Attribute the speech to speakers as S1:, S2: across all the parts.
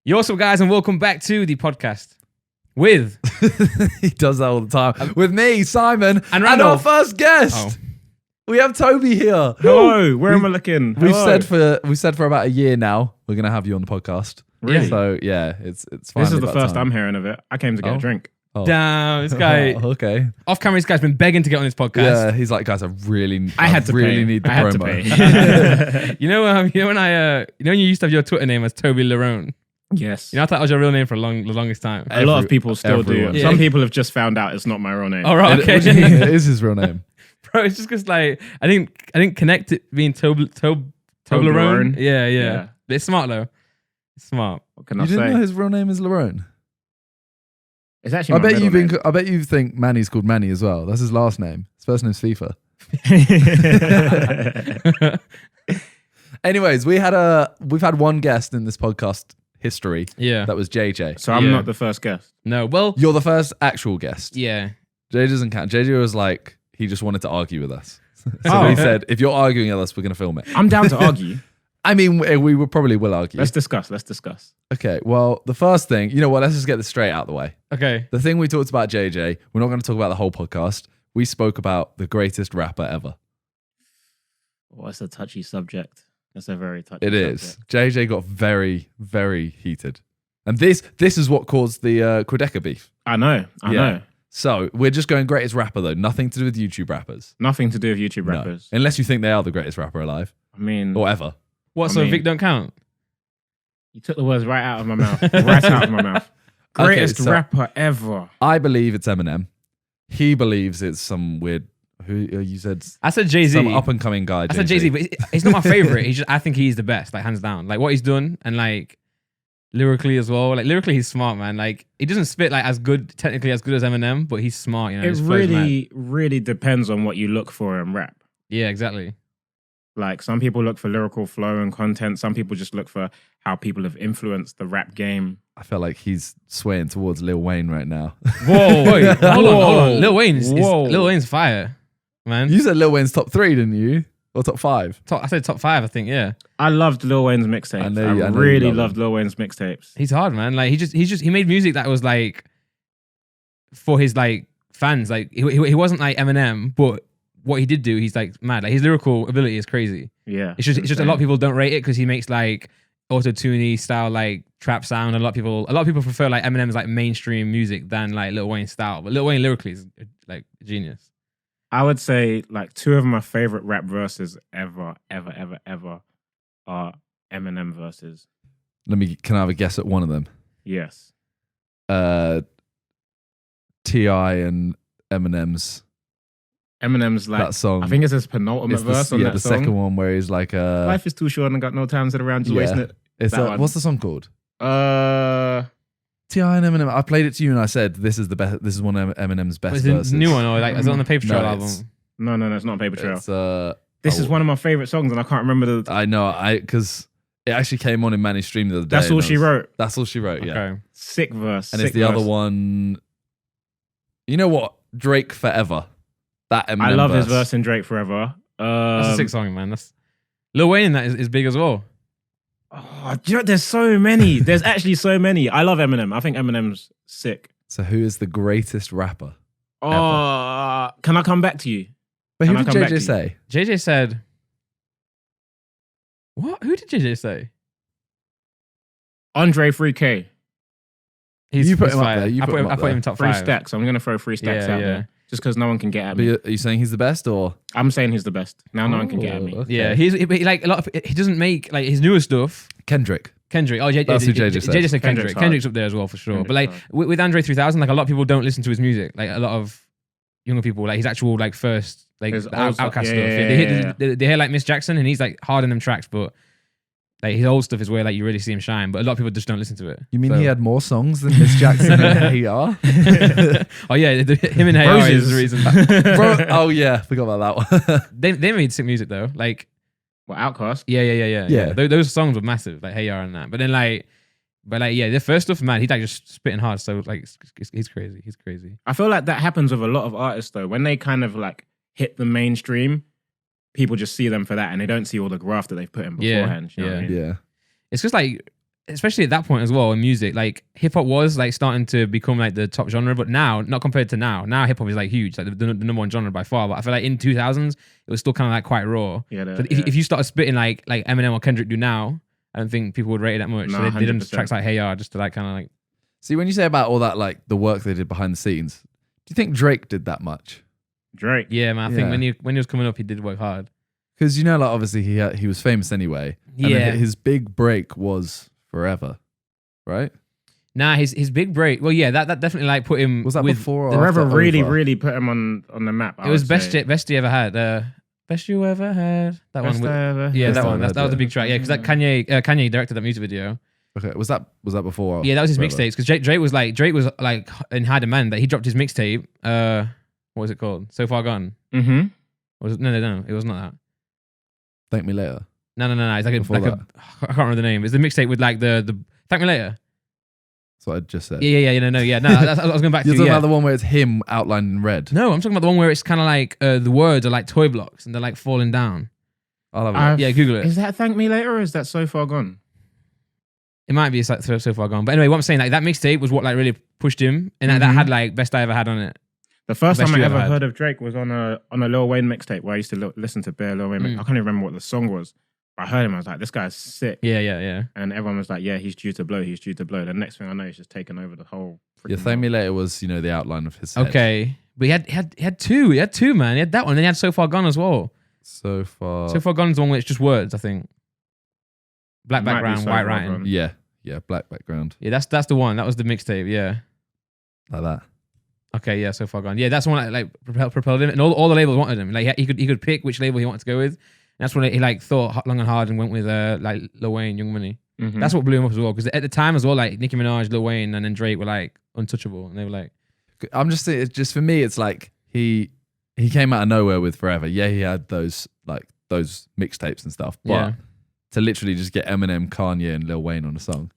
S1: Yo, what's up, guys, and welcome back to the podcast with...
S2: He does that all the time. With me, Simon,
S1: And
S2: our
S1: Randolph.
S2: first guest.
S1: Oh.
S2: We have Toby here.
S3: Hello, where am I looking?
S2: We've
S3: Hello.
S2: said for about a year now we're gonna have you on the podcast.
S3: Really?
S2: So yeah, it's fine.
S3: This is the first I'm hearing of it. I came to get
S2: Oh.
S3: a drink.
S2: Oh.
S1: Damn, this guy...
S2: Okay.
S1: Off camera, this guy's been begging to get on this podcast.
S2: Yeah, he's like, guys, I
S3: had to
S2: really
S3: pay.
S2: need the
S3: I had to
S2: promo.
S3: pay.
S1: You know when you used to have your Twitter name as Toby Lerone?
S3: Yes.
S1: You know, I thought that was your real name for the longest time.
S3: A lot of people still
S2: everyone.
S3: do.
S1: Yeah.
S3: Some people have just found out it's not my real name.
S1: All right, okay.
S2: What do you mean? It is his real name.
S1: Bro, it's just because like I didn't connect it being Toblerone.
S3: Toblerone?
S1: Yeah.
S3: Yeah.
S1: But it's smart though. It's smart.
S3: What can
S2: You
S3: I
S2: didn't
S3: say?
S2: know his real name is Lerone?
S3: It's actually my middle name.
S2: I bet you think Manny's called Manny as well. That's his last name. His first name's FIFA. Anyways, we've had one guest in this podcast history.
S1: Yeah.
S2: That was JJ.
S3: So I'm
S1: Yeah.
S3: not the first guest.
S1: No, well,
S2: You're the first actual guest.
S1: yeah.
S2: JJ doesn't count. JJ was like, he just wanted to argue with us. So
S3: Oh.
S2: he said, if you're arguing with us, we're going to film it.
S3: I'm down to argue.
S2: I mean, we will probably will argue.
S3: Let's discuss.
S2: Okay, well, the first thing, you know what, let's just get this straight out of the way.
S1: Okay.
S2: The thing we talked about JJ, we're not going to talk about the whole podcast. We spoke about the greatest rapper ever.
S3: Oh, it's a touchy subject. It's a very touchy
S2: It
S3: subject.
S2: is. JJ got very, very heated. And this is what caused the Quedeca beef.
S3: I know.
S2: So we're just going greatest rapper though. Nothing to do with YouTube rappers.
S3: Nothing to do with YouTube
S2: No.
S3: rappers.
S2: Unless you think they are the greatest rapper alive
S3: I mean,
S2: or ever.
S1: What?
S3: I
S1: So
S3: mean-
S1: Vic don't count?
S3: you took the words right out of my mouth. Right out of my mouth.
S2: Okay,
S3: Greatest
S2: so-
S3: rapper ever.
S2: I believe it's Eminem. He believes it's some weird, who you said,
S1: I said Jay-Z.
S2: some up and coming guy.
S1: I said Jay-Z, but it's not my favorite. I think he's the best, like hands down. Like what he's done and like lyrically as well. Like lyrically, he's smart, man. Like he doesn't spit like technically as good as Eminem, but he's smart. You know,
S3: It
S1: his flow's mad.
S3: really depends on what you look for in rap.
S1: Yeah, exactly.
S3: Like some people look for lyrical flow and content. Some people just look for how people have influenced the rap game.
S2: I feel like he's swaying towards Lil Wayne right now.
S1: Whoa, wait, hold on.
S3: Whoa.
S1: Lil Wayne's
S3: Whoa.
S1: Lil Wayne's fire, man.
S2: You said Lil Wayne's top 3, didn't you? Or top 5?
S1: I said top 5, I think. Yeah,
S3: I loved Lil Wayne's mixtapes.
S2: I know you
S3: really
S2: love
S3: loved
S2: them.
S3: Lil Wayne's mixtapes.
S1: he's hard, man. Like he made music that was like for his like fans. Like he wasn't like Eminem, but what he did do, he's like mad. Like his lyrical ability is crazy.
S3: Yeah.
S1: It's just a lot of people don't rate it because he makes like auto-tuney style like trap sound. A lot of people prefer like Eminem's like mainstream music than like Lil Wayne's style. But Lil Wayne lyrically is like genius.
S3: I would say like two of my favorite rap verses ever are Eminem verses.
S2: Can I have a guess at one of them?
S3: Yes.
S2: T.I. and Eminem's
S3: Eminem's like,
S2: that song.
S3: I think it's his penultimate
S2: It's
S3: verse on
S2: the
S3: that song.
S2: second one where he's like
S3: Life is too short and I got no time to sit around just wasting it.
S2: It's
S3: that one.
S2: what's the song called?
S3: Uh,
S2: T.I. and Eminem. I played it to you and I said this is the best. This is one of Eminem's best
S1: Is
S2: verses.
S1: it a new one or like is it on the Paper
S2: No,
S1: Trail
S2: it's-
S1: album?
S3: no, it's not Paper Trail.
S2: It's,
S3: This is one of my favorite songs and I can't remember the...
S2: I know. Because it actually came on in Manny's stream the other day.
S3: That's all
S2: and
S3: she wrote.
S2: That's all she wrote. Yeah.
S1: Okay.
S3: Sick verse.
S2: And
S3: sick
S2: it's the
S3: verse.
S2: other one. You know what? Drake Forever. That Eminem
S3: I love
S2: verse.
S3: his verse in Drake Forever.
S1: That's a sick song, man. That's Lil Wayne in that is big as well.
S3: Oh, do you know, there's so many. There's actually so many. I love Eminem. I think Eminem's sick.
S2: So who is the greatest rapper?
S3: Oh, can I come back to you?
S2: But who
S3: Can I
S2: did
S3: come back to
S2: JJ
S3: you?
S2: say?
S1: JJ said, what? Who did JJ say?
S3: Andre 3K.
S2: You put
S1: he's
S2: him up
S1: fire.
S2: there. You
S1: I
S2: put
S1: put
S2: him
S1: him.
S2: up
S1: I put him
S2: there.
S1: in top
S3: 3
S1: 5.
S3: stacks. I'm going to throw 3 stacks
S1: Yeah,
S3: out
S1: yeah.
S3: there. Just because no one can get at
S2: But
S3: me.
S2: are you saying he's the best or?
S3: I'm saying he's the best. Now no one can get at me.
S2: Oh, okay.
S1: Yeah, he like a lot of. He doesn't make like his newer stuff.
S2: Kendrick.
S1: Kendrick. Oh,
S2: That's who JJ said.
S1: JJ said Kendrick.
S3: Kendrick's hard.
S1: Kendrick's up there as well for sure. But like
S3: Kendrick's
S1: with Andre 3000, like a lot of people don't listen to his music. Like a lot of younger people, like his actual like first like
S3: His
S1: the
S3: old stuff.
S1: Outcast
S3: Yeah,
S1: stuff.
S3: yeah,
S1: They,
S3: yeah,
S1: hear, they hear like Miss Jackson, and he's like hard in them tracks, but like his old stuff is where like you really see him shine. But a lot of people just don't listen to it.
S2: You mean
S1: So-
S2: he had more songs than Miss Jackson and Hey Ya?
S1: Oh yeah, him and Hey R is the reason.
S2: Bro, oh yeah, forgot about that one.
S1: They made sick music though. Like
S3: What, Outcast?
S1: yeah.
S2: Yeah.
S1: Those songs were massive, like Hey R and that. But then yeah, the first stuff, man, he's like just spitting hard. So like he's crazy. He's crazy.
S3: I feel like that happens with a lot of artists though. When they kind of like hit the mainstream, people just see them for that and they don't see all the graft that they've put in
S1: Yeah,
S3: beforehand. You know what I
S1: yeah.
S3: mean?
S2: Yeah.
S1: It's just like especially at that point as well in music, like hip hop was like starting to become like the top genre, but now, not compared to now hip hop is like huge, like the number one genre by far. But I feel like in 2000s, it was still kind of like quite raw.
S3: Yeah,
S1: So if you started spitting like Eminem or Kendrick do now, I don't think people would rate it that much.
S3: No,
S1: So they did
S3: 100%.
S1: tracks like Hey Ya just to like kind of like.
S2: See, when you say about all that, like the work they did behind the scenes, do you think Drake did that much?
S3: Drake.
S1: Yeah, man. I think
S2: Yeah.
S1: when he was coming up, he did work hard.
S2: Because like obviously he was famous anyway. And
S1: Yeah.
S2: then his big break was Forever, right?
S1: Nah, his big break. Well, yeah, that definitely like put him.
S2: Was that
S1: with,
S2: before or
S3: Forever
S2: after
S3: really,
S2: Over?
S3: really put him on the map.
S1: It was best he ever had. Best you ever had. That
S3: Best
S1: one.
S3: I ever.
S1: Yeah,
S2: Best
S1: that
S2: I
S1: one.
S2: ever
S1: That was
S2: had,
S1: a big track. Yeah, because that Kanye directed that music video.
S2: Okay, was that before? Or
S1: Yeah, that was his
S2: Forever?
S1: mixtapes. Because Drake was like in high demand that he dropped his mixtape. What was it called? So Far Gone.
S3: Mm-hmm.
S1: Was it? No. It was not that.
S2: Thank Me Later.
S1: No. It's like
S2: Before
S1: I can't remember the name. It's the mixtape with like the Thank Me Later.
S2: That's what I just said.
S1: Yeah. No. That's I was going back to.
S2: You're talking
S1: Yeah.
S2: about the one where it's him outlined in red.
S1: No, I'm talking about the one where it's kind of like the words are like toy blocks and they're like falling down.
S2: I'll have a look.
S1: Yeah, Google it.
S3: Is that Thank Me Later or is that So Far Gone?
S1: It might be so far gone. But anyway, what I'm saying, like that mixtape was what like really pushed him, and that had like Best I Ever Had on it.
S3: The first
S1: Best
S3: time I
S1: you
S3: ever
S1: ever had.
S3: heard of Drake was on a Lil Wayne mixtape where I used to listen to bare Lil Wayne. I can't even remember what the song was. I heard him. I was like, this guy's sick.
S1: Yeah.
S3: And everyone was like, yeah, he's due to blow. He's due to blow. The next thing I know, he's just taken over the whole.
S2: Yeah,
S3: freaking
S2: Thank Me
S3: world.
S2: Later was the outline of his head.
S1: Okay, but he had two. He had two, man. He had that one, and then he had So Far Gone as well.
S2: So far.
S1: So Far Gone's the one where it's just words, I think. Black
S3: Might be
S1: background,
S3: So
S1: white
S3: Far
S1: writing.
S3: Gone.
S2: Yeah, black background
S1: Yeah, that's the one. That was the mixtape. Yeah.
S2: like that.
S1: Okay, yeah, So Far Gone. Yeah, that's the one that like propelled him, and all the labels wanted him. Like he could pick which label he wanted to go with. And that's when he like thought long and hard and went with like Lil Wayne, Young Money.
S3: Mhm.
S1: That's what blew him up as well. Because at the time as well, like Nicki Minaj, Lil Wayne, and then Drake were like untouchable, and they were like,
S2: I'm just saying, it's just for me, it's like he came out of nowhere with Forever. Yeah, he had those mixtapes and stuff, but
S1: Yeah.
S2: to literally just get Eminem, Kanye, and Lil Wayne on a song,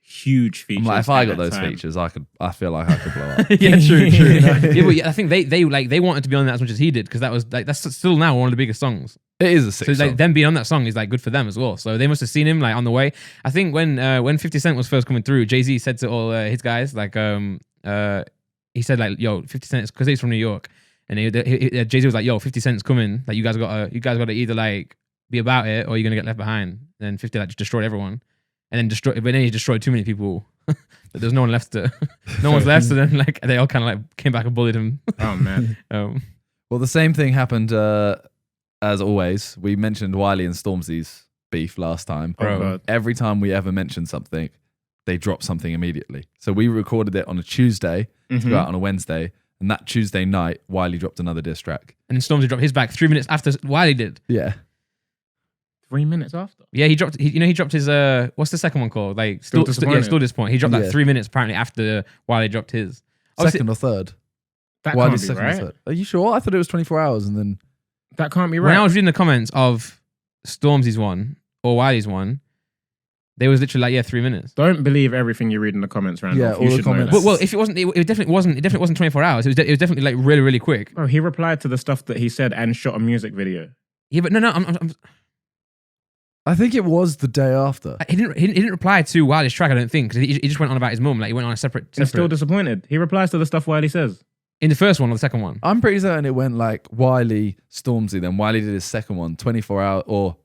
S3: Huge features.
S2: I'm like, if I
S3: at
S2: got
S3: that
S2: those
S3: time.
S2: features, I feel like I could blow up.
S1: yeah, true.
S3: You know?
S1: Yeah, but I think they wanted to be on that as much as he did because that was like that's still now one of the biggest songs.
S2: It is a sick
S1: So
S2: song.
S1: like them being on that song is like good for them as well. So they must have seen him like on the way. I think when 50 Cent was first coming through, Jay-Z said to all his guys like he said like, yo, 50 Cent, because he's from New York, and Jay-Z was like, yo, 50 Cent's coming, like you guys gotta either like be about it or you're gonna get left behind. Then 50 like just destroyed everyone, and then he destroyed too many people that there's no one left to no one's left. So then like they all kind of like came back and bullied him.
S3: Oh man.
S2: Well, the same thing happened as always. We mentioned Wiley and Stormzy's beef last time.
S1: Bro.
S3: Oh, God.
S2: Every time we ever mention something, they drop something immediately. So we recorded it on a Tuesday to
S3: Mhm.
S2: go out on a Wednesday, and that Tuesday night, Wiley dropped another diss track.
S1: And then Stormzy dropped his back 3 minutes after Wiley did.
S2: Yeah.
S3: 3 minutes after.
S1: Yeah, he dropped his what's the second one called? Like
S3: Still Disappointed.
S1: Still Disappointed. He dropped that
S2: Yeah.
S1: 3 minutes apparently after Wiley dropped his. Obviously-
S2: Second or third?
S3: That
S2: Wiley's
S3: can't be
S2: second or
S3: right.
S2: third. Are you sure? I thought it was 24 hours and then...
S3: That can't be
S1: When I
S3: right.
S1: was reading the comments of Stormzy's one or Wiley's one, they was literally like 3 minutes.
S3: Don't believe everything you read in the comments, Randolph.
S2: Yeah,
S3: You
S2: all the
S3: should know
S2: comments.
S3: that.
S1: Well, if it wasn't, it definitely wasn't 24 hours. It was definitely like really, really quick.
S3: Bro, he replied to the stuff that he said and shot a music video.
S1: Yeah, but no,
S2: I think it was the day after.
S1: he didn't reply to Wiley's track. I don't think because he just went on about his mum. Like he went on a separate.
S3: And still disappointed. He replies to the stuff Wiley says.
S1: In the first one or the second one.
S2: I'm pretty certain it went like Wiley, Stormzy, then Wiley did his second one, 24 hours, or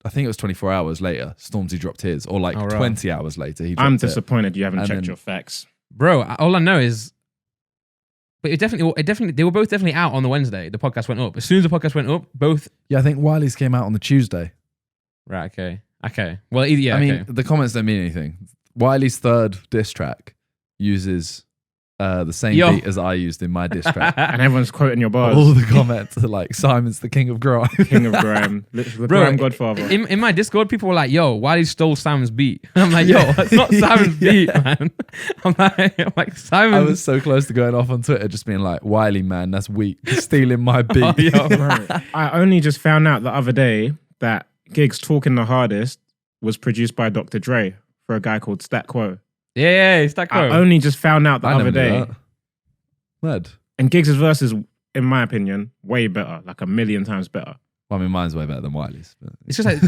S2: I think it was 24 hours later, Stormzy dropped his, or like
S1: Oh, right.
S2: 20 hours later, he dropped
S3: I'm
S2: it.
S3: disappointed you haven't
S2: And
S3: checked
S2: then-
S3: your facts.
S1: Bro, all I know is, but it definitely, they were both definitely out on the Wednesday. The podcast went up. As soon as the podcast went up, both.
S2: Yeah, I think Wiley's came out on the Tuesday.
S1: Right. Okay. Well, yeah.
S2: I mean,
S1: okay.
S2: the comments don't mean anything. Wiley's third diss track uses the same
S1: Yo.
S2: beat as I used in my diss track.
S3: And everyone's quoting your bars.
S2: All the comments are like, Simon's the king of grime.
S3: King of grime. Literally the
S1: Bro,
S3: grime godfather.
S1: in my Discord, people were like, "Yo, Wiley stole Simon's beat." I'm like, "Yo, that's not Simon's beat, man." I'm like, Simon.
S2: I was so close to going off on Twitter, just being like, Wiley, man, that's weak. Stealing my beat.
S1: Oh, yo.
S3: Right. I only just found out the other day that Giggs Talking the Hardest was produced by Dr. Dre for a guy called Stat Quo.
S1: Yeah, it's that
S3: I
S1: quote.
S3: only just found out the
S2: I
S3: other
S2: never knew
S3: day.
S2: that. Mad.
S3: And Giggs' verse is, in my opinion, way better, like a million times better.
S2: Well, I mean, mine's way better than Wiley's. But
S1: It's just like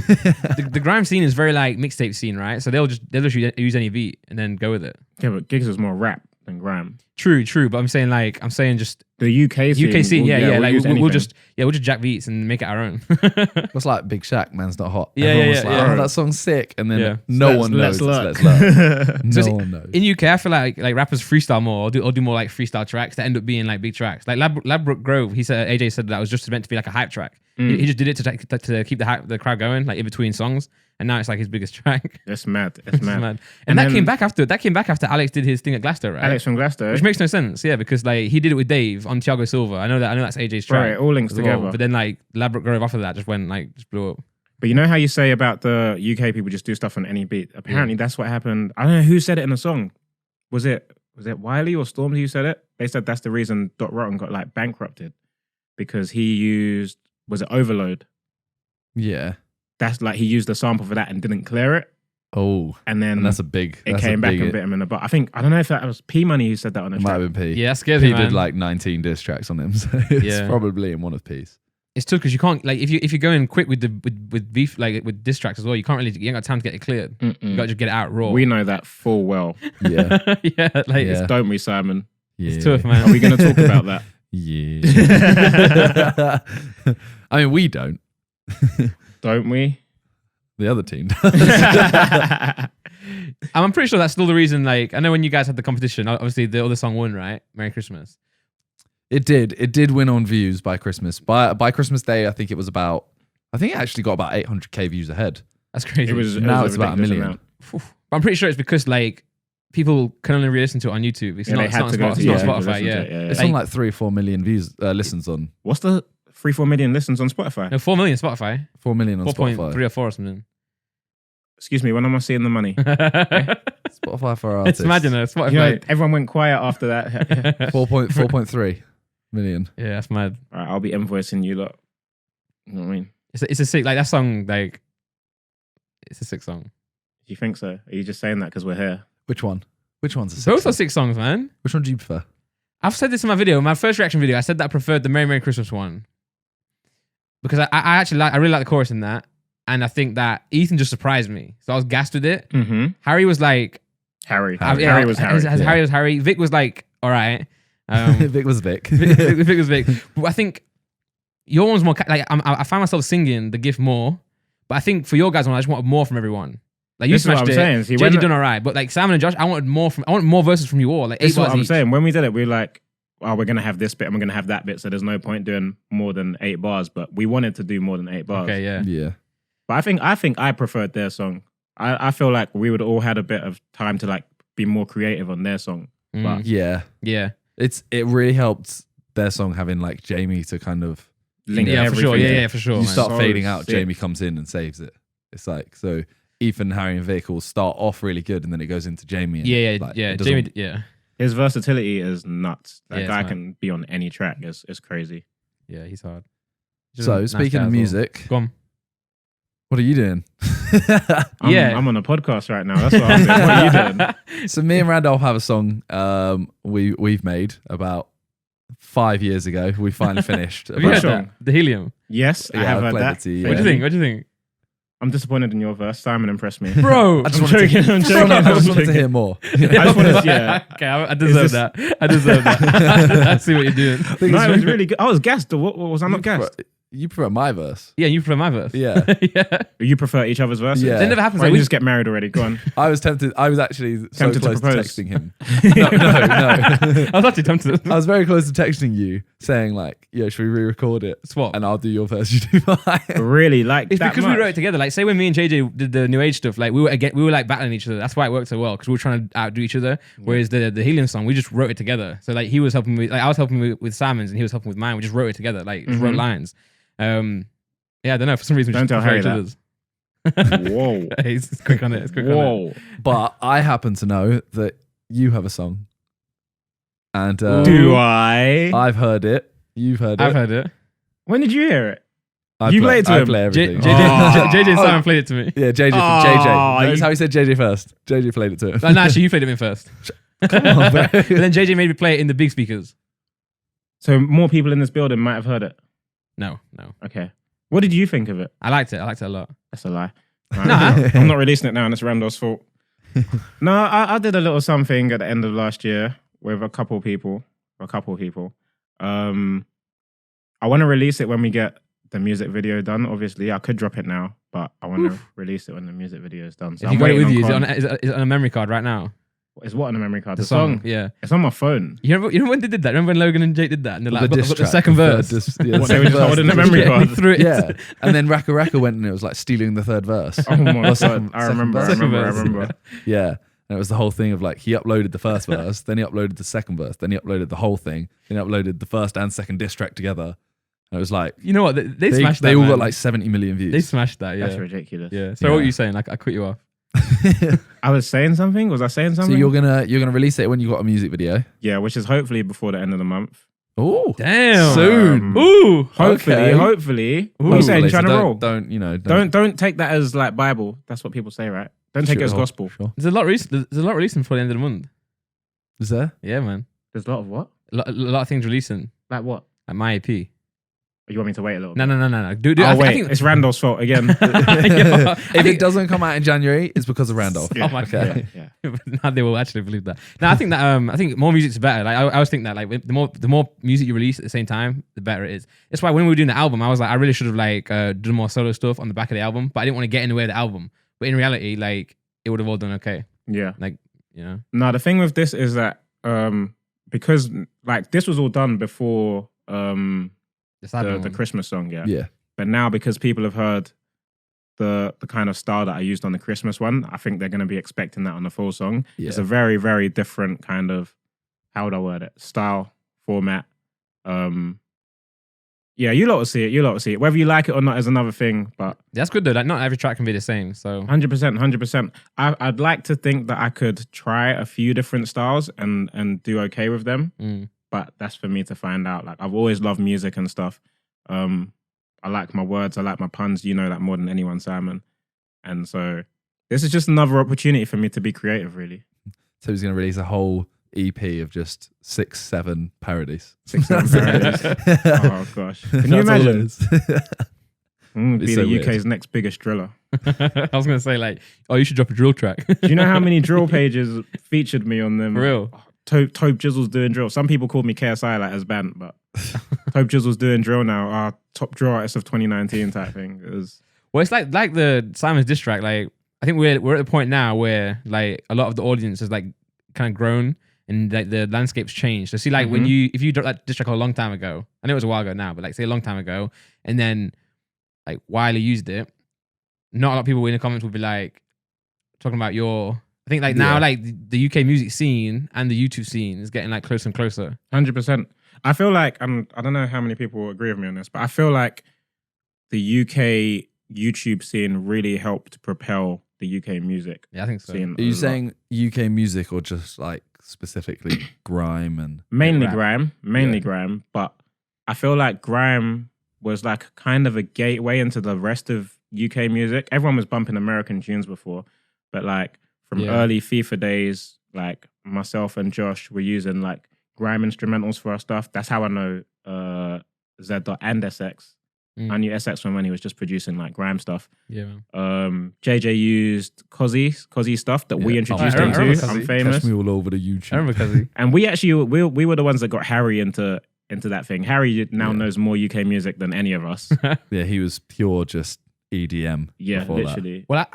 S1: the grime scene is very like mixtape scene, right? So they'll just use any beat and then go with it.
S3: Yeah, but Gigs is more rap than grime.
S1: True. But I'm saying just
S3: The UK scene.
S1: UK scene, yeah. Like
S3: use
S1: we'll
S3: anything.
S1: just jack beats and make it our own.
S2: it's like Big Shaq, Man's Not Hot.
S1: Yeah,
S2: Everyone
S1: yeah,
S2: was like,
S1: yeah.
S2: oh, that song's sick. And then
S1: Yeah.
S2: no one knows.
S3: Let's
S2: it's
S3: Learn.
S2: Let's Learn.
S1: So
S2: No one knows.
S1: in UK, I feel like rappers freestyle more or do more like freestyle tracks that end up being like big tracks. Like Ladbroke Grove, AJ said that was just meant to be like a hype track. He just did it to keep the crowd going, like in between songs. And now it's like his biggest track.
S3: It's mad. It's mad.
S1: And that
S3: then-
S1: came back after Alex did his thing at Glasgow, right?
S3: Alex from Glasgow.
S1: Which makes no sense, yeah, because like he did it with Dave on Thiago Silva. I know that's AJ's track.
S3: Right, it all links
S1: as well.
S3: together.
S1: But then like Ladbroke Grove after that just blew up.
S3: But you know how you say about the UK people just do stuff on any beat? Apparently that's what happened. I don't know who said it in the song. Was it Wiley or Stormzy who said it? They said that's the reason Dot Rotten got like bankrupted because he used, was it Overload?
S2: Yeah.
S3: That's like he used a sample for that and didn't clear it.
S2: Oh.
S3: And then
S2: And that's a big.
S3: it
S2: that's
S3: came
S2: a
S3: back
S2: big,
S3: and bit him in the butt. I don't know if that was P Money who said that on the
S2: It might
S3: track.
S2: have been P.
S1: Yeah, that scares
S2: P
S1: me, man.
S2: did like 19 diss tracks on him, so it's
S1: Yeah.
S2: probably in one of P's.
S1: It's tough because you can't like if you're going quick with with beef like with diss tracks as well, you ain't got time to get it cleared. You gotta just get it out raw.
S3: We know that full well.
S2: Yeah.
S1: yeah, like
S2: Yeah.
S3: Don't we, Simon?
S2: Yeah.
S1: it's tough, man.
S3: Are we going to talk about that?
S2: Yeah. I mean, we don't.
S3: Don't we?
S2: The other team does.
S1: I'm pretty sure that's still the reason. Like, I know when you guys had the competition, obviously the other song won, right? Merry Christmas.
S2: It did win on views by Christmas. By Christmas Day, I think it actually got about 800k views ahead.
S1: That's crazy.
S2: Now it's about 1
S3: ridiculous
S2: million.
S3: amount.
S1: But I'm pretty sure it's because like people can only re-listen to it on YouTube. It's
S3: Yeah,
S1: not,
S3: they
S1: it's
S3: had
S1: not,
S3: to go
S1: on
S3: to
S1: Spotify. It's
S3: YouTube
S1: not
S3: to
S1: Spotify.
S3: listen
S1: Yeah.
S3: to it, yeah.
S2: It's on like 3 or 4 million views listens on.
S3: What's the 3-4 million listens on Spotify?
S1: No, 4 million Spotify.
S2: 4 million on
S1: 4.3
S2: Spotify.
S1: or 4 or something.
S3: Excuse me, when am I seeing the money?
S2: Spotify for artists.
S1: It's mad, you know. Spotify.
S3: You know, everyone went quiet after that.
S2: 4.3 million.
S1: Yeah, that's mad.
S3: All right, I'll be invoicing you lot. You know what I mean?
S1: It's a sick like that song. Like, it's a sick song.
S3: Do you think so? Are you just saying that because we're here?
S2: Which one? Which one's a
S1: Both
S2: six?
S1: are sick songs, man.
S2: Which one do you prefer?
S1: I've said this in my video, my first reaction video. I said that I preferred the Merry Merry Christmas one because I really like the chorus in that, and I think that Ethan just surprised me, so I was gassed with it.
S3: Mm-hmm.
S1: Harry was like,
S3: Harry.
S2: Harry.
S3: Harry was Harry.
S1: Harry was Harry. Vic was like, all right.
S2: Vic was Vic.
S1: Vic was Vic. But I think your one's more like I find myself singing the gift more, but I think for your guys' one, I just wanted more from everyone. Like you
S3: This is what
S1: smashed
S3: I'm
S1: it.
S3: saying. See,
S1: JJ
S3: when-
S1: done all right, but like Simon and Josh, I wanted more verses from you all. Like 8
S3: This is what
S1: bars
S3: I'm
S1: each.
S3: saying. When we did it, we were like, oh, we're going to have this bit and we're going to have that bit. So there's no point doing more than 8 bars. But we wanted to do more than 8 bars.
S1: Okay, yeah.
S2: Yeah.
S3: But I think I preferred their song. I feel like we would all had a bit of time to like be more creative on their song. But
S2: Yeah.
S1: Yeah.
S2: It really helped their song having like Jamie to kind of
S3: link
S1: Yeah, for
S3: everything.
S1: sure. Yeah, for sure.
S2: you
S1: man.
S2: start
S3: So
S2: fading out,
S3: sick.
S2: Jamie comes in and saves it. It's like so Ethan, Harry, and Vic will start off really good and then it goes into Jamie. And
S1: Yeah,
S2: like,
S1: yeah.
S2: it doesn't-
S1: Jamie, yeah.
S3: His versatility is nuts. That
S1: Yeah, it's
S3: guy
S1: mad.
S3: can be on any track. It's crazy.
S1: Yeah, he's hard.
S2: So
S1: Nice
S2: speaking
S1: guy
S2: of
S1: as well.
S2: music,
S1: Go on.
S2: what are you doing?
S3: I'm on a podcast right now. That's what I'm doing. What are you doing?
S2: So me and Randolph have a song we've made about 5 years ago. We finally finished.
S1: Have you heard
S3: sure.
S1: that? The Helium.
S3: Yes, I
S2: Yeah,
S3: have
S2: I've
S3: heard
S2: played
S3: that.
S2: it to you,
S1: What do
S2: yeah.
S1: you think? What do you think?
S3: I'm disappointed in your verse. Simon impressed me.
S1: Bro,
S2: I just
S3: I'm
S2: wanted
S3: joking. I'm joking.
S2: I just
S3: I'm
S2: wanted to
S3: joking.
S2: hear more.
S3: I just wanted to, yeah.
S1: Okay, I deserve
S3: this-
S1: that. I deserve that. I see what you're doing.
S3: No, it was really good. I was gassed. What was I not gassed?
S2: You prefer my verse?
S1: Yeah, you prefer my verse.
S2: Yeah.
S1: Yeah.
S3: You prefer each other's verses?
S2: Yeah.
S1: That never happens.
S3: Why
S1: Like,
S3: don't
S1: we
S3: you just get married already? Go on.
S2: I was tempted. I was actually so
S3: Tempted to
S2: close to
S3: propose.
S2: texting him. No.
S1: I was actually tempted.
S2: I was very close to texting you, saying like, "Yeah, should we re-record it?
S1: Swap.
S2: And I'll do your verse, you do mine."
S3: Really? Like
S1: It's
S3: that
S1: because
S3: much?
S1: we wrote it together. Like, say when me and JJ did the New Age stuff, like we were like battling each other. That's why it worked so well because we were trying to outdo each other. Whereas the Helium song, we just wrote it together. So like he was helping me, like I was helping with Simon's, and he was helping with mine. We just wrote it together, like just wrote lines. Yeah, I don't know. For some reason, we
S3: Don't
S1: just
S3: tell
S1: prefer
S3: Harry
S1: each
S3: that.
S1: other's.
S3: Whoa.
S1: It's quick on it. It's quick on it.
S3: Whoa.
S2: But I happen to know that you have a song, and
S3: Do I?
S2: I've heard it. You've heard it.
S1: I've heard it.
S3: When did you hear it?
S2: I
S3: You
S2: play,
S3: played to
S2: I
S3: him.
S2: play everything.
S3: Oh.
S1: JJ and Simon played it to me.
S2: Yeah, JJ.
S3: Oh,
S2: JJ. Notice
S3: you-
S2: how he said JJ first. JJ played it to him.
S1: No, actually, you played it to me first.
S2: Come on, bro.
S1: But then JJ made me play it in the big speakers.
S3: So more people in this building might have heard it.
S1: No.
S3: Okay. What did you think of it?
S1: I liked it. I liked it a lot.
S3: That's a lie.
S1: Nah.
S3: I'm not releasing it now, and it's Randall's fault. No, I did a little something at the end of last year with a couple people. I want to release it when we get the music video done. Obviously, I could drop it now, but I want to release it when the music video is done. So
S1: If you got it with you, is it on a memory card right now?
S3: Is what on the memory card?
S1: The song, yeah.
S3: It's on my phone.
S1: You remember when they did that? Remember when Logan and Jake did that? And they're like, I've got the
S2: diss
S1: second
S2: track,
S1: verse.
S3: What, they were just holding the memory
S1: Yeah,
S3: card?
S1: we threw it.
S2: Yeah, and then Raka Raka went and it was like stealing the third verse.
S3: Oh my god!
S2: second
S3: I remember.
S2: verse. Yeah, and it was the whole thing of like he uploaded the first verse, then he uploaded the second verse, then he uploaded the whole thing, then he uploaded the first and second diss track together. And it was like,
S1: You know what? They smashed that.
S2: They all
S1: man.
S2: got like 70 million views.
S1: They smashed that. Yeah.
S3: That's ridiculous.
S1: Yeah. So
S2: Yeah.
S1: what were you saying? Like I cut you off.
S3: I was saying something. Was I saying
S2: So
S3: something?
S2: you're gonna release it when you got a music video.
S3: Yeah, which is hopefully before the end of the month.
S2: Oh,
S1: Damn.
S2: soon.
S1: Ooh.
S3: Hopefully,
S2: Okay.
S3: hopefully. What are you saying? You trying to roll?
S2: Don't
S3: Take that as like Bible. That's what people say, right? Don't take it as gospel.
S2: Sure.
S1: There's a lot releasing before the end of the month.
S2: Is there?
S1: Yeah, man.
S3: There's a lot of what?
S1: A lot of things releasing.
S3: Like what?
S1: Like my EP.
S3: You want me to wait a little
S1: No.
S3: bit?
S1: Do
S3: Oh,
S1: I
S3: wait.
S1: think
S3: It's Randall's fault again.
S2: If it doesn't come out in January, it's because of Randolph.
S1: Oh my
S2: Okay.
S3: Yeah.
S1: now they will actually believe that. No, I think that I think more music's better. Like I always think that like the more music you release at the same time, the better it is. That's why when we were doing the album, I was like, I really should have like done more solo stuff on the back of the album, but I didn't want to get in the way of the album. But in reality, like it would have all done okay.
S3: Yeah.
S1: Like, you know.
S3: No, the thing with this is that because like this was all done before the Christmas song,
S2: Yeah.
S3: But now because people have heard the kind of style that I used on the Christmas one, I think they're going to be expecting that on the full song.
S2: Yeah.
S3: It's a very, very different kind of, how would I word it? Style, format. Yeah, you lot will see it. Whether you like it or not is another thing, but
S1: That's good though. Like not every track can be the same. So
S3: 100%. I'd like to think that I could try a few different styles and do okay with them. But that's for me to find out. Like I've always loved music and stuff. I like my words, I like my puns, you know that more than anyone, Simon. And so this is just another opportunity for me to be creative, really.
S2: So he's going to release a whole EP of just 6-7 parodies.
S3: 6-7 parodies. Oh gosh. Can you imagine? Be
S2: so
S3: the UK's
S2: weird.
S3: next biggest driller.
S1: I was gonna say like, oh, you should drop a drill track.
S3: Do you know how many drill pages featured me on them?
S1: For real?
S3: Tobe Jizzle's doing drill. Some people called me KSI like as band, but Tobe Jizzle's doing drill now. Our top drill artist of 2019 type thing. It was
S1: Well, it's like the Simon's diss track. Like I think we're at the point now where like a lot of the audience has like kind of grown and like the landscape's changed. So see, like when if you dropped that diss track a long time ago, I know it was a while ago now, but like say a long time ago, and then like Wiley used it, not a lot of people in the comments would be like talking about your. I think like now like the UK music scene and the YouTube scene is getting like closer and closer.
S3: 100%. I feel like I don't know how many people agree with me on this, but I feel like the UK YouTube scene really helped propel the UK music.
S1: Yeah, I think so.
S3: Scene
S2: Are you saying UK music or just like specifically grime and
S3: mainly
S1: rap?
S3: grime, but I feel like grime was like kind of a gateway into the rest of UK music. Everyone was bumping American tunes before, but like from early FIFA days, like myself and Josh were using like grime instrumentals for our stuff. That's how I know Z and SX. I knew SX from when he was just producing like grime stuff.
S1: Yeah, man.
S3: JJ used Cozzy stuff that we introduced
S1: I
S3: him
S1: remember
S3: to.
S1: Cozzy.
S3: I'm famous.
S2: Catch me all over the YouTube.
S1: I remember Cuzzy.
S3: And we actually we were the ones that got Harry into that thing. Harry now knows more UK music than any of us.
S2: Yeah, he was pure just EDM.
S3: Yeah,
S2: before that.
S3: literally.
S1: Well,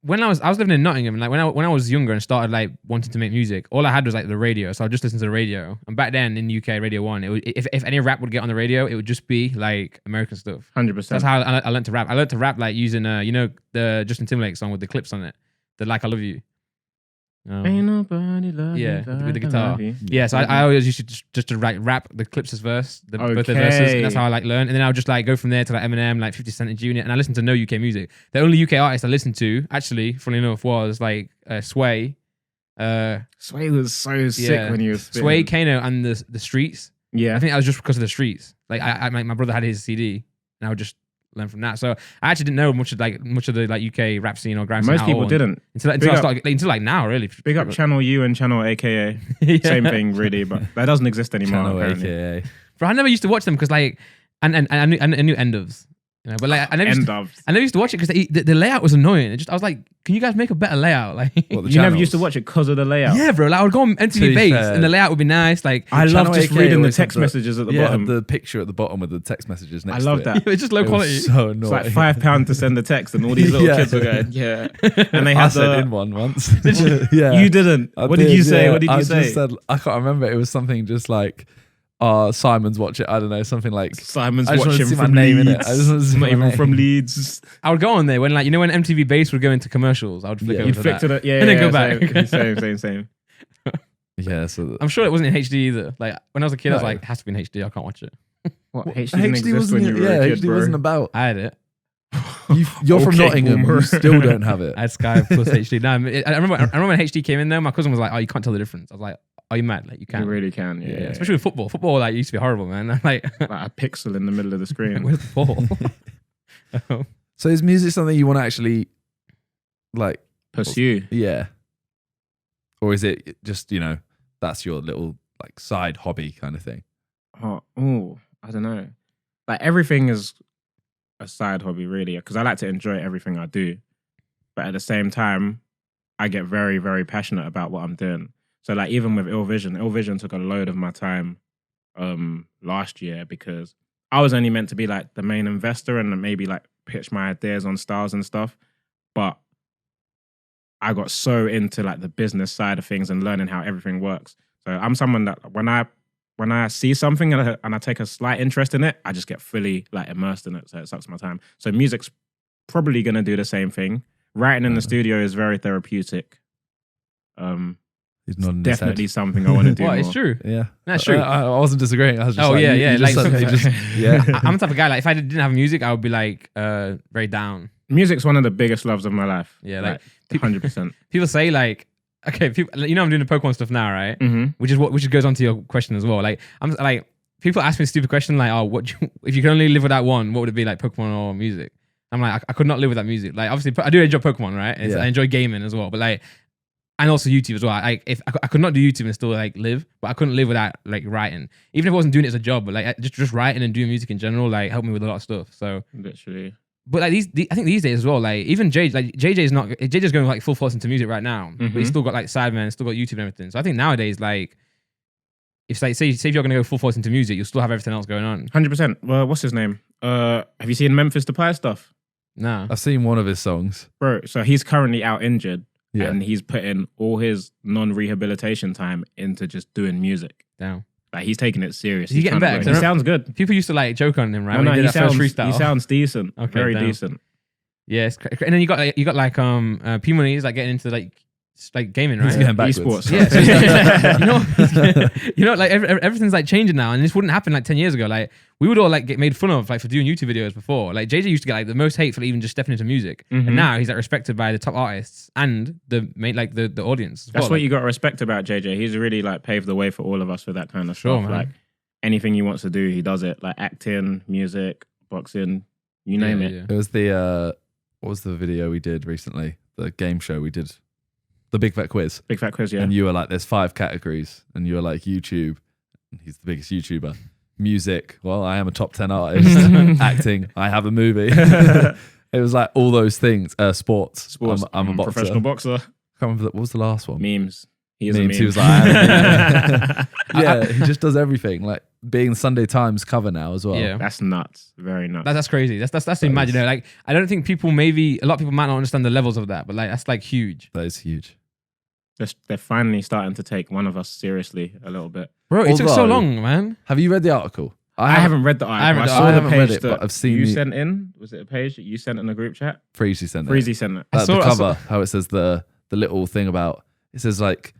S1: when I was living in Nottingham, and like when I was younger and started like wanting to make music, all I had was like the radio, so I just listened to the radio. And back then in UK Radio 1, it would, if any rap would get on the radio, it would just be like American stuff.
S3: 100%.
S1: That's how I learned to rap. I learned to rap like using you know the Justin Timberlake song with the clips on it, the Like I Love You.
S3: Ain't nobody love
S1: Yeah,
S3: you
S1: with the
S3: like I
S1: guitar.
S3: love you.
S1: Yeah, so I always used to just to rap the clips as verse, both the verses, and that's how I like learn. And then I would just like go from there to like Eminem, like 50 Cent and Junior, and I listened to no UK music. The only UK artist I listened to, actually, funnily enough, was like Sway.
S3: Sway was so sick when he was spitting.
S1: Sway, Kano, and the Streets.
S3: Yeah.
S1: I think that was just because of the Streets. Like my brother had his CD, and I would just learn from that. So I actually didn't know much of the like UK rap scene or grime scene.
S3: Most people didn't.
S1: until I started until like now, really.
S3: Big up Channel U and Channel AKA.
S1: Yeah.
S3: Same thing, really, but that doesn't exist anymore.
S2: Channel
S3: apparently.
S2: AKA.
S1: But I never used to watch them because like, and I knew End ofs. You know, but like I never
S3: End
S1: used to watch it because the layout was annoying. I was like, can you guys make a better layout? Like,
S2: What, the
S3: You never
S2: channels?
S3: used to watch it because of the layout.
S1: yeah, bro. Like I would go on
S2: To
S1: MTV
S2: be
S1: Base
S2: fair,
S1: and the layout would be nice. Like,
S3: I love
S2: Channel
S3: just
S2: 8K
S3: reading the
S2: always had
S3: text messages at the
S2: yeah,
S3: bottom.
S2: the picture at the bottom with the text messages next
S3: I
S2: to
S3: love
S2: it.
S3: that.
S1: it's just low
S2: It was
S1: quality.
S2: so
S3: It's
S2: annoying.
S3: like £5 to send a text, and all these little
S2: Yeah.
S3: kids were going, yeah. And they
S2: I
S3: had
S2: sent in
S3: the.
S2: one once. Yeah.
S3: You didn't.
S2: I
S3: What did you say?
S2: yeah.
S3: What did you
S2: I
S3: say?
S2: just said, I can't remember. It was something just like, Simon's watch it. I don't know, something like,
S3: Simon's
S2: I just wanted to
S3: watching
S2: see my
S3: from
S2: name in it.
S3: Leeds.
S2: I just wanted to see
S3: Not
S2: my
S3: even
S2: name.
S3: from Leeds.
S1: I would go on there when like when MTV Base would go into commercials. I would flick
S2: Yeah.
S1: over
S3: You'd
S1: to
S3: flick
S1: that.
S3: to the yeah,
S1: And then
S3: yeah,
S1: go back.
S3: Same.
S2: yeah. So
S1: I'm sure it wasn't in HD either. Like when I was a kid, I was
S2: No.
S1: like, it has to be in HD. I can't watch it.
S3: What HD didn't exist
S2: wasn't.
S3: when you were a kid,
S2: HD
S3: bro.
S2: wasn't about.
S1: I had it.
S2: You're from
S3: Okay,
S2: Nottingham.
S3: boomer.
S2: You still don't have it.
S1: I had Sky plus HD. No, I remember when HD came in there. My cousin was like, "Oh, you can't tell the difference." I was like, "Are you mad? Like you
S3: You
S1: can."
S3: really can, yeah.
S1: Yeah, especially with football. Football like used to be horrible, man. Like,
S3: Like a pixel in the middle of the screen.
S1: where's the ball?
S2: So is music something you want to actually like?
S3: Pursue.
S2: Yeah. Or is it just that's your little like side hobby kind of thing?
S3: Oh, I don't know. Like everything is a side hobby, really, because I like to enjoy everything I do. But at the same time, I get very, very passionate about what I'm doing. So like even with Ill Vision took a load of my time last year because I was only meant to be like the main investor and maybe like pitch my ideas on styles and stuff. But I got so into like the business side of things and learning how everything works. So I'm someone that when I see something and I take a slight interest in it, I just get fully like immersed in it. So it sucks my time. So music's probably gonna do the same thing. Writing in the studio is very therapeutic.
S2: He's nodding his
S3: Definitely
S2: head.
S3: something I want to do.
S1: What?
S3: more.
S1: It's true.
S2: Yeah,
S1: That's true.
S2: I wasn't disagreeing. I was just
S1: Oh,
S2: like,
S1: yeah,
S2: you-
S1: yeah,
S2: you just
S1: like
S2: said- you
S1: something-
S2: just- yeah.
S1: I'm the type of guy like if I didn't have music, I would be like very down.
S3: Music's one of the biggest loves of my life.
S1: Yeah, like
S3: 100%.
S1: people say like, okay, people, I'm doing the Pokemon stuff now, right?
S3: Mm-hmm.
S1: Which goes on to your question as well. Like I'm like people ask me a stupid question like, oh, if you could only live without one, what would it be, like Pokemon or music? I'm like, I could not live without music. Like obviously, I do enjoy Pokemon, right?
S2: Yeah.
S1: I enjoy gaming as well, but like, and also YouTube as well. Like if I could not do YouTube and still like live, but I couldn't live without like writing. Even if I wasn't doing it as a job, but like just writing and doing music in general, like helped me with a lot of stuff. So.
S3: Literally.
S1: But like I think these days as well, like even JJ's going like full force into music right now, but he's still got like Sidemen, still got YouTube and everything. So I think nowadays, like, if like say if you're gonna go full force into music, you'll still have everything else going on.
S3: 100%. Well, what's his name? Have you seen Memphis Depay stuff?
S1: Nah,
S2: I've seen one of his songs.
S3: Bro, so he's currently out injured
S2: Yeah.
S3: and he's putting all his non-rehabilitation time into just doing music.
S1: damn.
S3: Like he's taking it serious.
S1: Is he getting better?
S3: He sounds good.
S1: People used to like joke on him, right?
S3: No,
S1: when
S3: no,
S1: he did that first freestyle.
S3: he sounds decent.
S1: Okay,
S3: Very
S1: damn.
S3: decent.
S1: Yeah, and then you got like P Money is like getting into like gaming, right?
S2: He's getting backwards.
S3: Esports.
S1: Yeah, so you know, like everything's like changing now, and this wouldn't happen like 10 years ago. Like we would all like get made fun of like for doing YouTube videos before. Like JJ used to get like the most hate for even just stepping into music,
S3: Mhm.
S1: and now he's like respected by the top artists and the audience. as
S3: That's
S1: well.
S3: what
S1: Like,
S3: you got to respect about JJ. He's really like paved the way for all of us with that kind of
S1: Sure,
S3: stuff.
S1: man.
S3: Like anything he wants to do, he does it. Like acting, music, boxing, you name it.
S1: Yeah.
S2: It was the what was the video we did recently? The game show we did, the Big Fat Quiz.
S3: Big fat quiz, yeah.
S2: And you were like, there's 5 categories, and you were like YouTube. He's the biggest YouTuber. Music. Well, I am a top 10 artist. Acting. I have a movie. It was like all those things. Sports.
S3: Sports.
S2: I'm a boxer.
S3: Professional boxer.
S2: I can't remember what was the last one.
S3: Memes. He is a
S2: Memes.
S3: meme.
S2: He was like, I am a meme. Yeah, he just does everything. Like being the Sunday Times cover now as well.
S1: Yeah.
S3: That's nuts. Very nuts.
S1: That's crazy. That's imagine. You know, like I don't think people a lot of people might not understand the levels of that, but like that's like huge,
S2: That is huge.
S3: They're finally starting to take one of us seriously a little bit.
S1: bro. It took so
S2: Although-
S1: long, man.
S2: Have you read the article?
S3: I haven't read the article.
S1: I haven't read the
S3: saw
S1: article.
S3: the
S2: I haven't read
S3: page
S2: it,
S3: that
S2: but I've seen
S3: you
S2: the-
S3: sent in. Was it a page that you sent in the group chat?
S2: Freezy sent it.
S3: Freezy sent it.
S1: I
S2: The
S1: saw-
S2: cover, how it says the little thing about, it says like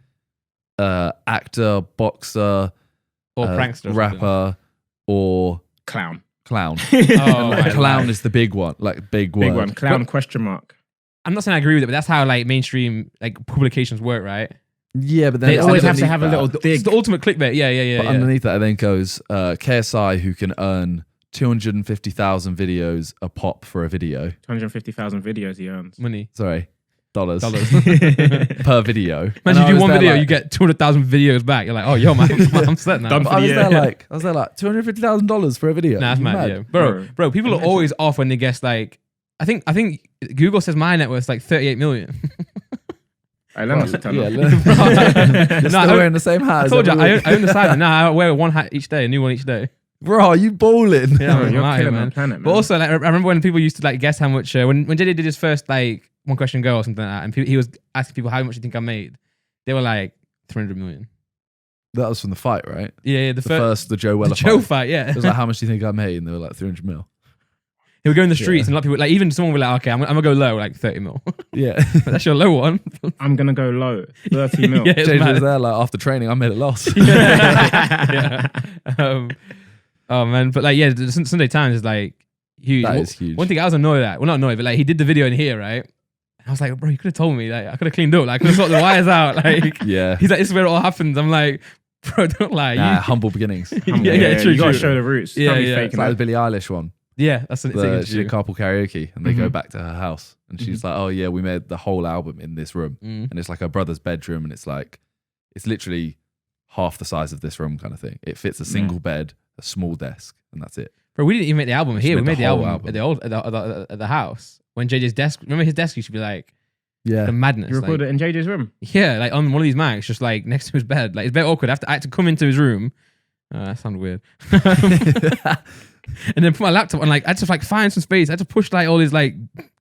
S2: actor, boxer,
S1: Or prankster, or something.
S2: rapper, or
S3: Clown.
S2: clown.
S1: Oh,
S2: Like,
S1: my
S2: clown
S1: life.
S2: is the big one, like big
S3: Big
S2: word.
S3: one. Clown question mark.
S1: I'm not saying I agree with it, but that's how like mainstream like publications work, right?
S2: Yeah, but then
S3: They
S2: it's
S3: always have to
S2: underneath
S3: have a
S2: that.
S3: little
S1: It's
S3: dig.
S1: the ultimate clickbait. Yeah.
S2: But underneath that, it then goes KSI, who can earn 250,000 videos a pop for a video.
S3: 250,000 videos he earns.
S1: Money.
S2: Sorry,
S1: dollars.
S2: per video.
S1: Imagine you do one video, you get 200,000 videos back. You're like, oh, yo, man, I'm set now.
S3: Done.
S2: I was there like $250,000 for a video.
S1: Nah, that's mad, yeah. Bro, people are always off when they guess like, I think Google says my net worth like 38 million.
S2: Let's
S1: No,
S2: still wearing the same hat.
S1: I told you, I own the side. Now I wear one hat each day, a new one each day.
S2: Bro, are you balling?
S3: Bro,
S1: Yeah, man,
S3: you're
S1: I'm out here,
S3: killing
S1: man.
S3: the planet, man.
S1: But also, like, I remember when people used to like guess how much when JD did his first like one question go or something like that, and he was asking people how much you think I made. They were like 300 million.
S2: That was from the fight, right?
S1: Yeah,
S2: The Joe Weller
S1: Joe
S2: fight.
S1: fight. Yeah,
S2: It was like, how much do you think I made? And they were like 300 mil.
S1: he would go in the streets and a lot of people like even someone would be like, okay, I'm gonna go low like 30 mil.
S2: Yeah.
S1: That's your low one.
S3: I'm gonna go low, 30 mil.
S1: Yeah, it's
S2: JJ
S1: mad.
S2: was there like after training, I made a loss.
S1: Yeah. Oh man, but like the Sunday Times is like huge.
S2: That is huge.
S1: One thing I was annoyed at, well not annoyed, but like he did the video in here, right? I was like, bro, you could have told me. Like I could have cleaned up. Like I could have sorted the wires out. Like
S2: Yeah.
S1: he's like, this is where it all happens. I'm like, bro, don't lie.
S2: Nah, humble beginnings.
S1: Yeah, true.
S3: You gotta show the roots.
S1: Yeah,
S3: Can't be
S1: yeah.
S3: faking
S2: It's like
S3: it.
S2: the Billie Eilish one.
S1: Yeah, that's an
S2: She did carpool karaoke and they go back to her house and she's
S1: Mm-hmm.
S2: like, oh yeah, we made the whole album in this room.
S1: Mm.
S2: And it's like her brother's bedroom and it's like, it's literally half the size of this room kind of thing. It fits a single bed, a small desk, and that's it.
S1: Bro, we didn't even make the album here. We made the
S2: whole
S1: album at the house when JJ's desk. Remember his desk used to be like
S2: Yeah.
S1: the madness.
S3: You
S1: like-
S3: recorded it in JJ's room.
S1: Yeah, like on one of these mics, just like next to his bed. Like it's very awkward. I had to come into his room. That sounded weird. And then put my laptop on. Like I had to like find some space. I had to push like all his like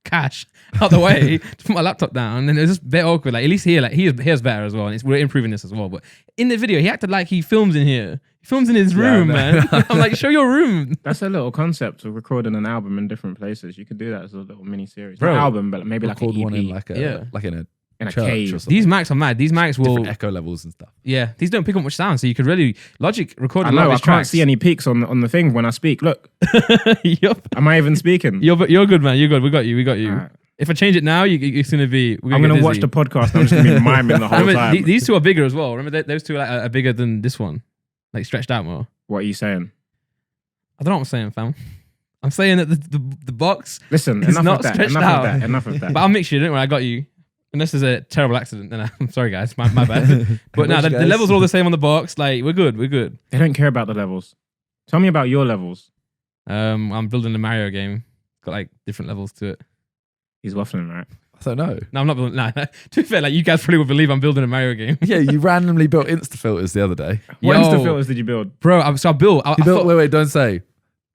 S1: cash out the way to put my laptop down. And it was just a bit awkward. Like at least here, like here's better as well. And we're improving this as well. But in the video, he acted like he films in here. He films in his room, man. I'm like, show your room.
S3: That's a little concept of recording an album in different places. You could do that as a little mini series.
S1: Bro,
S3: Not an album, but maybe like an
S2: Record
S3: EP
S2: one in like a like in a
S3: in a
S2: church
S3: cave.
S2: or something.
S1: These mics are mad. These mics will,
S2: Different echo levels and stuff.
S1: yeah. These don't pick up much sound, so you could really Logic record a
S3: I
S1: lot
S3: know.
S1: of
S3: I
S1: his
S3: can't
S1: tracks.
S3: see any peaks on the thing when I speak. Look,
S1: Yup.
S3: am I even speaking?
S1: You're good, man. You're good. We got you.
S3: Alright.
S1: If I change it now, it's gonna be.
S3: I'm gonna watch the podcast. I'm just gonna be miming the whole
S1: Remember,
S3: time.
S1: these two are bigger as well. Remember, those two are bigger than this one, like stretched out more.
S3: What are you saying?
S1: I don't know what I'm saying, fam. I'm saying that the box,
S3: Listen,
S1: It's
S3: enough
S1: not
S3: of that.
S1: stretched
S3: Enough
S1: out.
S3: of that. Enough of that.
S1: but I'll mix you. Don't worry, I got you. Unless there's a terrible accident, then I'm sorry, guys. My bad. But no, the
S2: Guys.
S1: levels are all the same on the box. Like we're good. We're good.
S3: They don't care about the levels. Tell me about your levels.
S1: I'm building a Mario game. Got like different levels to it.
S3: He's waffling, right?
S2: I don't know.
S1: No, I'm not building. Nah, to be fair, like you guys probably would believe I'm building a Mario game.
S2: Yeah, you randomly built Insta filters the other day.
S3: What
S1: Yo.
S3: Insta filters did you build?
S1: Bro, I built. I
S2: You built.
S1: thought-
S2: Wait, don't say.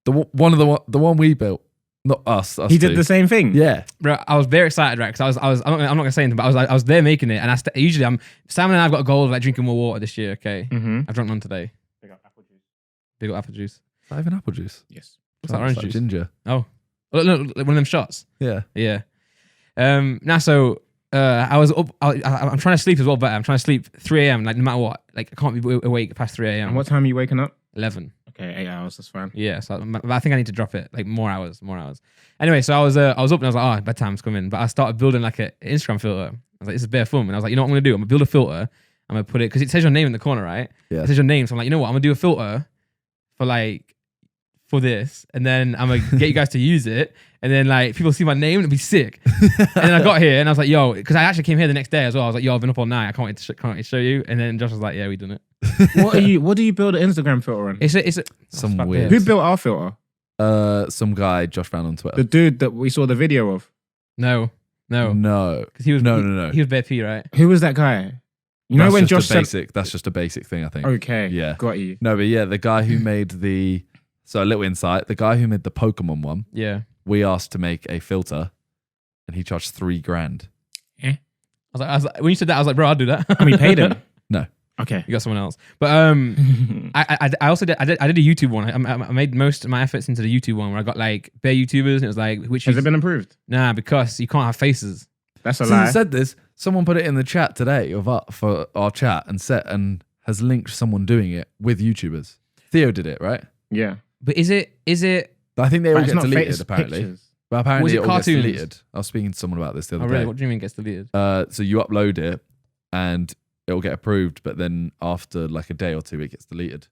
S2: The one we built, not us.
S3: He
S2: two.
S3: did the same thing.
S2: Yeah.
S1: Bro, I was very excited, right? Because I'm not gonna say anything, but I was there making it, and usually Sam and I've got a goal of like drinking more water this year. Okay,
S3: Mm-hmm.
S1: I've drunk none today.
S3: Big up apple juice.
S1: Big up apple juice.
S2: Is that even apple juice?
S3: Yes.
S1: What's that, orange
S2: It's like
S1: juice?
S2: Ginger.
S1: Oh, look, one of them shots.
S2: Yeah.
S1: Yeah. Now so I was up. I'm trying to sleep as well, but I'm trying to sleep 3 a.m. Like no matter what, like I can't be awake past 3 a.m.
S3: And what time are you waking up?
S1: 11.
S3: Okay, 8 hours. That's fine.
S1: Yeah, so but I think I need to drop it like more hours. Anyway, so I was up and I was like, oh, bedtime's coming. But I started building like an Instagram filter. I was like, this is bare fun. And I was like, you know what I'm gonna do? I'm gonna build a filter. I'm gonna put it because it says your name in the corner, right?
S2: Yeah.
S1: It says your name. So I'm like, you know what? I'm gonna do a filter for this, and then I'm gonna get you guys to use it. And then like people see my name, it'll be sick. And then I got here and I was like, yo, because I actually came here the next day as well. I was like, yo, I've been up all night. I can't wait to show you. And then Josh was like, yeah, we done it.
S3: What do you build an Instagram filter on?
S1: It's a
S2: Some
S1: fuck
S2: weird-
S1: this.
S3: Who built our filter?
S2: Some guy Josh found on Twitter.
S3: The dude that we saw the video of.
S1: No,
S2: No.
S1: because he was
S2: No.
S1: He was bare P, right?
S3: Who was that guy? You know
S2: That's
S3: when
S2: just
S3: Josh
S2: a
S3: said,
S2: basic. That's just a basic thing, I think.
S3: okay,
S2: Yeah.
S3: got you.
S2: No, but yeah, the guy who made so a little insight. The guy who made the Pokemon one,
S1: Yeah.
S2: we asked to make a filter, and he charged $3,000.
S1: I was like, when you said that, I was like, bro, I'll do that.
S3: And we paid him.
S2: No.
S3: Okay.
S1: You got someone else. But I also did a YouTube one. I made most of my efforts into the YouTube one where I got like bare YouTubers and it was like, which
S3: Has it been improved?
S1: nah, because you can't have faces.
S3: That's a
S2: Since
S3: lie.
S2: you said this, someone put it in the chat today for our chat and has linked someone doing it with YouTubers. Theo did it, right?
S3: Yeah.
S1: But is it
S2: I think they all
S3: But it's
S2: get
S3: not
S2: deleted
S3: face
S2: apparently.
S3: pictures.
S2: But apparently
S1: Was it
S2: it all gets
S1: cartoons?
S2: deleted. I was speaking to someone about this the other
S1: oh really?
S2: day.
S1: What do you mean it gets deleted?
S2: So you upload it and it'll get approved, but then after like a day or two, it gets deleted.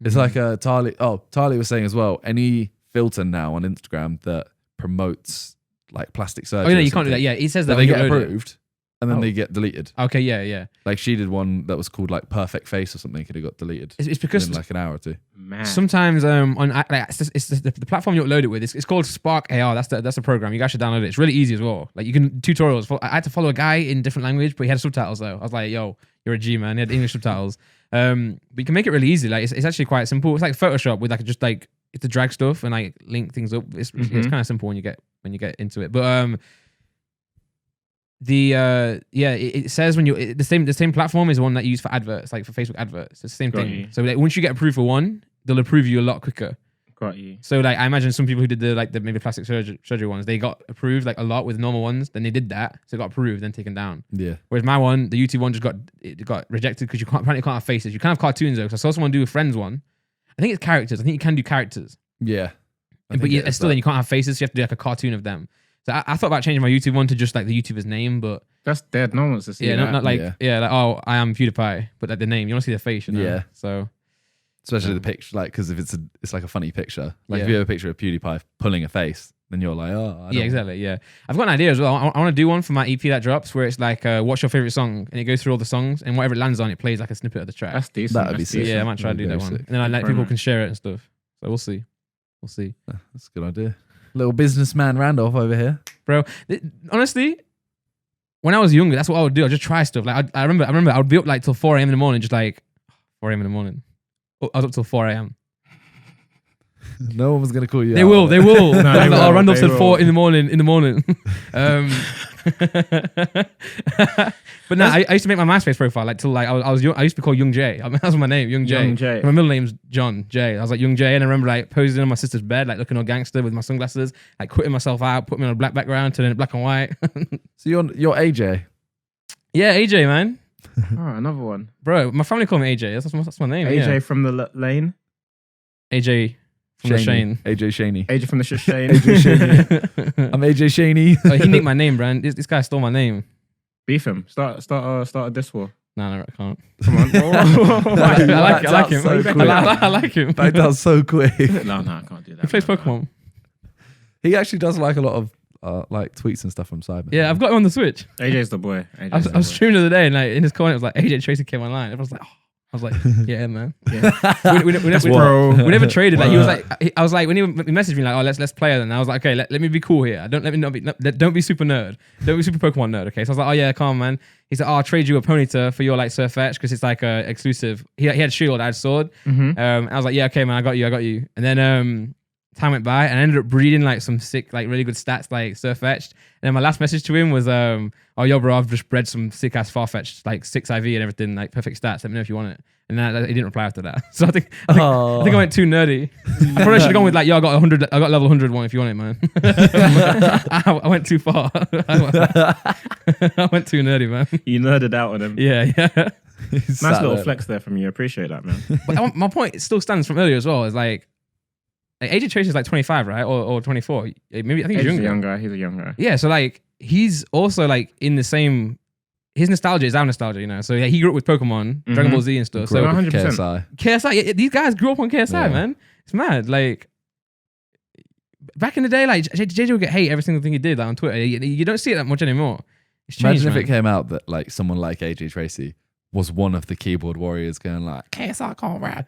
S2: It's like Tali was saying as well, any filter now on Instagram that promotes like plastic surgery.
S1: Oh yeah,
S2: or
S1: you can't do that.
S2: something,
S1: Yeah, it says that
S2: but
S1: when
S2: they
S1: you
S2: get
S1: upload it.
S2: approved and then they get deleted.
S1: Okay, yeah.
S2: Like she did one that was called like Perfect Face or something, and it got deleted
S1: It's because
S2: in like an hour or two.
S3: Man.
S1: sometimes on like it's the platform you upload it with. It's called Spark AR. That's the program. You guys should download it. It's really easy as well. Like you can tutorials. I had to follow a guy in different language, but he had subtitles though. I was like, yo, you're a G man. He had English subtitles. But you can make it really easy. Like it's actually quite simple. It's like Photoshop with like just like it's to drag stuff and like link things up. It's kind of simple when you get into it. But it says when you the same platform is one that you use for adverts, like for Facebook adverts. It's the same
S3: Got
S1: thing.
S3: you.
S1: So like, once you get approved for one, they'll approve you a lot quicker.
S3: Got you.
S1: So like I imagine some people who did the maybe plastic surgery ones, they got approved like a lot with normal ones. Then they did that, so it got approved, then taken down.
S2: Yeah.
S1: Whereas my one, the YouTube one, just got rejected because apparently can't have faces. You can't have cartoons though. Because I saw someone do a Friends one. I think it's characters. I think you can do characters,
S2: Yeah.
S1: but yeah, still then you can't have faces. So you have to do like a cartoon of them. So I thought about changing my YouTube one to just like the YouTuber's name, but
S3: That's dead. No one wants to see
S1: yeah,
S3: that.
S1: not like like oh I am PewDiePie, but like the name. You want to see their face, you know?
S2: Yeah.
S1: So
S2: Especially the picture, like, because if it's like a funny picture. Like
S1: Yeah.
S2: if you have a picture of PewDiePie pulling a face, then you're like, oh, I don't
S1: yeah, exactly. Yeah, I've got an idea as well. I want to do one for my EP that drops where it's like, what's your favorite song, and it goes through all the songs, and whatever it lands on, it plays like a snippet of the track.
S3: That's decent.
S2: That'd be
S3: That's
S2: sick.
S3: decent.
S1: Yeah, I might try to do that
S2: Very
S1: one,
S2: sick.
S1: and then like
S3: Very
S1: people
S3: nice.
S1: can share it and stuff. So we'll see.
S2: That's a good idea. Little businessman Randolph over here.
S1: Bro. Honestly, when I was younger, that's what I would do. I'd just try stuff. Like I remember I would be up like till 4 a.m. in the morning, just like 4 a.m. in the morning. I was up till 4 a.m.
S2: No one was gonna call you.
S1: They
S2: out.
S1: will. They will.
S3: No, they
S1: Like, oh,
S3: will,
S1: Randolph
S3: they
S1: said 4
S3: will.
S1: in the morning. But no, I used to make my MySpace profile like till like I was young. I used to be called Young J. That was my name, Young J.
S3: Young J.
S1: My middle name's John J. I was like Young J, and I remember like posing on my sister's bed, like looking all gangster with my sunglasses, like quitting myself out, putting me on a black background, turning it black and white.
S2: So you're AJ.
S1: Yeah, AJ, man,
S3: Oh, another one.
S1: bro. My family call me AJ. That's my name.
S3: AJ
S1: yeah.
S3: from the lane.
S1: AJ from the Shane.
S2: AJ Shaney.
S3: AJ from the Shane.
S2: I'm AJ Shaney.
S1: Oh, he nicked my name, Brand. This guy stole my name.
S3: Beef him. Start a diss war.
S1: No, I can't.
S3: Come on.
S1: I like him.
S2: so quick.
S1: I like him.
S2: Back down so quick.
S3: No, I can't do that.
S1: He plays
S3: man.
S1: Pokemon.
S2: He actually does like a lot of like tweets and stuff from Cyber.
S1: Yeah, I've got him on the Switch.
S3: AJ's the boy.
S1: I was streaming the other day, and like in his comment, it was like AJ Tracy came online. I was like, I was like, yeah, man.
S3: Yeah.
S1: We
S3: bro.
S1: never traded. Like he was like, I was like, when he messaged me like, oh, let's play it. And I was like, okay, let me be cool here. Don't be super nerd. Don't be super Pokemon nerd. Okay, so I was like, oh yeah, calm man. He said, oh, I'll trade you a Ponyta for your like Surf Fetch because it's like exclusive. He had Shield, I had Sword.
S3: Mhm.
S1: I was like, yeah, okay, man, I got you. And then time went by, and I ended up breeding like some sick, like really good stats, like Surf Fetched. And then my last message to him was, oh yo, bro, I've just bred some sick ass Farfetch'd, like 6 IV and everything, like perfect stats. Let me know if you want it. And then he didn't reply after that. So I think I went too nerdy. I probably should have gone with like, yo, I got level 100 one if you want it, man. I went too far. I went too nerdy, man.
S3: You nerded out on him.
S1: Yeah.
S3: Nice little flex there from you. Appreciate that, man.
S1: But my point still stands from earlier as well. Is like AJ Tracy is like 25, right? Or 24. Maybe I think he's
S3: He's a
S1: younger.
S3: young guy. He's a young guy.
S1: Yeah, so like he's also like in the same. His nostalgia is our nostalgia, you know. So yeah, he grew up with Pokemon, Dragon Ball Z, and stuff.
S2: Grew
S1: So
S2: up with
S3: 100%.
S2: KSI.
S1: KSI, yeah, these guys grew up on KSI,
S2: Yeah.
S1: man. It's mad. Like back in the day, like JJ would get hate every single thing he did like, on Twitter. You don't see it that much anymore. It's changed,
S2: Imagine if
S1: man.
S2: it came out that like someone like AJ Tracy was one of the keyboard warriors going like, KSI can't rap.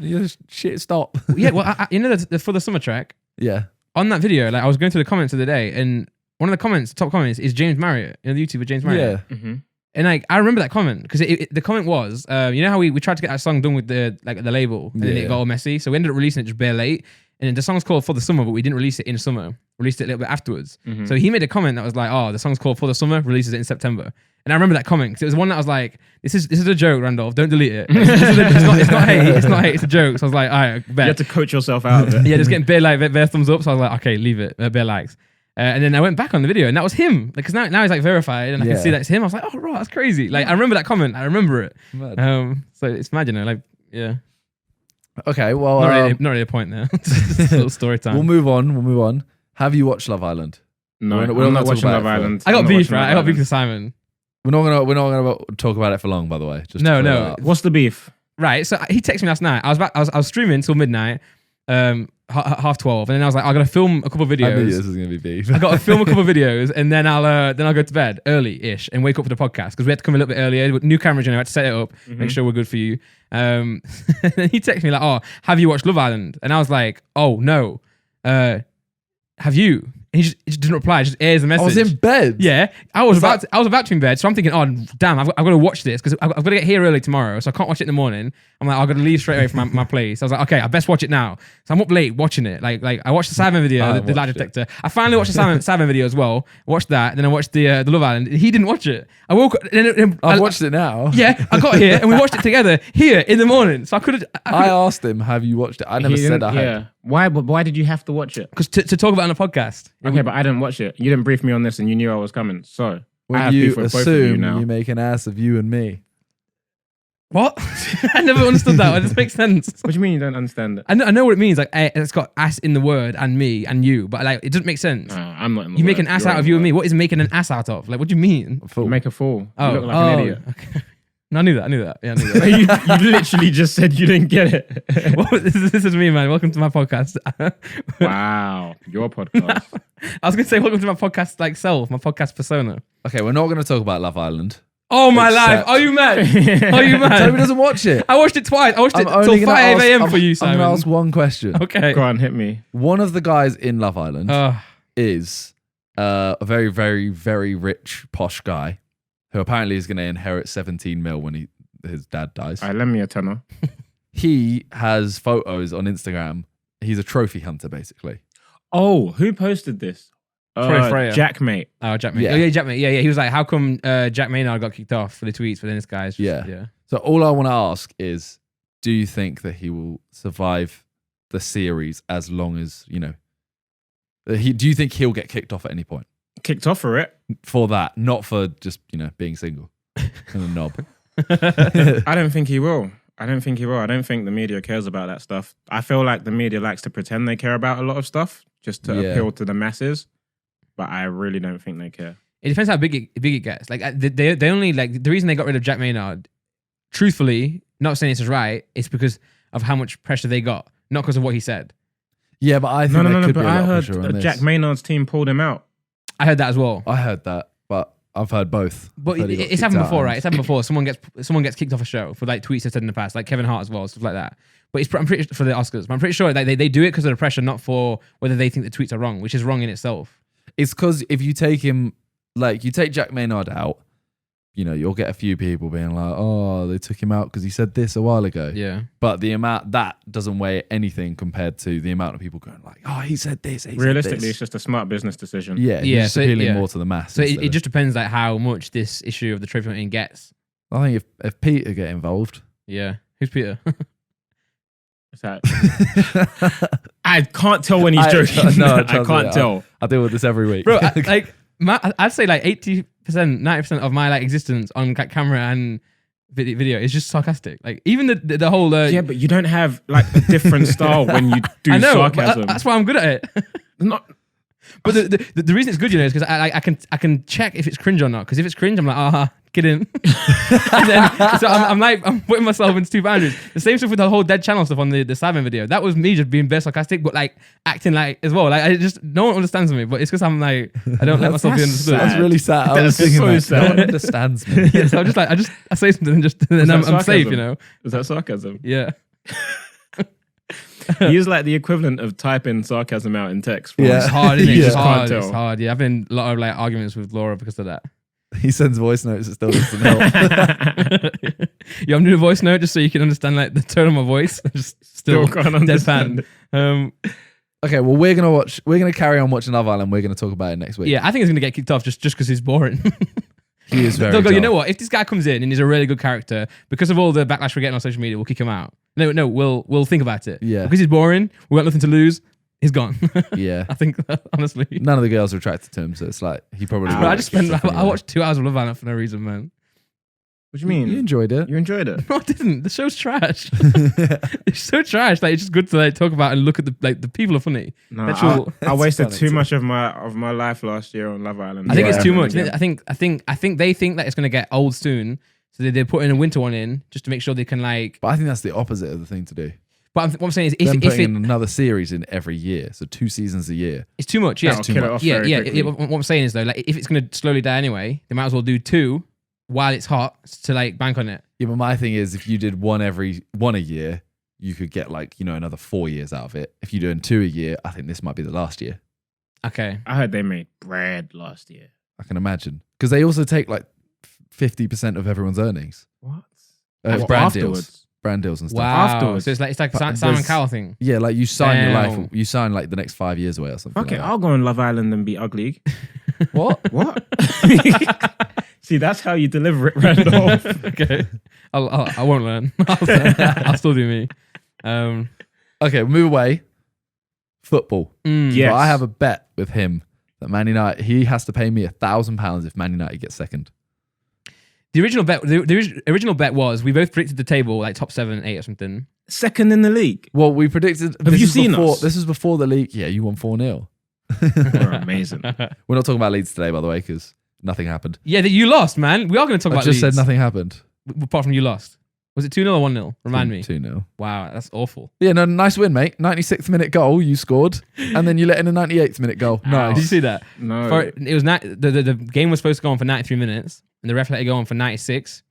S2: You're shit, stop.
S1: Yeah, well, you know, for the summer track
S2: Yeah.
S1: on that video, like I was going through the comments of the day, and one of the comments, top comments, is James Marriott, you know, the YouTuber James Marriott.
S2: Yeah.
S3: Mm-hmm.
S1: And like I remember that comment because the comment was, you know how we tried to get that song done with the label, and then it
S2: Yeah.
S1: got all messy, so we ended up releasing it just bare late. And then the song's called For the Summer, but we didn't release it in summer. Released it a little bit afterwards.
S3: Mhm.
S1: So he made a comment that was like, "Oh, the song's called For the Summer, releases it in September." And I remember that comment because it was one that was like, "This is a joke, Randolph. Don't delete it. It's not hate. It's not hate. It's a joke." So I was like, "All right,
S3: You
S1: bet."
S3: have to coach yourself out of it.
S1: Yeah, just getting bare thumbs up. So I was like, "Okay, leave it. Bare likes." And then I went back on the video, and that was him. Because now he's like verified, and I can
S2: Yeah.
S1: see that it's him. I was like, "Oh, right, that's crazy." Like I remember that comment. I remember it.
S2: Mad.
S1: So it's mad, you know. Like yeah,
S2: Okay, well,
S1: not really a point there. Just a little story time.
S2: we'll move on. Have you watched Love Island?
S3: No,
S2: We're not
S3: I'm
S2: gonna
S3: not
S2: talk
S3: watching
S2: about
S3: Love
S2: it for-
S3: Island.
S1: I got
S3: I'm not
S1: beef,
S3: watching
S1: right?
S3: Love
S1: I got beef
S3: Island.
S1: with Simon.
S2: We're not gonna talk about it for long, by the way. Just
S1: No,
S2: to clear
S1: no.
S2: that up.
S3: What's the beef?
S1: Right. So he texted me last night. I was streaming till midnight. half 12, and then I was like, I gotta film a couple of
S2: I knew
S1: videos.
S2: this was gonna be beef.
S1: I got to film a couple of videos, and then I'll go to bed early-ish and wake up for the podcast because we had to come a little bit earlier. With new cameras, I had to set it up, make sure we're good for you. And he texted me like, "Oh, have you watched Love Island?" And I was like, "Oh no, have you?" And he just didn't reply. Just airs the message.
S2: I was in bed.
S1: Yeah, I was about to in bed, so I'm thinking, oh damn, I've got to watch this because I've got to get here early tomorrow, so I can't watch it in the morning. I'm like, I've got to leave straight away from my place. I was like, okay, I best watch it now. So I'm up late watching it. Like I watched the Simon video, the lie detector. I finally watched the Simon video as well. Watched that, then I watched the Love Island. He didn't watch it. I woke up.
S2: I've watched it now.
S1: Yeah, I got here and we watched it together here in the morning. So I could have.
S2: I asked him, "Have you watched it?" I never said I had.
S3: Yeah. Why? But why did you have to watch it?
S1: Because to talk about it on a podcast.
S3: Okay, but I didn't watch it. You didn't brief me on this, and you knew I was coming. So I
S2: When
S3: have
S2: you
S3: beef with both of you
S2: assume
S3: now.
S2: you make an ass of you and me.
S1: What? I never understood that. It just makes sense.
S3: What do you mean you don't understand it?
S1: I know what it means. Like it's got ass in the word and me and you, but like it doesn't make sense.
S3: I'm not in the
S1: You make
S3: word.
S1: an ass
S3: You're
S1: out
S3: in
S1: of
S3: the
S1: you and
S3: word.
S1: me. What is making an ass out of? Like, what do you mean?
S3: You make a fool.
S1: Oh,
S3: You look like an idiot.
S1: Okay. No, I knew that. Yeah, I knew that.
S3: you literally just said you didn't get it.
S1: Well, this is me, man. Welcome to my podcast.
S3: Wow, your podcast.
S1: I was gonna say welcome to my podcast, like self, my podcast persona.
S2: Okay, we're not going to talk about Love Island.
S1: Oh my
S2: Except-
S1: life! Are you mad? Are you
S2: Toby
S1: mad?
S2: doesn't watch it.
S1: I watched it twice. I watched it
S2: I'm
S1: till
S2: only gonna
S1: 5
S2: ask-
S1: a.m. for you, Simon.
S2: I'm going to ask one question.
S1: Okay.
S3: Go on, hit me.
S2: One of the guys in Love Island is a very, very, very rich, posh guy who apparently is going to inherit 17 mil when his dad dies.
S3: All right, lend me a tenner.
S2: He has photos on Instagram. He's a trophy hunter, basically.
S3: Oh, who posted this?
S1: Troy Freya.
S3: Jack, mate.
S1: Oh, Jack Maynard.
S2: Yeah.
S1: Oh, yeah, Jack Maynard. Yeah. He was like, how come Jack Maynard got kicked off for the tweets, but then this guy's just,
S2: Yeah. So all I want to ask is, do you think that he will survive the series as long as, do you think he'll get kicked off at any point?
S3: Kicked off for it.
S2: For that, not for just, being single and a knob.
S3: I don't think he will. I don't think the media cares about that stuff. I feel like the media likes to pretend they care about a lot of stuff just to appeal to the masses. But I really don't think they care.
S1: It depends how big it gets. Like they only like the reason they got rid of Jack Maynard. Truthfully, not saying this is right, it's because of how much pressure they got, not because of what he said.
S2: Yeah, but I think there could
S3: But
S2: be a
S3: I
S2: lot of
S3: heard
S2: pressure on this.
S3: Jack Maynard's team pulled him out.
S1: I heard that as well.
S2: I heard that, but I've heard both.
S1: But
S2: I've heard he got
S1: it's
S2: kicked
S1: happened
S2: out
S1: before,
S2: and-
S1: right? It's happened before. Someone gets kicked off a show for like tweets they said in the past, like Kevin Hart as well, stuff like that. But I'm pretty for the Oscars. But I'm pretty sure they do it because of the pressure, not for whether they think the tweets are wrong, which is wrong in itself.
S2: It's because if you take him, like you take Jack Maynard out, you'll get a few people being like, "Oh, they took him out because he said this a while ago."
S1: Yeah.
S2: But the amount that doesn't weigh anything compared to the amount of people going like, "Oh, he said this."
S3: Realistically, it's just a smart business decision.
S2: yeah,
S1: Yeah,
S2: just
S1: so-
S2: appealing
S1: yeah.
S2: more to the mass.
S1: So
S2: instead
S1: it
S2: of-
S1: just depends like how much this issue of the trophy hunting gets.
S2: I think if Peter get involved,
S1: Yeah. Who's Peter?
S3: It's like, I can't tell when he's joking.
S2: No,
S3: I
S2: trust me,
S3: can't tell.
S2: I deal with this every week,
S1: Bro, I'd say like 80%, 90% of my like existence on camera and video is just sarcastic. Like even the whole
S3: Yeah, but you don't have like a different style when you do
S1: I know, but
S3: sarcasm.
S1: that's why I'm good at it.
S3: Not.
S1: But the reason it's good, is because I can check if it's cringe or not. Because if it's cringe, I'm like, get in. And then, so I'm putting myself into two boundaries. The same stuff with the whole dead channel stuff on the Simon video. That was me just being bare sarcastic, but like acting like as well. Like I just no one understands me. But it's because I'm like I don't let myself be understood.
S2: That's really sad. I was
S3: That's
S2: thinking
S3: so
S2: that no
S3: sad.
S2: one understands me.
S1: Yeah, so I'm just like I say something and then
S3: that
S1: I'm safe,
S3: sarcasm? Is that sarcasm?
S1: Yeah.
S3: He is like the equivalent of typing sarcasm out in text.
S2: Yeah.
S1: It's hard, isn't it?
S2: Yeah.
S1: It's
S3: Can't
S1: hard.
S3: tell.
S1: It's hard. Yeah, I've been in a lot of like arguments with Laura because of that.
S2: He sends voice notes that still doesn't help.
S1: Yeah, I'm doing a voice note just so you can understand like the tone of my voice. Just still
S3: can't understand.
S1: deadpan.
S2: Okay, well we're gonna carry on watching Love Island. We're gonna talk about it next week.
S1: Yeah, I think he's gonna get kicked off just because he's boring.
S2: He is very
S1: They'll go, you
S2: dull.
S1: know what? If this guy comes in and he's a really good character, because of all the backlash we're getting on social media, we'll kick him out. No, we'll think about it.
S2: Yeah.
S1: Because he's boring, we got nothing to lose. He's gone.
S2: Yeah.
S1: I think honestly.
S2: None of the girls are attracted to him, so it's like he probably.
S1: Bro,
S2: will
S1: I just
S2: get
S1: spent.
S2: stuff
S1: I
S2: anyway.
S1: watched 2 hours of Love Island for no reason, man.
S3: What do you mean?
S2: You enjoyed it.
S3: You enjoyed it?
S1: No, I didn't. The show's trash. It's so trash. Like it's just good to like talk about and look at the people are funny.
S3: No,
S1: Actual-
S3: I wasted
S2: funny
S3: too
S2: too.
S3: much of my life last year on Love Island.
S1: I think
S2: Yeah.
S1: it's too much.
S3: Yeah.
S1: I think they think that it's gonna get old soon, so they're putting a winter one in just to make sure they can like.
S2: But I think that's the opposite of the thing to do.
S1: But what I'm saying is,
S2: Then
S1: if
S2: putting
S1: it,
S2: in another series in every year, so 2 seasons a year.
S1: it's too much, yeah.
S3: That'll
S2: too
S3: kill it
S2: much.
S3: off
S1: Yeah,
S3: very
S1: yeah,
S3: quickly.
S1: What I'm saying is though, like if it's gonna slowly die anyway, they might as well do 2 while it's hot to like bank on it.
S2: Yeah, but my thing is, if you did one a year, you could get like, you know, another 4 years out of it. If you're doing 2 a year, I think this might be the last year.
S1: Okay.
S3: I heard they made bread last year.
S2: I can imagine. Because they also take like 50% of everyone's earnings.
S3: What?
S2: Brand
S3: Afterwards?
S2: deals. Brand deals and stuff.
S1: Wow.
S3: Afterwards.
S1: So it's like
S2: But
S1: Simon
S2: there's-
S1: Cowell thing.
S2: Yeah, like you sign your
S1: Damn.
S2: life, you sign like the next 5 years away or something.
S3: Okay,
S2: like
S3: I'll go on Love Island and be ugly.
S2: that. What?
S3: What? See, that's how you deliver it, Randolph.
S1: Okay. I won't learn. I'll still do me.
S2: Okay, move away. Football.
S1: Mm.
S3: Yeah.
S2: So I have a bet with him that Man United, he has to pay me £1,000 if Man United gets second.
S1: The original bet was we both predicted the table like top 7, 8 or something.
S3: Second in the league.
S2: Well, we predicted.
S3: Have you seen us?
S2: This was before the league. Yeah, you won 4-0.
S3: We're amazing.
S2: We're not talking about Leeds today, by the way, because nothing happened.
S1: Yeah, that you lost, man. We are going to talk
S2: I
S1: about
S2: just
S1: Leeds.
S2: said nothing happened.
S1: Apart from you lost. Was it 2-0 or 1-0? Remind me.
S2: 2-0.
S1: Wow, that's awful.
S2: Yeah, no, nice win, mate. 96th minute goal, you scored, and then you let in a 98th minute goal. Nice.
S1: Did you see that?
S3: No.
S1: It was the game was supposed to go on for 93 minutes, and the ref let it go on for 96.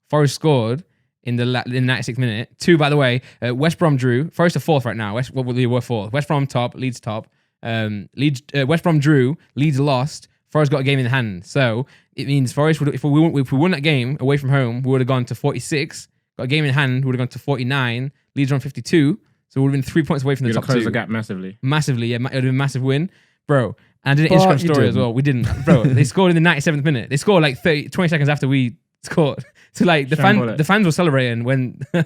S1: Forest scored in the 96th minute. 2, by the way. West Brom drew. Forest are 4th right now. We were 4th. West Brom top. Leeds top. West Brom drew. Leeds lost. Forest got a game in hand. So it means Forest would, if we won that game away from home, we would have gone to 46. Got a game in hand, we would have gone to 49. Leeds are on 52. So we would have been 3 points away from the
S3: You'd
S1: top
S3: have closed
S1: 2.
S3: the gap massively.
S1: Massively, yeah. It would have been a massive win. Bro, and I did an
S2: But
S1: Instagram
S2: you
S1: story as
S2: didn't.
S1: well. We didn't. Bro, they scored in the 97th minute. They scored like 20 seconds after we scored. So like the
S3: Shambolic.
S1: fans were celebrating when
S3: They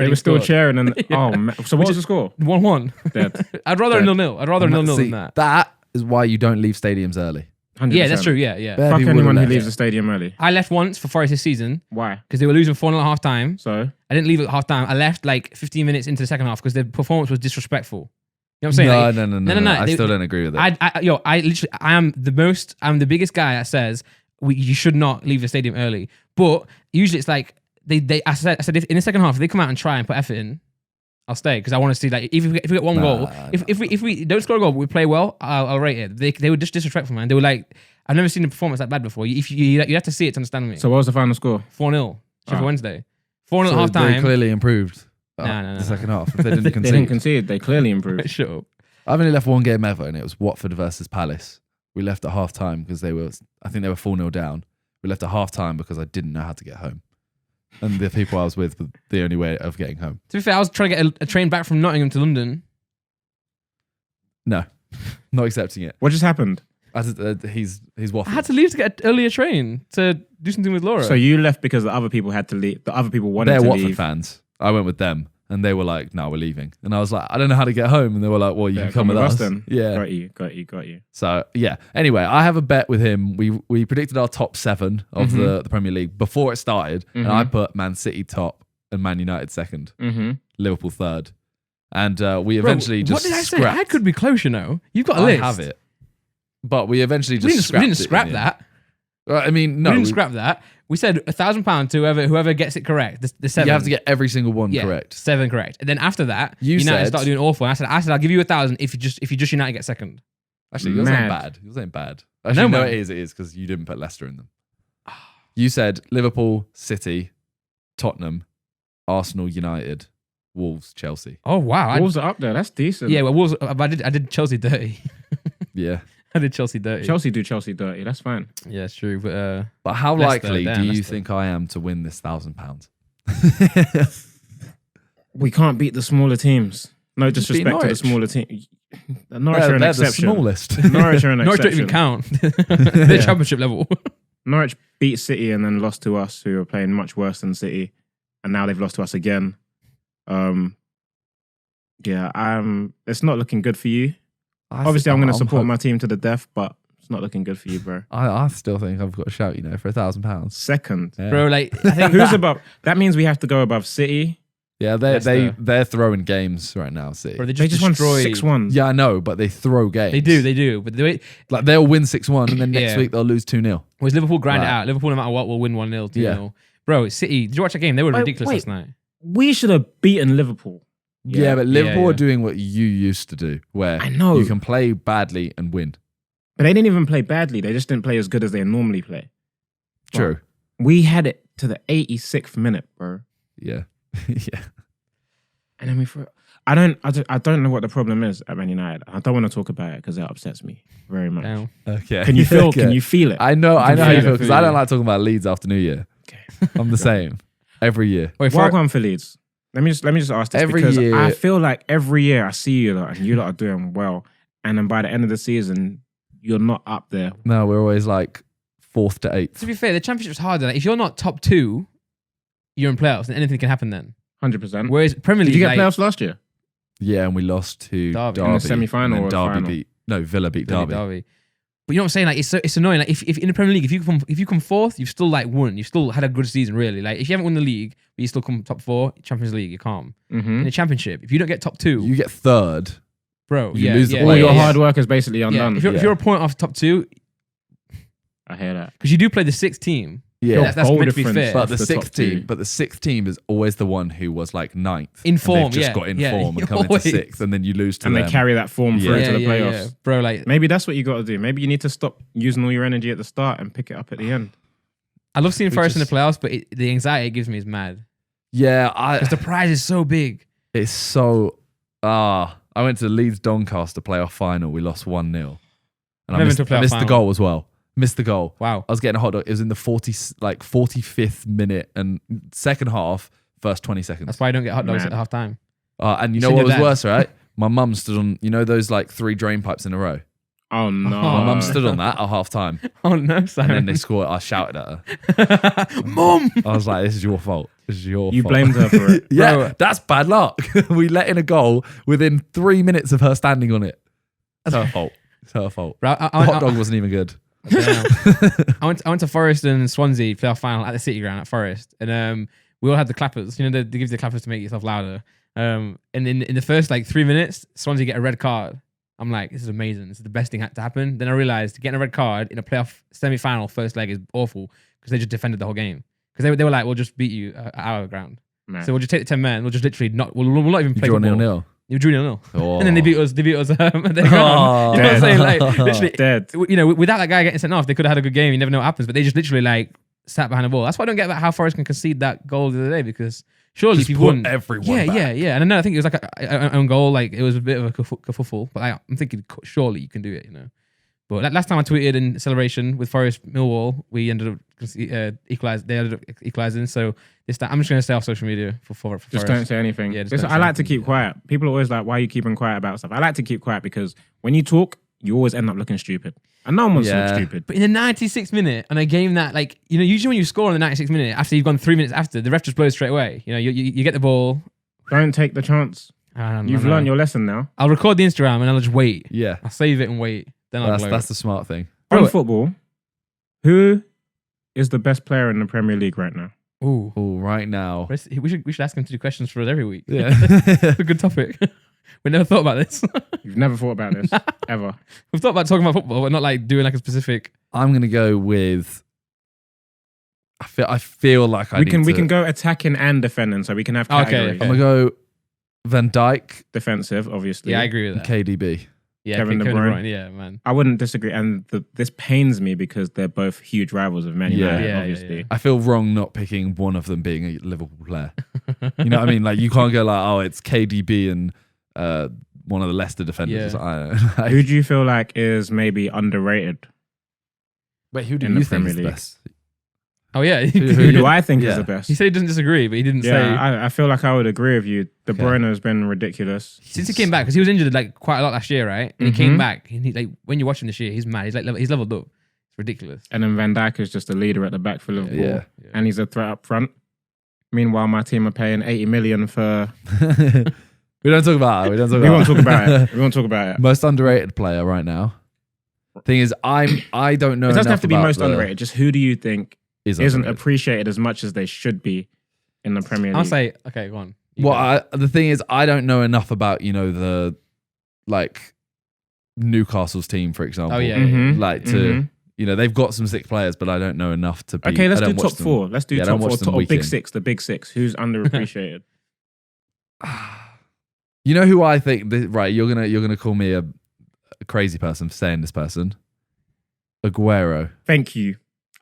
S3: were still cheering. And oh, man. So what was the score?
S1: 1-1.
S3: Dead.
S1: I'd rather a
S3: Dead.
S1: 0-0. I'd rather a 0-0 than that.
S2: That is why you don't leave stadiums early.
S3: 100%.
S1: Yeah, that's true. Yeah, yeah.
S2: Bare
S3: Fuck
S2: people
S3: anyone
S2: would
S3: who
S2: have
S3: leaves
S2: left.
S3: the stadium early.
S1: I left once for Forest this season
S3: Why?
S1: because they were losing 4-0 at half time.
S3: So
S1: I didn't leave at half time. I left like 15 minutes into the second half because the performance was disrespectful. You know what I'm saying?
S2: No,
S1: Like,
S2: no. I
S1: They-
S2: still don't agree with it.
S1: I am the biggest guy that says you should not leave the stadium early. But usually it's like I said if in the second half if they come out and try and put effort in, I'll stay because I want to see like if we get one goal, if we don't score a goal, but we play well, I'll rate it. They were just disrespectful, man. They were like, I've never seen a performance that bad before. You have to see it to understand me.
S3: what was the final score?
S1: 4-0 Sheffield
S3: Oh.
S1: Wednesday. 4-0
S2: So
S1: at half
S2: they
S1: time.
S2: clearly improved
S1: No.
S2: the second half. If they didn't
S3: They
S2: concede.
S3: didn't concede. They clearly improved.
S1: Shut up.
S2: I've only left one game ever, and it was Watford versus Palace. We left at half time because I think they were 4-0 down. We left at half time because I didn't know how to get home. And the people I was with were the only way of getting home.
S1: To be fair, I was trying to get a train back from Nottingham to London.
S2: No, not accepting it.
S3: What just happened?
S2: He's waffling.
S1: I had to leave to get an earlier train to do something with Laura.
S3: So you left because the other people had to leave. The other people wanted
S2: They're
S3: to
S2: Watford
S3: leave.
S2: fans. I went with them, and they were like, "No, we're leaving." And I was like, "I don't know how to get home." And they were like, "Well, you
S3: Yeah,
S2: can come with us."
S3: then.
S2: Yeah.
S3: Got you.
S2: So yeah. Anyway, I have a bet with him. We predicted our top 7 of the Premier League before it started, and I put Man City top and Man United second,
S3: Mm-hmm.
S2: Liverpool third, and we eventually
S1: Bro,
S2: just
S1: what did I say?
S2: scrapped.
S1: I could be close, you know. You've got a
S2: I
S1: list.
S2: have it, but we eventually
S1: We
S2: just
S1: didn't
S2: scrapped
S1: scrap
S2: it in the
S1: that.
S2: end. I mean, no,
S1: We didn't scrap that. We said £1,000 to whoever gets it correct. The 7.
S2: you have to get every single one correct.
S1: 7 correct. And then after that,
S2: You
S1: United
S2: said-
S1: started doing awful. And I said I'll give you 1,000 if you just United get second.
S2: Actually, yours ain't
S3: Mad.
S2: bad. Yours ain't bad. Actually, no,
S1: man.
S2: it is because you didn't put Leicester in them. You said Liverpool, City, Tottenham, Arsenal, United, Wolves, Chelsea.
S1: Oh wow!
S3: Wolves are up there. That's decent.
S1: Yeah, well, Wolves. I did Chelsea dirty.
S2: Yeah.
S1: I did Chelsea dirty.
S3: Chelsea do Chelsea dirty. That's fine.
S1: Yeah, it's true. But
S2: But how
S1: Leicester,
S2: likely
S1: damn,
S2: do you
S1: Leicester.
S2: think I am to win this £1,000?
S3: We can't beat the smaller teams. No disrespect to the
S2: Norwich.
S3: smaller team. Norwich are an
S2: They're the
S3: exception.
S2: smallest.
S3: Norwich are an
S1: Norwich don't
S3: exception.
S1: even count. They're championship level.
S3: Norwich beat City and then lost to us, who are playing much worse than City, and now they've lost to us again. It's not looking good for you. Obviously, I'm going to support my team to the death, but it's not looking good for you, bro.
S2: I still think I've got a shout, for £1,000.
S3: Second,
S2: Yeah.
S1: Bro, like I think
S3: who's above? That means we have to go above City.
S2: Yeah,
S1: Leicester.
S2: they're throwing games right now, City.
S1: bro,
S3: They just won
S1: destroyed-
S3: 6-1.
S2: Yeah, I know, but they throw games.
S1: They do. But the way
S2: Like they'll win 6-1 and then next
S1: Yeah.
S2: week they'll lose 2-0.
S1: was Liverpool grind it
S2: Right.
S1: out. Liverpool, no matter what, will win 1-0, 2-0.
S2: Yeah.
S1: Bro, City. Did you watch that game? They were
S3: Wait,
S1: ridiculous
S3: wait.
S1: last night.
S3: We should have beaten Liverpool.
S2: Yeah, but Liverpool
S1: yeah.
S2: are doing what you used to do, where
S3: I know.
S2: you can play badly and win.
S3: But they didn't even play badly. They just didn't play as good as they normally play.
S2: True.
S3: We had it to the 86th minute, bro.
S2: Yeah. Yeah.
S3: And then I don't know what the problem is at Man United. I don't want to talk about it because that upsets me very much.
S1: Damn.
S2: Okay.
S3: Can you feel?
S2: Okay.
S3: Can you feel it?
S2: I know how you
S3: feel
S2: feel
S3: it.
S2: because I don't like talking about Leeds after New Year.
S3: Okay.
S2: I'm the same every year.
S1: Wait,
S3: Well gone for Leeds. Let me just ask this
S2: Every
S3: because
S2: year-
S3: I feel like every year I see you lot and you lot are doing well, and then by the end of the season you're not up there.
S2: No, we're always like 4th to 8th.
S1: To be fair, the championship's harder. Like, if you're not top 2, you're in playoffs, and anything can happen then.
S3: 100%.
S1: Whereas Premier League,
S3: Did you get
S1: like,
S3: playoffs last year?
S2: Yeah, and we lost to
S1: Derby.
S2: Derby.
S1: In
S3: the semi-final
S2: and
S3: or
S2: then
S3: final?
S2: Villa beat Derby.
S1: But you know what I'm saying? Like, it's annoying. Like, if in the Premier League, if you come 4th, you've still like won. You've still had a good season, really. Like, if you haven't won the league, but you still come top 4, Champions League, you're calm. In the Championship, if you don't get top 2,
S2: You get 3rd.
S1: bro,
S2: you
S1: yeah,
S2: lose the
S1: yeah,
S3: All
S2: playoffs.
S3: your
S1: yeah.
S3: hard work is basically
S1: Yeah,
S3: undone.
S1: if you're a point off top 2,
S3: I hear that.
S1: because you do play the 6th team.
S2: Yeah.
S1: That's
S3: goal
S1: meant to be
S3: difference.
S1: fair.
S2: But the
S3: the top
S2: 6th team,
S3: two.
S2: but the 6th team is always the one who was like 9th.
S1: In
S2: And
S1: form,
S2: they've just
S1: yeah.
S2: got in
S1: Yeah,
S2: form and come into
S1: always.
S2: 6th, and then you lose to
S3: And
S2: them.
S3: they carry that form through to the playoffs.
S1: Bro. Like,
S3: Maybe that's what you got to do. Maybe you need to stop using all your energy at the start and pick it up at the end.
S1: I love seeing
S2: We
S1: Forest in the
S2: just-
S1: playoffs, but the anxiety it gives me is mad
S2: Yeah,
S1: because the prize is so big.
S2: it's so. I went to the Leeds Doncaster playoff final. We lost 1-0. And I
S1: Never
S2: missed,
S1: been to a
S2: I
S1: playoff
S2: missed the
S1: final.
S2: goal as well. Missed the goal.
S1: Wow.
S2: I was getting a hot dog. It was in the 45th minute and second half, first 20 seconds.
S1: That's why I don't get hot dogs
S3: Mad.
S1: at half time.
S2: And you know
S1: Send
S2: what
S1: your
S2: was
S1: dad.
S2: worse, right? My mum stood on, those like 3 drain pipes in a row.
S3: Oh, no.
S2: My mum stood on that at half time.
S1: Oh no,
S2: And then
S1: Simon.
S2: they scored. I shouted at her.
S1: Mom.
S2: I was like, this is your fault. This is your
S3: You
S2: fault.
S3: blamed her for it.
S2: Yeah,
S1: Bro.
S2: that's bad luck. We let in a goal within 3 minutes of her standing on it. It's her fault. It's her fault.
S1: Bro,
S2: The hot dog wasn't even good.
S1: Damn. I went to Forest and Swansea playoff final at the City Ground at Forest, and we all had the clappers. You know, they give you the clappers to make yourself louder. And in the first like 3 minutes, Swansea get a red card. I'm like, this is amazing. This is the best thing to happen. Then I realized getting a red card in a playoff semi-final first leg is awful because they just defended the whole game. Because they were like, we'll just beat you at our ground.
S3: Man.
S1: So we'll just take the 10 men. We'll just literally not. We'll not even
S2: You
S1: play
S2: draw
S1: football.
S2: 0-0.
S1: You drew 0-0.
S2: Oh.
S1: And then they beat us. At their ground. You know
S2: Oh.
S1: what I'm saying? Like literally,
S3: Dead.
S1: you know, without that guy getting sent off, they could have had a good game. You never know what happens. But they just literally like sat behind the ball. That's why I don't get about how Forest can concede that goal the other day because surely
S2: Just
S1: if you
S2: put
S1: won,
S2: everyone
S1: yeah,
S2: back.
S1: yeah. And I know I think it was like an own goal. Like it was a bit of a kerfuffle. But I'm thinking surely you can do it. You know. But last time I tweeted in celebration with Forest Millwall, we ended up equalized. They ended up equalizing. So this time, I'm just going to stay off social media for Forest.
S3: Just don't say anything.
S1: Yeah, just
S3: Listen,
S1: don't say
S3: I like to
S1: anything.
S3: keep quiet. People are always like, why are you keeping quiet about stuff? I like to keep quiet because when you talk, you always end up looking stupid. And no one wants to
S2: Yeah.
S3: look stupid.
S1: But in the 96th minute, on a game that, like, you know, usually when you score in the 96th minute, after you've gone 3 minutes after, the ref just blows straight away. You know, you get the ball.
S3: Don't take the chance. You've learned your lesson now.
S1: I'll record the Instagram and I'll just wait.
S2: Yeah.
S1: I'll save it and wait. Then I'll blow
S2: That's
S1: it.
S2: the smart thing.
S1: Bro,
S3: On football, who is the best player in the Premier League right now?
S1: Ooh.
S2: Oh, right now.
S1: We should ask him to do questions for us every week.
S2: Yeah.
S1: It's a good topic. We never thought about this.
S3: You've never thought about this, ever.
S1: We've thought about talking about football, but not like doing like a specific.
S2: I'm gonna go with. I feel like
S3: We can go attacking and defending, so we can have
S1: Okay,
S3: categories.
S2: I'm gonna go Van Dijk,
S3: Defensive, obviously.
S1: Yeah, I agree with
S2: and
S1: that.
S2: KDB.
S1: Yeah,
S3: Kevin De Bruyne.
S1: Yeah, man.
S3: I wouldn't disagree. And this pains me because they're both huge rivals of Man United,
S1: Yeah,
S3: obviously.
S1: yeah.
S2: I feel wrong not picking one of them being a Liverpool player. You know what I mean? Like you can't go like, oh, it's KDB and one of the Leicester defenders.
S1: Yeah.
S2: I don't know. Like,
S3: Who do you feel like is maybe underrated?
S2: wait, who do
S3: in
S2: you
S3: the
S2: think is
S3: Premier
S2: the
S3: League?
S2: best?
S1: Oh yeah.
S3: Who do I think
S2: Yeah.
S3: is the best?
S1: He said he doesn't disagree, but he didn't say.
S3: Yeah, I feel like I would agree with you. De
S2: Okay.
S3: Bruyne has been ridiculous.
S1: Since he came back, because he was injured like quite a lot last year, right? And he came
S3: Mhm.
S1: back, and he, like when you watch him this year, he's mad. He's like he's leveled up. It's ridiculous.
S3: And then Van Dijk is just a leader at the back for Liverpool.
S2: Yeah.
S3: And he's a threat up front. Meanwhile, my team are paying 80 million for...
S2: We don't talk about it. We don't talk
S3: We
S2: about
S3: won't talk about it. We won't talk about it.
S2: Most underrated player right now. Thing is, I don't know.
S3: It doesn't
S2: enough
S3: have to be
S2: about
S3: most
S2: the-
S3: underrated. Just who do you think isn't
S2: underrated.
S3: appreciated as much as they should be in the Premier League?
S1: I'll say okay. Go on. You
S2: Well,
S1: go.
S2: the thing is, I don't know enough about the like Newcastle's team, for example.
S1: Oh, yeah.
S3: Mhm.
S2: Like to they've got some sick players, but I don't know enough to be.
S3: Okay, let's
S2: I
S3: do
S2: don't watch
S3: top
S2: them.
S3: four. Let's do
S2: Yeah, I
S3: top
S2: don't
S3: four.
S2: watch them
S3: Top big
S2: weekend.
S3: six. The big six. Who's underappreciated?
S2: You know who I think? Right, you're gonna call me a crazy person for saying this person. Aguero.
S3: Thank you.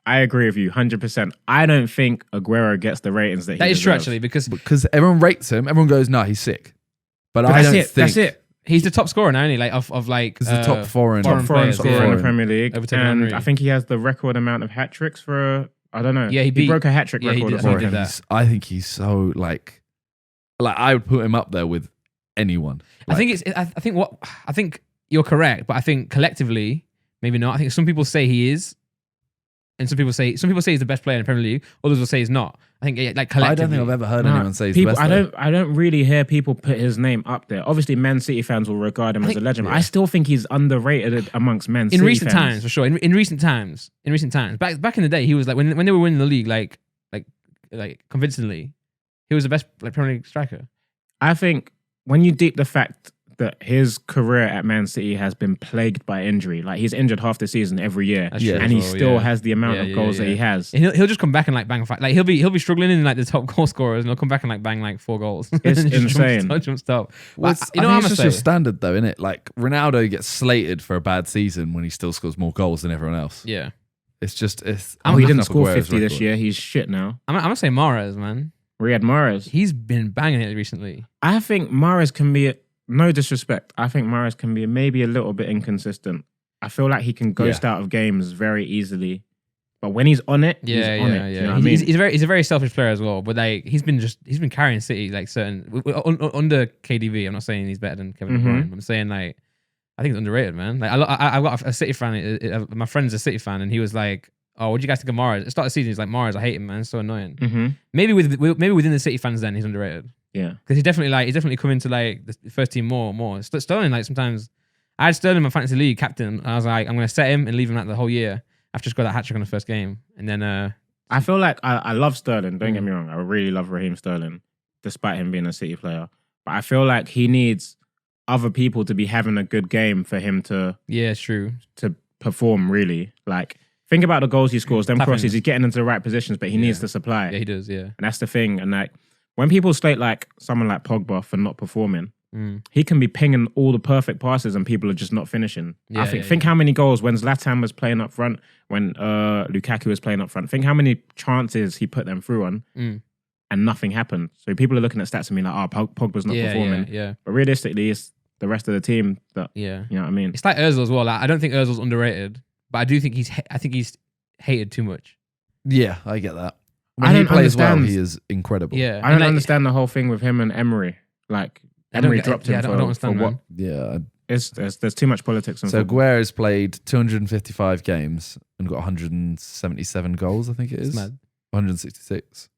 S3: I agree with you 100%. I don't think Aguero gets the ratings that he
S1: That is true,
S3: deserves.
S1: actually, because
S2: everyone rates him. Everyone goes, "No, he's sick." But I
S3: that's
S2: don't
S3: it.
S2: think
S3: That's it.
S1: he's the top scorer now, only like of like
S2: he's the top foreign.
S3: Top foreign
S1: players,
S3: scorer
S1: yeah.
S3: in the Premier League.
S1: Overtaken
S3: And
S1: Henry.
S3: I think he has the record amount of hat tricks for, I don't know.
S1: Yeah, he
S3: broke a hat trick
S1: yeah, he
S3: record
S1: did-
S3: or
S1: he
S3: something.
S1: did that.
S2: I think he's so like I would put him up there with anyone.
S1: I think you're correct, but I think collectively, maybe not. I think some people say he is, and some people say he's the best player in the Premier League. Others will say he's not. I think like collectively.
S2: I don't think I've ever heard
S3: No,
S2: anyone say he's
S3: people,
S2: the best.
S3: I don't really hear people put his name up there. Obviously, Man City fans will regard him as a legend. But I still think he's underrated amongst Man City
S1: in recent
S3: fans.
S1: times, for sure. In recent times, back in the day, he was like when they were winning the league, like convincingly, he was the best like Premier League striker.
S3: I think when you deep the fact that his career at Man City has been plagued by injury, like he's injured half the season every year,
S1: That's
S2: Yeah.
S1: true
S3: and he
S1: as well,
S3: still
S1: yeah.
S3: has the amount
S1: Yeah,
S3: of
S1: yeah,
S3: goals
S1: yeah.
S3: that he has.
S1: And he'll just come back and like bang five. Like he'll be struggling in like the top goal scorers, and he'll come back and like bang like 4 goals.
S3: It's
S1: And just
S3: insane.
S1: Jumps top.
S2: Well,
S1: But,
S2: I think
S1: I'm
S2: it's
S1: gonna
S2: just your
S1: say?
S2: standard though, isn't it? Like Ronaldo gets slated for a bad season when he still scores more goals than everyone else.
S1: Yeah,
S2: It's just it's.
S3: Oh, he
S2: looking
S3: didn't
S2: up
S3: score
S2: Aguero's
S3: 50 this
S2: record.
S3: year. He's shit now.
S1: I'm gonna say Mahrez, man.
S3: Riyad Mahrez.
S1: He's been banging it recently.
S3: I think Mahrez can be, no disrespect, I think Mahrez can be maybe a little bit inconsistent. I feel like he can ghost out of games very easily. But when he's on it, he's on it. Do you know what I mean?
S1: He's a very selfish player as well. But like he's been carrying City like under KDB. I'm not saying he's better than Kevin De Bruyne. But I'm saying like I think it's underrated, man. Like I got a City fan. My friend's a City fan, and he was like, "Oh, what do you guys think of Mahrez?" At the start of the season, he's like, "Mahrez, I hate him, man. It's so annoying."
S3: Mm-hmm.
S1: Maybe within the City fans, then he's underrated
S3: Yeah.
S1: because he's definitely come into like the first team more. Sterling, like sometimes I had Sterling in my fantasy league captain, and I was like, I'm gonna set him and leave him like the whole year after just got that hat trick on the first game, and then
S3: I feel like I love Sterling. Don't get me wrong. I really love Raheem Sterling, despite him being a City player. But I feel like he needs other people to be having a good game for him to
S1: yeah, it's true.
S3: perform, really. Like, think about the goals he scores, them
S1: Tapping.
S3: crosses. He's getting into the right positions, but he needs the supply.
S1: Yeah, he does. Yeah.
S3: And that's the thing. And like, when people slate like someone like Pogba for not performing, he can be pinging all the perfect passes and people are just not finishing.
S1: Yeah,
S3: think how many goals when Zlatan was playing up front, when Lukaku was playing up front, think how many chances he put them through on and nothing happened. So people are looking at stats and being like, oh, Pogba's not performing.
S1: Yeah.
S3: But realistically, it's the rest of the team that,
S1: Yeah.
S3: you know what I mean?
S1: It's like Ozil as well. Like, I don't think Ozil's underrated, but I do think he's hated too much.
S2: Yeah, I get that. When
S3: I
S2: he
S3: don't
S2: plays well,
S3: understand.
S2: he is incredible.
S1: Yeah.
S3: I don't understand the whole thing with him and Emery. Like, Emery dropped him
S1: I don't
S3: for
S1: understand,
S3: what?
S1: man.
S2: Yeah.
S3: There's too much politics in
S2: So
S3: football.
S2: Aguero's played 255 games and got 177 goals, I think it is.
S1: It's mad.
S2: 166.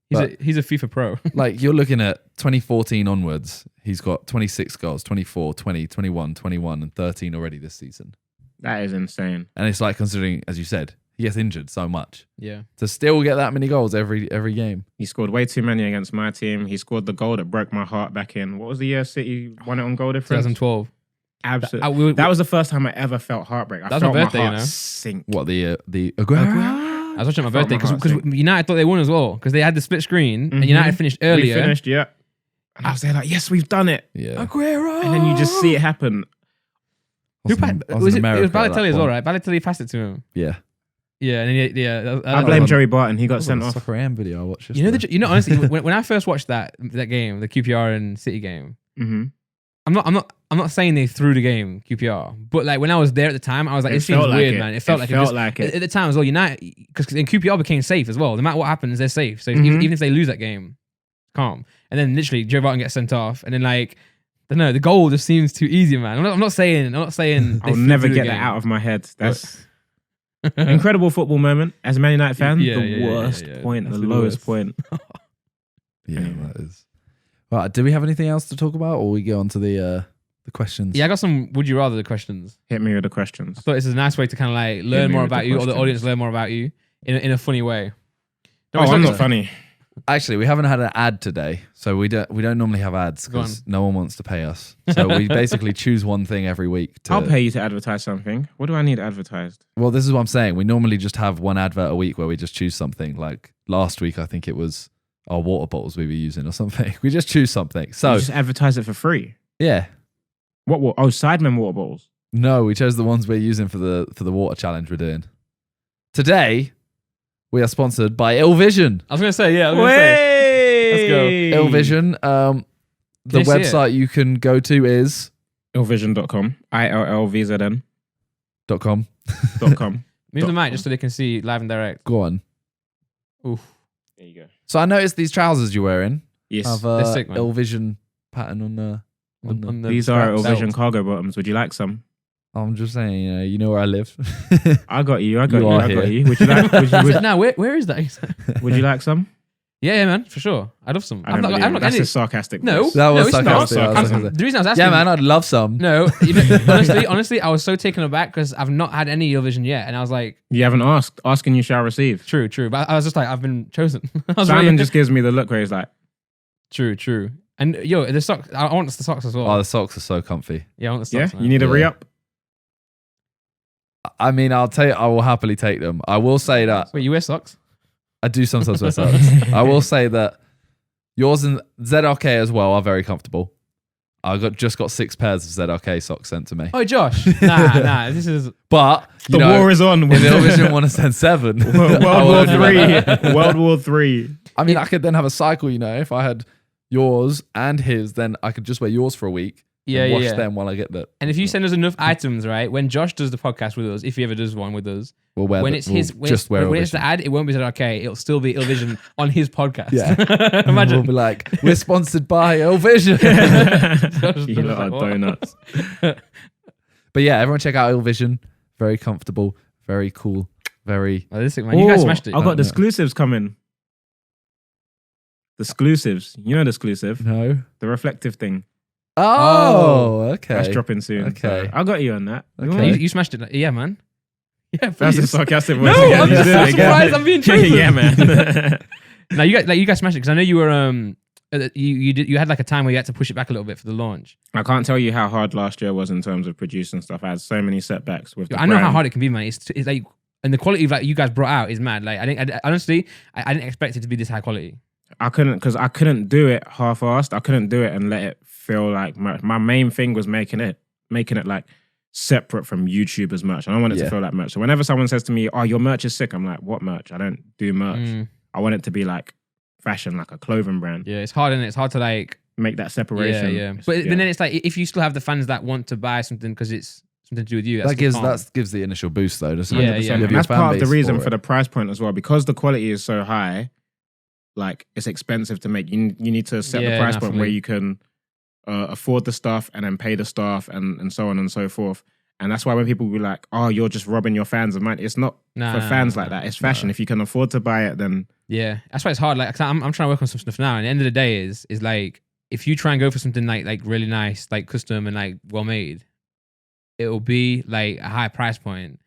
S1: He's a FIFA pro.
S2: Like you're looking at 2014 onwards, he's got 26 goals, 24, 20, 21, 21 and 13 already this season.
S3: That is insane.
S2: And it's like considering, as you said, he gets injured so much.
S1: Yeah.
S2: To still get that many goals every game.
S3: He scored way too many against my team. He scored the goal that broke my heart back in, what was the year City won it on goal difference?
S1: 2012.
S3: Absolutely. That was the first time I ever felt heartbreak. I
S1: That was
S3: felt
S1: my birthday,
S3: my heart
S1: you know?
S3: sink.
S2: What, the Aguero?
S1: I was watching my
S3: Felt
S1: birthday
S3: my heart
S1: because
S3: sink.
S1: United thought they won as well because they had the split screen and United finished
S3: We
S1: earlier.
S3: finished, yeah. And I was there like, yes, we've done it.
S2: Yeah.
S1: Aguero.
S3: And then you just see it happen.
S1: Who
S2: I
S1: passed?
S2: was
S1: Was
S2: in
S1: it was
S2: America at that
S1: Balotelli as well,
S2: point.
S1: right? Balotelli passed it to him.
S2: Yeah.
S1: Yeah, and then
S3: I blame
S2: on-
S3: Joey Barton. He got
S2: That was
S3: sent
S2: a
S3: off.
S2: Soccer AM video I watched
S1: You know, honestly, when I first watched that game, the QPR and City game,
S3: Mm-hmm.
S1: I'm not saying they threw the game QPR, but like when I was there at the time, I was like,
S3: It
S1: this seems
S3: felt like
S1: weird,
S3: it.
S1: man. It felt
S3: It
S1: like
S3: felt
S1: it.
S3: like it.
S1: At the time as well, United, because then QPR became safe as well. No matter what happens, they're safe. So even if they lose that game, calm. And then literally Joe Barton gets sent off, and then like, I don't know, the goal just seems too easy, man. I'm not saying.
S3: I'll never get that out of my head. That's incredible football moment. As a Man United fan, the worst point,
S1: That's
S3: the
S1: the
S3: lowest
S1: worst.
S3: point.
S2: Yeah,
S3: Anyway.
S2: that is. Right, do we have anything else to talk about, or we go on to the questions?
S1: Yeah, I got some would you rather questions.
S3: Hit me with the questions.
S1: I thought this is a nice way to kind of like learn
S3: me
S1: more
S3: with the
S1: about you, or the
S3: questions.
S1: audience learn more about you in a funny way. No,
S3: Oh,
S1: it's
S3: I'm
S1: not-
S3: not funny.
S2: Actually, we haven't had an ad today, so we don't normally have ads
S1: Go on.
S2: because no one wants to pay us. So we basically choose one thing every week.
S3: I'll pay you to advertise something. What do I need advertised?
S2: Well, this is what I'm saying. We normally just have one advert a week where we just choose something. Like last week, I think it was our water bottles we were using or something. We just choose something. So
S3: You just advertise it for free.
S2: Yeah.
S3: What? Oh, Sidemen water bottles.
S2: No, we chose the ones we're using for the water challenge we're doing. Today, we are sponsored by Ill Vision.
S1: I was gonna say, yeah. I was gonna say. Let's go.
S2: Ill Vision. The
S1: you see it?
S2: website you can go to is
S3: Illvision.com. ILLVZN.com.
S2: .com.
S1: Move the mic just so they can see live and direct.
S2: Go on.
S1: Oof.
S3: There you go.
S2: So I noticed these trousers you're wearing
S3: Yes.
S2: have
S1: They're sick, man.
S2: Ill Vision pattern on the.
S1: On the
S3: These are
S1: belt.
S3: Illvision cargo bottoms. Would you like some?
S2: I'm just saying, you know where I live.
S3: I got you. I got
S2: You
S3: you.
S2: are
S3: I got
S2: here.
S3: you. Would you like?
S1: Now, where is that?
S3: Would you like some?
S1: Yeah, man, for sure. I'd love some.
S3: I don't believe it. That's
S1: any-
S3: a sarcastic.
S1: No,
S3: voice.
S2: That was
S1: it's not.
S2: sarcastic.
S3: That was
S2: sarcastic.
S1: The reason I was asking.
S2: Yeah, man, I'd love some.
S1: No, honestly, I was so taken aback because I've not had any Ill Vision yet, and I was like,
S3: You haven't asked. Asking you shall receive.
S1: true, but I was just like, I've been chosen. I was
S3: Simon
S1: really-
S3: just gives me the look where he's like,
S1: true, and yo, the socks. I want the socks as well.
S2: Oh, the socks are so comfy.
S1: Yeah, I want the
S3: yeah,
S1: socks. man.
S3: you need a
S2: Yeah.
S3: re-up.
S2: I mean, I will happily take them. I will say that
S1: Wait, you wear socks?
S2: I do sometimes wear socks. I will say that yours and ZRK as well are very comfortable. I just got 6 pairs of ZRK socks sent to me.
S1: Oh, Josh. Nah. This is
S2: But
S3: The war is on.
S2: if Ill Vision want to send 7.
S3: World
S2: I
S3: War
S2: will do that.
S3: Three. World War Three.
S2: I mean, I could then have a cycle, if I had yours and his, then I could just wear yours for a week. And wash them while I get that.
S1: And if you send us enough items, right? When Josh does the podcast with us, if he ever does one with us,
S2: We'll wear
S1: when
S2: the-
S1: it's
S2: we'll
S1: his,
S2: just wear
S1: when
S2: Ill
S1: it's the
S2: Vision.
S1: ad, it won't be ZRK. It'll still be Ill Vision on his podcast.
S2: Yeah.
S1: Imagine.
S2: We'll be like, we're sponsored by Ill Vision.
S3: You lot are donuts.
S2: But yeah, everyone check out Ill Vision. Very comfortable, very cool, very.
S1: Oh, this is sick, man. You guys
S3: Oh,
S1: smashed it.
S3: I got
S2: the
S3: exclusives coming. The exclusives. You know the exclusive.
S2: No.
S3: The reflective thing.
S2: Oh, okay.
S3: That's dropping soon.
S2: Okay.
S3: So I got you on that.
S2: Okay.
S1: You smashed it. Yeah, man. Yeah,
S3: That's a
S1: please.
S3: sarcastic
S1: No,
S3: voice again.
S1: I'm
S3: You
S1: just
S3: did
S1: so
S3: it again.
S1: surprised I'm being chosen.
S3: Yeah, man.
S1: No, you guys smashed it because I know you were you had like a time where you had to push it back a little bit for the launch.
S3: I can't tell you how hard last year was in terms of producing stuff. I had so many setbacks with the
S1: I know how
S3: brand.
S1: hard it can be, man. It's like, and the quality of like you guys brought out is mad. Like honestly, I didn't expect it to be this high quality.
S3: I couldn't do it half-assed. I couldn't do it and let it feel like my main thing was making it like separate from YouTube as much. I don't want it to feel like merch. So whenever someone says to me, "Oh, your merch is sick," I'm like, "What merch? I don't do merch. I want it to be like fashion, like a clothing brand.
S1: Yeah, it's hard, and it's hard to like
S3: Make that separation."
S1: Yeah. But then it's like if you still have the fans that want to buy something because it's something to do with you,
S2: That gives the initial boost though, doesn't it?
S1: Yeah,
S3: 100%.
S1: yeah.
S3: And
S2: You have your
S3: that's
S2: fan
S3: part of the
S2: base
S3: reason
S2: for
S3: for the price point as well, because the quality is so high. Like it's expensive to make. You need to set the price point where you can afford the stuff and then pay the staff and so on and so forth. And that's why when people be like, "Oh, you're just robbing your fans of money," it's not for fans like that. It's fashion. If you can afford to buy it, then
S1: yeah, that's why it's hard. Like 'cause I'm trying to work on some stuff now, and at the end of the day is like if you try and go for something like really nice, like custom and like well made, it will be like a high price point.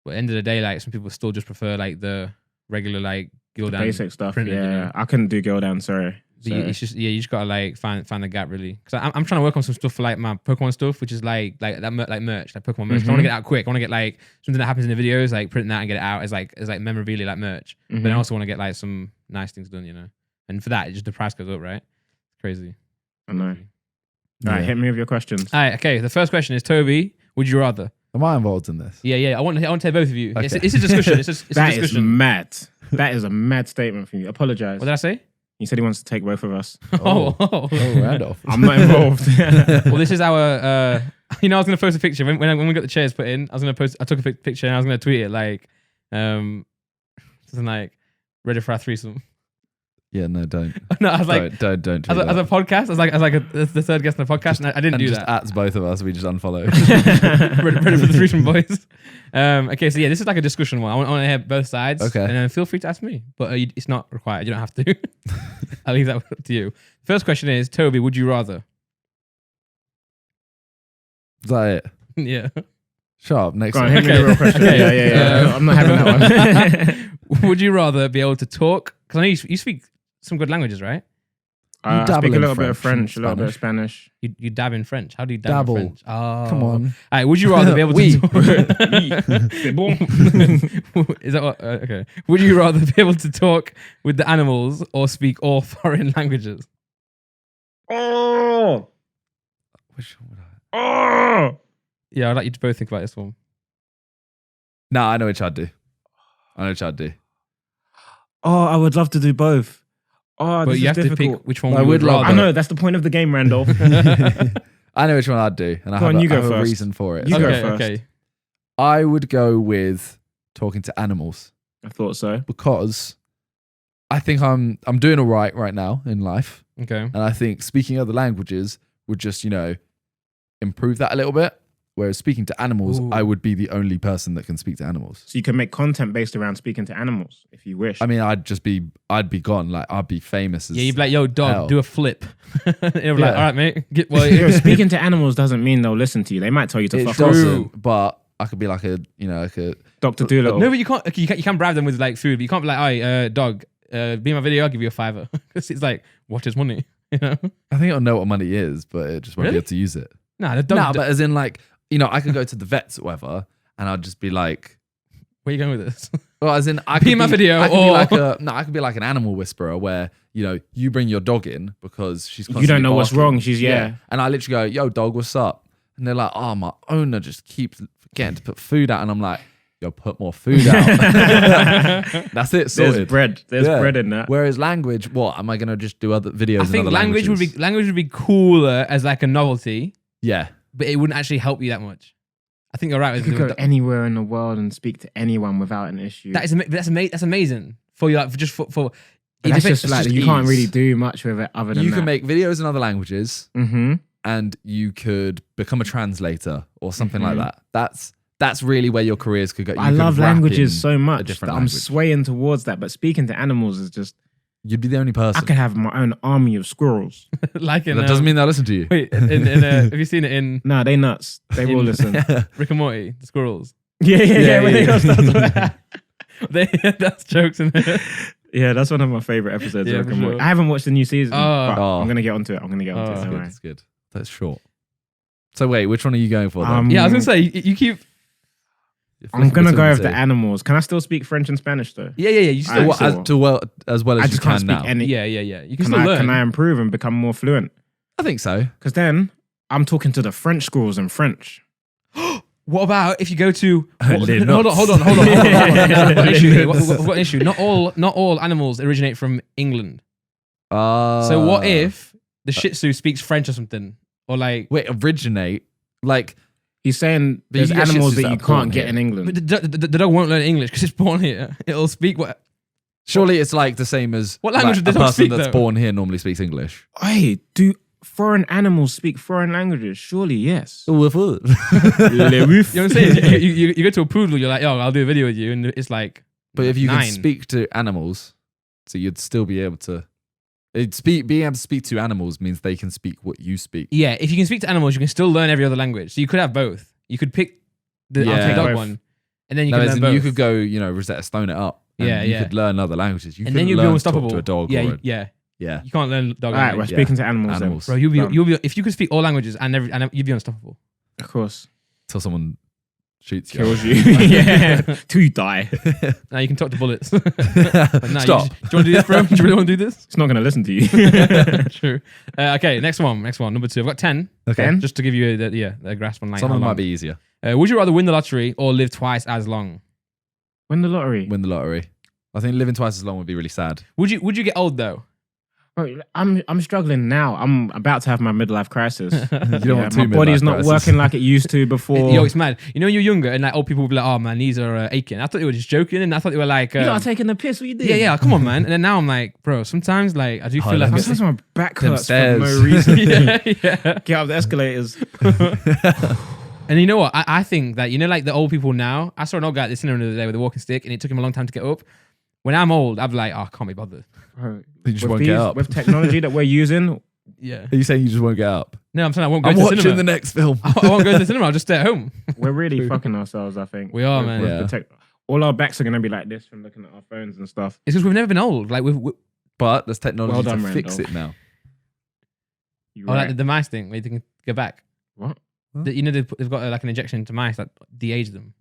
S1: But at the end of the day, like some people still just prefer like the regular like
S3: the
S1: Gildan
S3: basic stuff.
S1: printed,
S3: Yeah,
S1: you know?
S3: I couldn't do Gildan. Sorry.
S1: So it's just you just gotta like find the gap really. Because I'm trying to work on some stuff for like my Pokemon stuff, which is like that like merch, like Pokemon merch. I want to get it out quick. I want to get like something that happens in the videos, like print that and get it out as like memorabilia, like merch. But I also want to get like some nice things done, you know. And for that, just the price goes up, right? It's crazy.
S3: I know. All right, hit me with your questions.
S1: All right, okay. The first question is Toby. Would you rather?
S2: Am I involved in this?
S1: Yeah. I want to hear both of you.
S2: Okay.
S1: It's a discussion. It's a
S3: That
S1: discussion.
S3: is mad. That is a mad statement from you. Apologize.
S1: What did I say?
S3: He said he wants to take both of us.
S1: Oh.
S2: Oh, Randolph.
S3: I'm not involved.
S1: Well, this is our. I was gonna post a picture when we got the chairs put in. I took a picture and I was gonna tweet it like, something like, ready for our threesome.
S2: Yeah, no, don't.
S1: No, I was like,
S2: don't do
S1: as a
S2: that.
S1: podcast, I was like the third guest on the podcast, and I didn't do
S2: just
S1: that.
S2: At both of us, we just unfollow.
S1: ready for the threesome, boys. Okay, so yeah, this is like a discussion one. I want to hear both sides.
S2: Okay.
S1: And then feel free to ask me, but it's not required. You don't have to. I'll leave that up to you. First question is, Toby, would you rather?
S2: Is that it?
S1: Yeah.
S2: Shut up. Next
S3: Go on,
S2: one.
S3: hit me with the real question.
S1: Okay.
S3: Yeah. I'm not having that one.
S1: Would you rather be able to talk? Because I know you speak some good languages, right?
S3: I
S2: dabble
S3: speak a
S2: in
S3: little bit of
S2: French
S3: French,
S2: and
S3: a little bit of Spanish.
S1: You dab in French. How do you dabble in
S2: Dabble.
S1: French? Oh.
S2: Come on.
S1: All right, would you rather be able to
S2: Oui.
S1: talk?
S3: C'est bon.
S1: Is that what? Okay. Would you rather be able to talk with the animals or speak all foreign languages?
S3: Oh.
S2: Which one would I?
S3: Oh,
S1: Yeah, I'd like you to both think about this one.
S2: No, I know which I'd do.
S3: I would love to do both. Oh,
S1: But
S3: this
S1: you
S3: is
S1: have to
S3: difficult.
S1: pick which one
S2: I
S1: you
S2: would
S1: would
S2: love
S1: rather.
S3: I know that's the point of the game, Randolph.
S2: I know which one I'd do, and I
S3: Go
S2: have,
S3: on,
S2: a,
S3: you go
S2: I have a
S3: first.
S2: reason for it.
S3: You go
S1: Okay,
S3: first.
S1: okay.
S2: I would go with talking to animals
S3: I thought so.
S2: because I think I'm doing all right now in life,
S1: Okay.
S2: and I think speaking other languages would just improve that a little bit. Whereas speaking to animals,
S1: Ooh.
S2: I would be the only person that can speak to animals.
S3: So you can make content based around speaking to animals if you wish.
S2: I mean, I'd be gone. Like I'd be famous as
S1: Yeah, you'd be like, yo, dog,
S2: hell.
S1: do a flip. And he'll be
S2: Yeah.
S1: like, all right, mate. Well,
S3: Yo, speaking to animals doesn't mean they'll listen to you. They might tell you to
S2: It
S3: fuck off.
S2: doesn't, but I could be like a
S3: Dr. Doolittle.
S1: no, but you can't. You can bribe them with like food, but you can't be like, "Hey, dog, be in my video. I'll give you a $5." Because it's like, watch his money. You know?
S2: I think it'll know what money is, but it just won't
S1: Really?
S2: be able to use it.
S1: Nah, the dog.
S2: No, but as in like, I could go to the vets or whatever, and I'd just be like,
S1: where are you going with this?
S2: well, as in, I
S1: Be
S2: could
S1: in my video,
S2: I could
S1: or-
S2: I could be like an animal whisperer where you bring your dog in because she's
S3: You don't
S2: constantly
S3: know what's
S2: barking.
S3: wrong. She's, yeah.
S2: And I literally go, yo, dog, what's up? And they're like, oh, my owner just keeps forgetting to put food out, and I'm like, yo, put more food out. That's it, sorted.
S3: There's bread. There's
S2: Yeah.
S3: bread in that.
S2: Whereas language, what am I gonna just do other videos?
S1: I
S2: in
S1: think
S2: other
S1: language
S2: languages?
S1: would be cooler as like a novelty,
S2: Yeah,
S1: but it wouldn't actually help you that much. I think you're right.
S3: You
S1: With,
S3: could go
S1: with
S3: anywhere in the world and speak to anyone without an issue.
S1: that's amazing for you. Like for just for.
S3: But
S1: it
S3: that's
S1: depends-
S3: just like
S2: just
S3: you can't
S2: ease.
S3: really do much with it other than
S2: you
S3: that.
S2: can make videos in other languages,
S3: Mm-hmm.
S2: and you could become a translator or something
S3: Mhm.
S2: like that. That's really where your careers could go.
S3: I
S2: You could
S3: love
S2: rap
S3: languages
S2: in
S3: so
S2: a
S3: much that
S2: different
S3: I'm
S2: language.
S3: swaying towards that. But speaking to animals is just,
S2: You'd be the only
S3: I
S2: person.
S3: could have my own army of squirrels.
S1: like in
S2: That doesn't mean they'll listen to you.
S1: wait. Have you seen it in
S3: Nah, they nuts. They will
S1: In-
S3: listen.
S1: Rick and Morty? The squirrels.
S3: Yeah. When they
S2: yeah.
S3: go start
S1: That's jokes in there.
S3: Yeah, that's one of my favorite episodes.
S1: Yeah,
S3: of Rick
S1: for
S3: and Morty.
S1: sure.
S3: I haven't watched the new season. But
S2: Oh.
S3: I'm gonna get onto it. I'm gonna get onto
S1: Oh.
S3: it.
S2: That's
S3: Don't
S2: good.
S3: worry.
S2: That's good. That's short. So wait, which one are you going for then?
S1: Yeah, I was gonna say you keep.
S2: You're
S3: I'm
S2: flicking
S3: gonna go
S2: between
S3: with
S2: the
S3: the
S2: two.
S3: animals. Can I still speak French and Spanish though?
S1: Yeah. You still.
S3: Alright,
S2: Well, as well as
S3: I
S2: you
S3: just
S2: can
S3: can't speak
S2: now.
S3: any.
S1: Yeah. You can
S3: Can
S1: still
S3: I,
S1: learn.
S3: can I improve and become more fluent?
S2: I think so.
S3: Because then I'm talking to the French schools in French.
S1: What about if you go to?
S2: Les
S1: Hold
S2: nuts.
S1: on. I've got an issue here. I've got an issue. Not all animals originate from England. So what if the Shih Tzu speaks French or something, or like?
S2: wait, originate like
S3: He's saying
S2: But you
S3: there's
S2: can get
S3: animals
S2: shih tzus
S3: that
S2: that
S3: you
S2: are born
S3: can't get
S2: here.
S3: in England.
S1: But the dog won't learn English because it's born here. It'll speak what?
S2: surely it's like the same as
S1: What language
S2: like,
S1: do
S2: a
S1: they not
S2: person
S1: speak,
S2: that's
S1: though?
S2: born here normally speaks English.
S3: Hey, do foreign animals speak foreign languages? Surely yes.
S2: Oh,
S1: You know what I'm saying? You go to a poodle, you're like, yo, I'll do a video with you, and it's like.
S2: But if you
S1: 9.
S2: can speak to animals, so you'd still be able to. Being able to speak to animals means they can speak what you speak.
S1: Yeah, if you can speak to animals, you can still learn every other language. So you could have both. You could pick the
S2: Yeah.
S1: dog
S3: Both.
S1: one, and then you
S2: No,
S1: can
S2: as
S1: learn
S2: in
S1: both.
S2: you could go, Rosetta Stone it up. And
S1: Yeah,
S2: you
S1: yeah.
S2: could learn other languages. You
S1: and
S2: could
S1: then you'll be
S2: learn to
S1: unstoppable.
S2: talk to a dog.
S1: Yeah,
S2: or
S1: you can't learn dog
S3: All right,
S1: language.
S3: we're speaking to animals,
S2: Animals.
S1: Bro,
S3: Done.
S1: you'll be if you could speak all languages and you'd be unstoppable.
S3: then. Of course.
S2: Till someone shoots you.
S3: Kills you. Yeah. Till you die.
S1: Now you can talk to bullets. Like, nah,
S2: Stop.
S1: do you want to do this, bro? Do you really want to do this?
S3: It's not going to listen to you.
S1: True. Okay, next one. Number 2. I've got 10.
S2: Okay.
S3: 10?
S1: Just to give you a grasp on like
S2: Some
S1: how
S2: of them
S1: long.
S2: might be easier.
S1: Would you rather win the lottery or live twice as long?
S3: Win the lottery.
S2: Win the lottery. I think living twice as long would be really sad.
S1: Would you get old though?
S3: Bro, I'm struggling now. I'm about to have my midlife crisis.
S2: You don't want
S3: my
S2: two
S3: body's
S2: midlife
S3: not
S2: crises.
S3: working like it used to before.
S1: Yo, it's mad. You know, when you're younger and like old people will be like, "Oh, my knees are aching." I thought they were just joking, and I thought they were like,
S3: You are taking the piss. What you doing?
S1: "Yeah, come on, man." And then now I'm like, "Bro, sometimes like I do feel
S2: Oh,
S1: like
S2: let me
S3: Sometimes my back
S2: Them
S3: hurts for
S2: stairs.
S3: no reason.
S1: yeah."
S3: Get up the escalators.
S1: And you know what? I think that like the old people now. I saw an old guy at the cinema the other day with a walking stick, and it took him a long time to get up. When I'm old, I'm like, "Oh, I can't be bothered."
S3: Bro,
S2: You just
S3: with
S2: won't get up.
S3: With technology that we're using,
S1: Yeah.
S2: Are you saying you just won't get up?
S1: No, I'm saying I won't go
S2: I'm
S1: to the
S2: watching
S1: cinema.
S2: the next film.
S1: I won't go to the cinema. I'll just stay at home.
S3: we're really fucking ourselves, I think.
S1: We are,
S3: With-
S1: man.
S3: with
S2: Yeah.
S3: the all our backs are going to be like this from looking at our phones and stuff.
S1: It's because we've never been old. Like we've
S2: But there's technology
S3: Well done,
S2: to fix
S3: Randolph.
S2: it now.
S3: You're
S1: or
S3: right.
S1: like the mice thing where you can go back.
S3: What?
S1: They've got like an injection into mice that de-age them.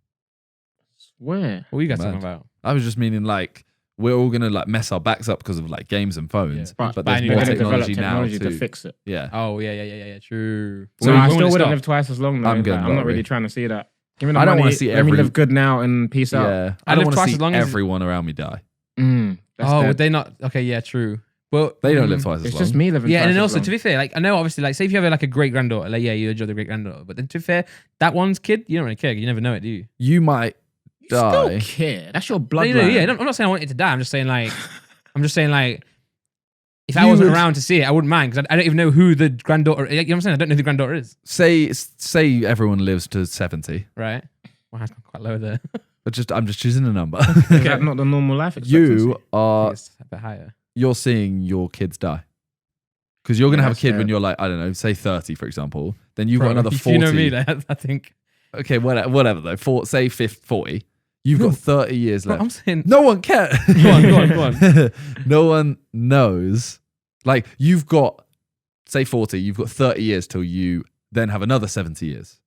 S3: Where?
S1: What were you guys
S2: Mad.
S1: talking about?
S2: I was just meaning like we're all gonna like mess our backs up because of like games and phones.
S1: Yeah.
S2: But
S1: But
S2: there's
S1: you're
S2: more
S1: gonna
S3: develop
S2: technology now
S3: to
S2: too.
S3: fix it.
S2: Yeah.
S1: Oh yeah. True.
S3: So
S1: when
S3: I
S1: will
S3: still
S1: it
S3: wouldn't
S1: stop?
S3: live twice as long. Though.
S2: I'm good
S3: Like, I'm not
S2: lottery.
S3: really trying to see that. Give me the
S2: I don't
S3: money.
S2: wanna see
S3: Let me
S2: every-
S3: live good now and peace out.
S2: Yeah.
S1: I
S2: I don't
S1: live
S2: want to
S1: twice
S2: see
S1: as long as-
S2: everyone around me die.
S3: That's
S1: Oh,
S3: dead.
S1: would they not? Okay, yeah, true. But
S2: They don't live twice as
S3: It's
S2: long.
S3: just me living.
S1: yeah,
S3: twice
S1: and then
S3: as
S1: also
S3: long.
S1: to be fair, like I know obviously, like say if you have like a great granddaughter, like yeah, you enjoy the great granddaughter, but then to be fair, that one's kid, you don't really care. You never know it, do you?
S2: You might
S3: You still
S2: die.
S3: care. That's your
S1: No,
S3: bloodline.
S1: yeah, I'm not saying I want it to die. I'm just saying like, if I
S2: You
S1: wasn't
S2: would-
S1: around to see it, I wouldn't mind because I don't even know who the granddaughter. You know what I'm saying? I don't know who the granddaughter is.
S2: Say everyone lives to 70.
S1: Right? Well, that's quite low there.
S2: But I'm just choosing a number.
S3: Is that not the normal life expectancy?
S2: You are
S1: It's a bit higher.
S2: you're seeing your kids die. Because you're gonna
S3: Yeah,
S2: have a kid
S3: that's
S2: when
S3: fair.
S2: you're like, I don't know, say 30, for example. Then you've got
S1: Bro,
S2: another
S1: if
S2: 40.
S1: You know me, then, I think.
S2: Okay, whatever though. Say 40. You've got 30 years
S1: Bro,
S2: left.
S1: I'm saying.
S2: No one cares.
S1: Go on.
S2: No one knows. Like you've got, say 40, you've got 30 years till you then have another 70 years.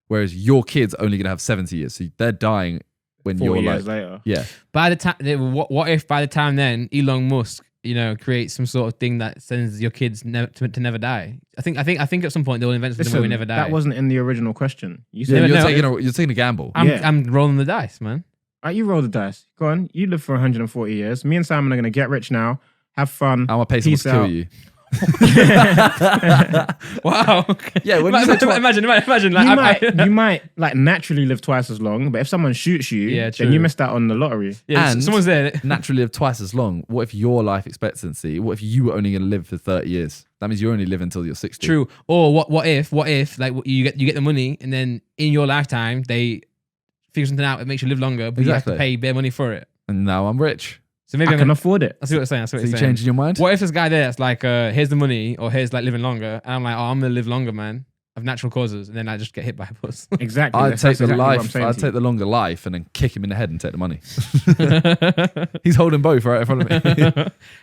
S2: Whereas your kid's only going to have 70 years. So they're dying when
S3: 40
S2: you're
S3: years
S2: like,
S3: later.
S2: yeah.
S1: By the time, what if by the time then Elon Musk, creates some sort of thing that sends your kids to never die? I think at some point they'll invent something where we never die.
S3: That wasn't in the original question. You
S2: Yeah,
S3: said
S2: you're taking a gamble.
S3: Yeah.
S1: I'm rolling the dice, man.
S3: You roll the dice. Go on. You live for 140 years. Me and Simon are going to get rich now, have fun.
S2: I'm gonna pay someone
S3: Peace
S2: to kill
S3: out.
S2: you.
S1: Wow.
S2: Yeah, when you say
S1: imagine, like
S3: You might like naturally live twice as long, but if someone shoots you,
S1: Yeah,
S3: then you
S1: true.
S3: missed out on the lottery.
S1: yeah,
S2: And-
S1: someone's there.
S2: naturally live twice as long. What if your life expectancy? What if you were only going to live for 30 years? That means you only live until you're 60.
S1: True. Or what if like you get the money and then in your lifetime they figure something out that makes you live longer, but you have to
S2: Exactly.
S1: pay bare money for it.
S2: And now I'm rich.
S1: So maybe
S3: I
S1: I'm
S3: can
S1: gonna,
S3: afford it.
S1: I see what you're saying. I see what
S2: So
S1: you're
S2: you
S1: saying.
S2: changing your mind?
S1: What if this guy there that's like, here's the money, or here's like living longer, and I'm like, oh, I'm gonna live longer, man, of natural causes, and then I just get hit by a bus.
S3: Exactly.
S2: I'd
S3: That's
S2: take the
S3: exactly what I'm
S2: life.
S3: saying
S2: I'd
S3: to
S2: take
S3: you.
S2: the longer life and then kick him in the head and take the money. He's holding both right in front of me.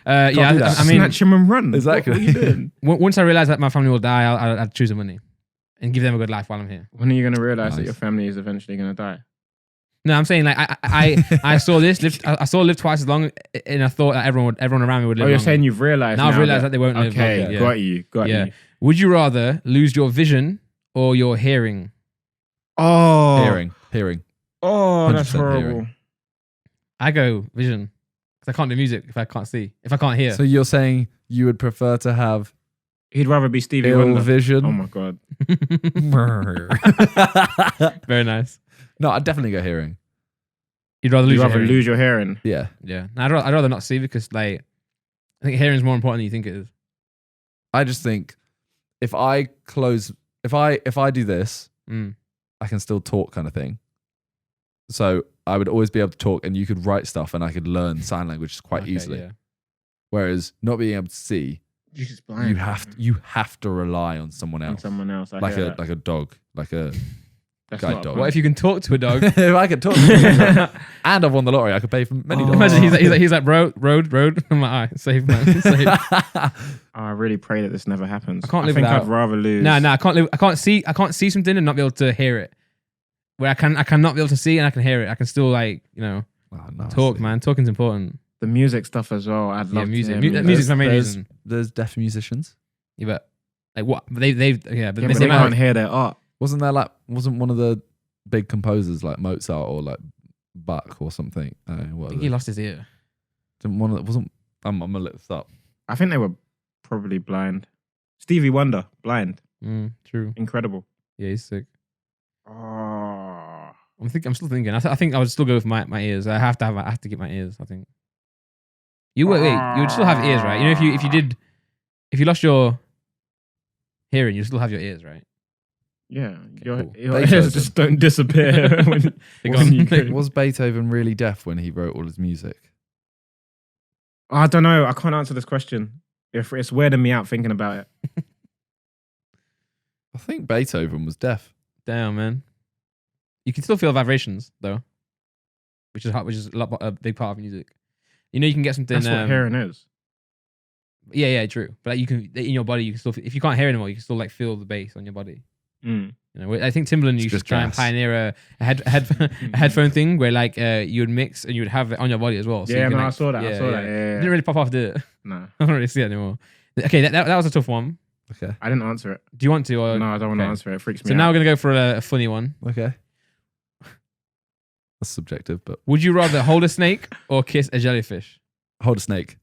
S1: Yeah,
S2: do
S1: I
S2: that.
S1: mean,
S3: Snatch him and run.
S2: Exactly.
S3: What are you doing?
S1: once I realize that my family will die, I'll choose the money and give them a good life while I'm here.
S3: When are you going to realize that
S2: Nice.
S3: your family is eventually going to die?
S1: No, I'm saying like I saw this live. I saw live twice as long, and I thought that everyone around me would live.
S3: Oh, you're
S1: longer.
S3: saying you've realized.
S1: Now I've realized that they won't live
S3: Okay,
S1: longer, yeah.
S3: got
S1: Yeah.
S3: you.
S1: Would you rather lose your vision or your hearing?
S3: Oh,
S2: Hearing.
S3: Oh, that's
S2: 100%
S3: horrible.
S2: hearing.
S1: I go vision because I can't do music if I can't see. If I can't hear.
S2: So you're saying you would prefer to have
S3: He'd rather be Stevie
S2: ill
S3: Wonder.
S2: vision?
S3: Oh my god.
S1: Very nice.
S2: No, I'd definitely go hearing.
S1: You'd rather lose
S3: You'd
S1: your
S3: rather
S1: hearing.
S3: lose your hearing.
S2: Yeah.
S1: Yeah. No, I'd rather not see because like I think hearing is more important than you think it is.
S2: I just think if I do this,
S1: Mm.
S2: I can still talk kind of thing. So I would always be able to talk and you could write stuff and I could learn sign language quite
S1: Okay,
S2: easily.
S1: yeah.
S2: Whereas not being able to see,
S3: You're just blind.
S2: you have to rely on someone
S3: on
S2: else.
S3: someone else.
S2: Like a dog. Like a
S3: That's
S2: guide
S3: not
S2: dog.
S1: What if you can talk to a dog?
S2: if I could talk to someone and I've won the lottery, I could pay for many dogs.
S1: Imagine he's like road. I'm like, alright, save man, save.
S3: I really pray that this never happens.
S1: I can't live
S3: think
S1: without-
S3: I'd rather lose.
S1: No, I can't live. I can't see something and not be able to hear it. Where I cannot be able to see and I can hear it. I can still
S2: Oh, no,
S1: talk, man. Talking's important.
S3: The music stuff as well. I'd
S1: Yeah,
S3: love
S1: music.
S3: to hear
S1: Music's my main
S2: There's-
S1: reason.
S2: There's deaf musicians.
S1: Yeah, but like what they've yeah, but
S3: Yeah,
S1: they
S3: but they
S1: might-
S3: can't hear their art.
S2: Wasn't one of the big composers like Mozart or like Bach or something?
S1: I
S2: What
S1: think he lost his ear.
S2: Didn't one of the, wasn't I'm gonna look this up.
S3: I think they were probably blind. Stevie Wonder, blind.
S1: True.
S3: Incredible.
S1: Yeah, he's sick.
S3: Oh.
S1: I'm still thinking. I think I would still go with my ears. I have to get my ears. I think. You wait. You would still have ears, right? You know, if you lost your hearing, you still have your ears, right?
S3: Yeah. Your
S1: cool.
S3: ears
S2: Beethoven.
S3: just don't disappear when
S1: They're
S3: when
S1: gone.
S3: you go.
S2: Was Beethoven really deaf when he wrote all his music?
S3: I don't know. I can't answer this question. If it's weirding me out thinking about it.
S2: I think Beethoven was deaf.
S1: Damn, man. You can still feel vibrations though, which is a big part of music. You know, you can get something.
S3: That's what hearing is.
S1: Yeah, true. But like, you can in your body, you can still if you can't hear anymore, you can still like feel the bass on your body.
S3: Mm.
S1: You know, I think Timbaland
S2: It's
S1: used to
S2: just
S1: try and
S2: gas.
S1: pioneer a headphone thing where like you would mix and you would have it on your body as well. So
S3: Yeah,
S1: you can,
S3: no, I
S1: like,
S3: saw that. I saw that.
S1: It
S3: Yeah.
S1: didn't really pop off, did it?
S3: No,
S1: I don't really see it anymore. Okay, that was a tough one.
S2: Okay.
S3: I didn't answer it.
S1: Do you want to? Or?
S3: No, I don't want to
S1: okay.
S3: answer it. It freaks me
S1: So
S3: out.
S1: now we're gonna go for a funny one.
S2: Okay. That's subjective, but
S1: Would you rather hold a snake or kiss a jellyfish?
S2: hold a snake.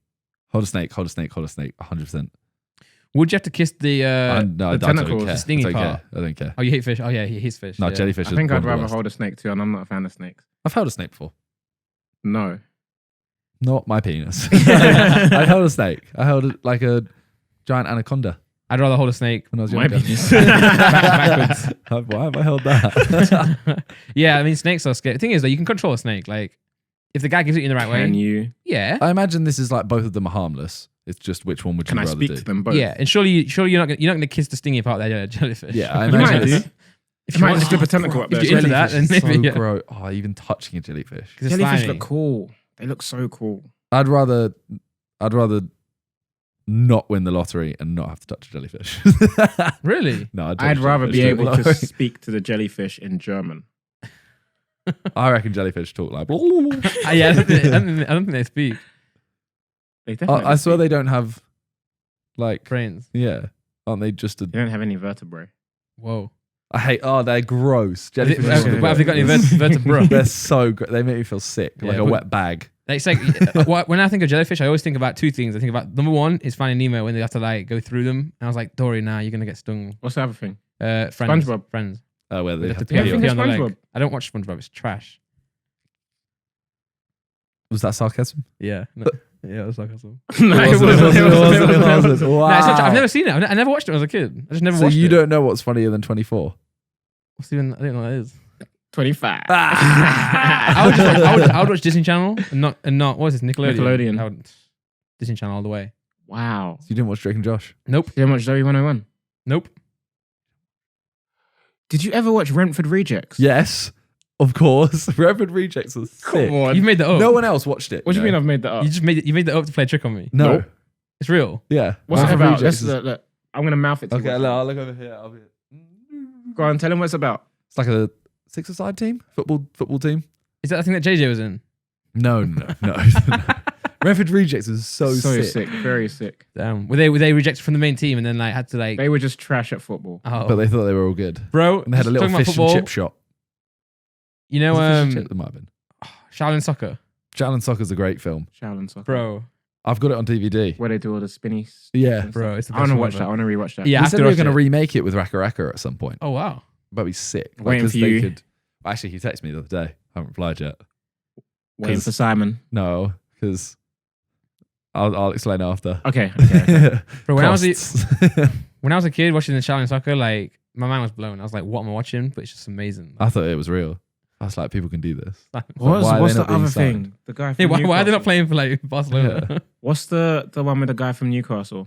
S2: Hold a snake. Hold a snake. Hold a snake. 100%.
S1: Would you have to kiss the?
S2: No, I don't
S3: tentacles,
S2: care.
S1: the stingy
S2: I don't
S1: part.
S2: care. I don't care.
S1: Oh, you hate fish. Oh yeah, he hates fish.
S2: No,
S1: yeah.
S2: jellyfish
S3: I
S2: is
S3: think
S2: one
S3: I'd
S2: of the
S3: rather
S2: worst.
S3: hold a snake too, and I'm not a fan of snakes.
S2: I've held a snake before.
S3: No.
S2: Not my penis. I held a snake. I held like a giant anaconda
S1: I'd rather hold a snake.
S2: when I was
S3: My
S2: younger.
S3: penis.
S1: Backwards.
S2: Why have I held that?
S1: Yeah, I mean snakes are scary. The thing is, though, you can control a snake. Like, if the guy gives it you in the right
S3: Can
S1: way,
S3: you?
S1: yeah,
S2: I imagine this is like both of them are harmless. It's just which one would you
S3: Can I
S2: rather
S3: speak
S2: do?
S3: to them both?
S1: yeah. And surely you're not gonna kiss the stingy part of that jellyfish.
S2: Yeah, I
S3: You might
S2: imagine
S3: do.
S2: it's
S1: If
S3: You
S1: you
S3: might
S1: want
S3: just slip a tentacle up
S1: if
S3: there.
S1: you're into that,
S2: jellyfish
S1: then
S2: is
S1: maybe
S2: so
S1: yeah.
S2: gross. Oh, even touching a jellyfish.
S1: 'Cause it's
S3: Jellyfish
S1: slimy.
S3: look cool. They look so cool.
S2: I'd rather not win the lottery and not have to touch a jellyfish.
S1: Really?
S2: No,
S3: I'd
S2: touch a
S3: rather be
S2: jellyfish.
S3: able to speak to the jellyfish in German.
S2: I reckon jellyfish talk like.
S1: Yeah, I don't think they speak
S3: They definitely.
S2: I swear
S3: speak.
S2: they don't have like.
S1: brains.
S2: Yeah, aren't they just a?
S3: They don't have any vertebrae.
S1: Whoa.
S2: I hate. Oh, they're gross.
S1: Have they,
S2: Jellyfish.
S3: have-
S2: are
S1: have they got any
S2: gross.
S1: vertebra?
S2: They're so great. They make me feel sick,
S1: Yeah,
S2: like a
S1: but-
S2: wet bag.
S1: It's like when I think of jellyfish, I always think about two things. I think about number one is Finding Nemo when they have to like go through them. And I was like, Dory, nah, you're gonna get stung.
S3: What's the other thing?
S1: Friends,
S3: SpongeBob.
S1: friends.
S2: Where they
S1: They
S2: have
S1: have
S2: to
S1: to
S3: Yeah,
S2: pee
S3: I
S2: on.
S3: think
S1: pee on the leg.
S3: SpongeBob.
S1: I don't watch SpongeBob. It's trash.
S2: Was that sarcasm?
S1: Yeah. No, yeah, it was like awesome.
S3: No, it
S2: It
S3: wasn't. It wasn't.
S2: wasn't.
S1: No, it's not, I've
S2: Wow.
S1: never seen it. I never watched it when I was a kid. I just never
S2: So
S1: watched
S2: you
S1: it.
S2: don't know what's funnier than 24?
S1: What's even, I don't know what that is.
S3: 25.
S1: I would watch Disney Channel and not what is this, Nickelodeon?
S3: Nickelodeon.
S1: I would, Disney Channel all the way.
S3: Wow.
S2: So you didn't watch Drake and Josh?
S1: Nope.
S3: You didn't watch Zoe 101?
S1: Nope.
S3: Did you ever watch Rentford Rejects?
S2: Yes, of course. Reverend Rejects was sick.
S3: Come on.
S1: You've made that up.
S2: No one else watched it.
S3: What do you
S2: know?
S3: mean I've made that up?
S1: You made that up to play a trick on me.
S2: No.
S3: Nope.
S1: It's real.
S2: Yeah.
S3: What's it
S2: Reverend
S3: about?
S2: Rejects
S3: Let's
S2: is-
S3: look. I'm going to mouth it to
S2: Okay,
S3: you.
S2: look, I'll look over here.
S3: Go on, tell him what it's about.
S2: It's like a six-a-side team, football team.
S1: Is that the thing that JJ was in?
S2: No. Reverend Rejects was so sick.
S3: Very sick.
S1: Were they rejected from the main team and then like had to like?
S3: They were just trash at football.
S1: Oh,
S2: But they thought they were all good.
S1: bro,
S2: And they had a little
S1: talking about
S2: fish
S1: football,
S2: and chip shop.
S1: You know,
S2: Was it fish and chip? There might have been.
S1: Shaolin Soccer,
S2: Shaolin Soccer's a great film.
S3: Shaolin Soccer.
S1: bro.
S2: I've got it on DVD.
S3: Where they do all the spinny.
S2: Yeah.
S1: Bro, it's the
S3: I want
S1: best
S3: to
S1: one
S3: watch
S1: ever.
S3: that. I want to rewatch that.
S1: Yeah,
S2: We
S1: I
S2: said
S1: have
S2: we
S1: to
S2: were going to
S1: watch it.
S2: remake it with Raka Raka at some point.
S1: Oh wow.
S2: That'd be sick.
S3: Waiting
S2: 'cause
S3: for
S2: they
S3: you.
S2: could- Actually, he texted me the other day. I haven't replied yet.
S3: Waiting for Simon.
S2: No, because I'll explain after.
S3: Okay.
S1: Bro, when I was
S2: Costs.
S1: when I was a kid watching the Shaolin Soccer, like my mind was blown. I was like, what am I watching? But it's just amazing.
S2: I thought it was real. I was like, people can do this.
S3: What's
S2: Why are
S3: what's
S2: they
S3: the
S2: not being
S3: other
S2: signed?
S3: thing? The guy
S1: Hey,
S3: from
S1: why are they not
S3: Newcastle.
S1: playing for like Barcelona?
S3: What's the one with the guy from Newcastle?